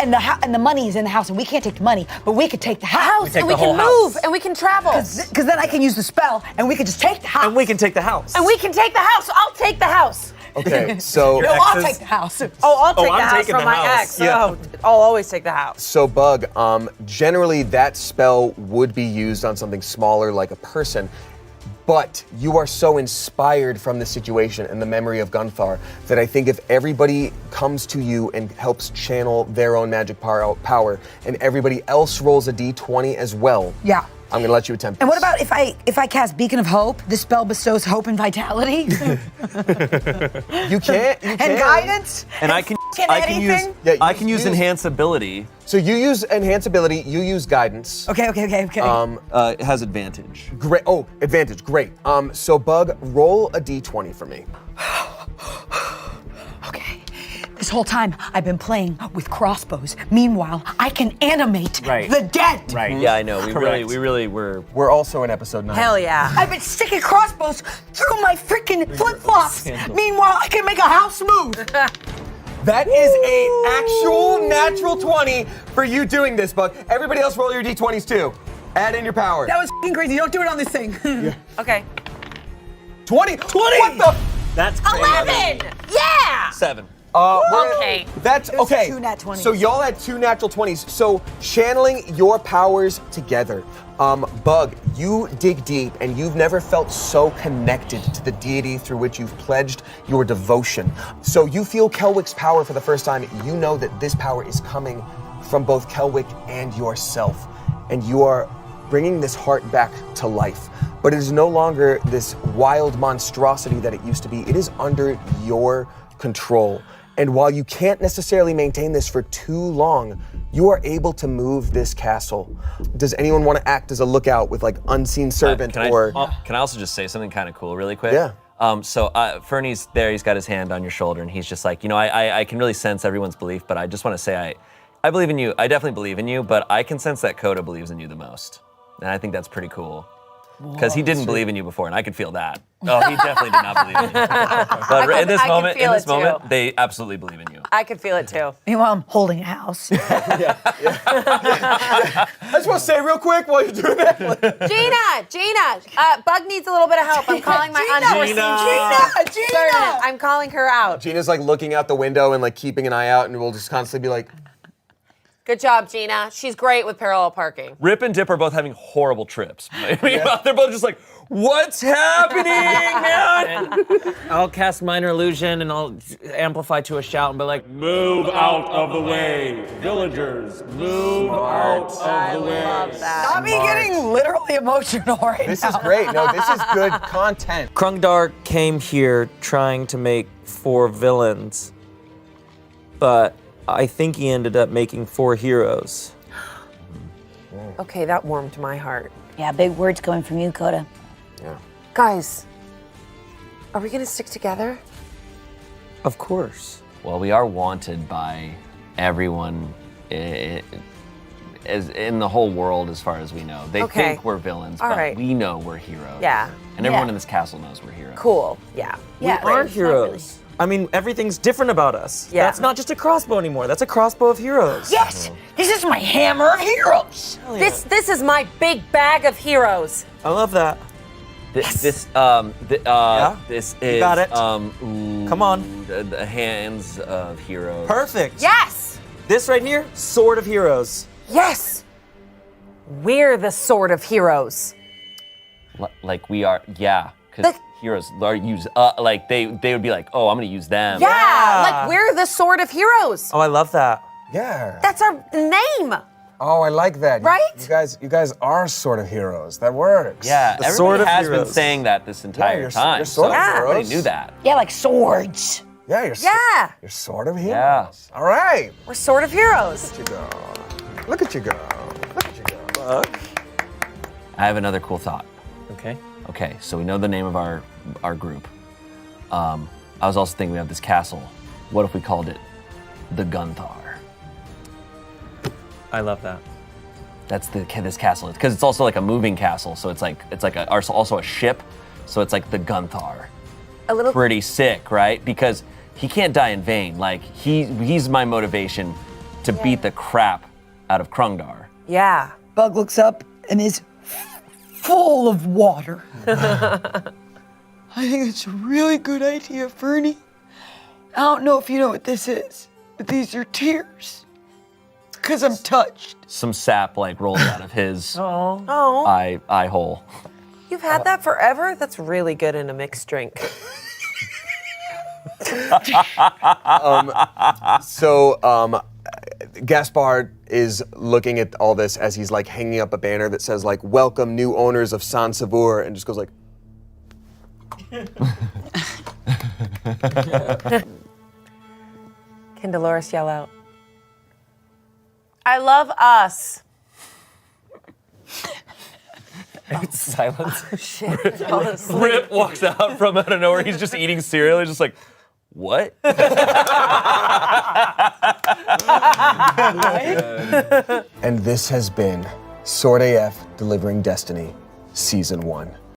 and the money is in the house, and we can't take the money, but we could take the house. And we can move, and we can travel. Because then I can use the spell, and we could just take the house. And we can take the house. And we can take the house. I'll take the house. Okay, so No, I'll take the house. Oh, I'll take the I'm house taking from the my house. ex. Yeah. Oh, I'll always take the house. So Bug, generally that spell would be used on something smaller like a person, but you are so inspired from the situation and the memory of Gunthar that I think if everybody comes to you and helps channel their own magic power and everybody else rolls a d20 as well, Yeah. I'm gonna let you attempt And what this. about if I cast Beacon of Hope? This spell bestows hope and vitality You can't. and guidance. And I can use Yeah, I can use use- enhance ability. So you use enhance ability, you use guidance. Okay. It has advantage. Great. Oh, advantage. Great. So Bug, roll a d20 for me. Okay. This whole time I've been playing with crossbows. Meanwhile, I can animate the dead. Right. Yeah, I know. We Correct. really were. We're also in episode 9. Hell yeah. I've been sticking crossbows through my freaking flip-flops. Meanwhile, I can make a house move. That is a actual natural 20 for you doing this, Bug. Everybody else roll your d20s too. Add in your power. That was f***ing crazy. Don't do it on this thing. Okay. 20! 20! What the? That's crazy. 11. Yeah. 7. Okay. That's okay. 2 nat 20s. So y'all had 2 natural 20s. So channeling your powers together. Bug, you dig deep and you've never felt so connected to the deity through which you've pledged your devotion. So you feel Kelwick's power for the first time. You know that this power is coming from both Kelwick and yourself. And you are bringing this heart back to life. But it is no longer this wild monstrosity that it used to be. It is under your control. And while you can't necessarily maintain this for too long, you are able to move this castle. Does anyone want to act as a lookout with like unseen servant Can or? I also just say something kind of cool really quick? Yeah. So Fernie's there, he's got his hand on your shoulder and he's just like, you know, I can really sense everyone's belief, but I just want to say I believe in you. I definitely believe in you, but I can sense that Coda believes in you the most. And I think that's pretty cool. Because he didn't believe in you before, and I could feel that. Oh, he definitely did not believe in you. But in this moment, they absolutely believe in you. I could feel it too. Meanwhile, I'm holding a house. I just want to say real quick while you're doing that. Gina, Bug needs a little bit of help. I'm calling my unforeseen Gina. I'm calling her out. Gina's like looking out the window and like keeping an eye out, and we'll just constantly be like, Good job, Gina. She's great with parallel parking. Rip and Dip are both having horrible trips. They're both just like, what's happening, man? I'll cast Minor Illusion and I'll amplify to a shout and be like, Move out of the way, villagers. Move out of the way. Love that. Not me getting literally emotional right this now. is great. No, this is good content. Krungdar came here trying to make 4 villains, but I think he ended up making 4 heroes. Okay, that warmed my heart. Yeah, big words coming from you, Coda. Guys, are we gonna stick together? Of course. Well, we are wanted by everyone as in the whole world, as far as we know. They Okay. think we're villains, All but right. we know we're heroes. Yeah. And everyone Yeah. in this castle knows we're heroes. Cool. Yeah. We Yeah, are it's not really- heroes. I mean, everything's different about us. Yeah. That's not just a crossbow anymore. That's a crossbow of heroes. Yes, this is my hammer of heroes. This is my big bag of heroes. I love that. This is got it. Come on. The hands of heroes. Perfect. Yes. This right here, sword of heroes. Yes. We're the sword of heroes. Like we are, yeah. Because The- heroes are use like they would be like, oh, I'm gonna use them. Yeah. Like we're the sword of heroes. Oh, I love that. Yeah. That's our name. Oh, I like that. Right? You guys are sort of heroes. That works. Yeah, The everybody sword of has been heroes. saying that this entire you're time. sort of so heroes. everybody knew that. Yeah, like swords. Yeah, Yeah. you're sort of heroes. Yeah. All right. We're sword of heroes. Look at you go. Look at you go. I have another cool thought. Okay. Okay, so we know the name of our group. I was also thinking we have this castle. What if we called it the Gunthar? I love that. That's this castle because it's also like a moving castle. So it's like also a ship. So it's like the Gunthar. A little. Pretty sick, right? Because he can't die in vain. Like he's my motivation to beat the crap out of Krungdar. Yeah. Bug looks up and is full of water. I think it's a really good idea, Fernie. I don't know if you know what this is, but these are tears. Because I'm touched. Some sap like rolls out of his Oh. eye hole. You've had that forever? That's really good in a mixed drink. So, Gaspard is looking at all this as he's like hanging up a banner that says like "Welcome new owners of San Savour," and just goes like. Can Dolores yell out? I love us. It's silence. Oh shit. Fall asleep. Rip walks out from out of nowhere. He's just eating cereal. He's just like, what? And this has been Sword AF Delivering Destiny, Season 1.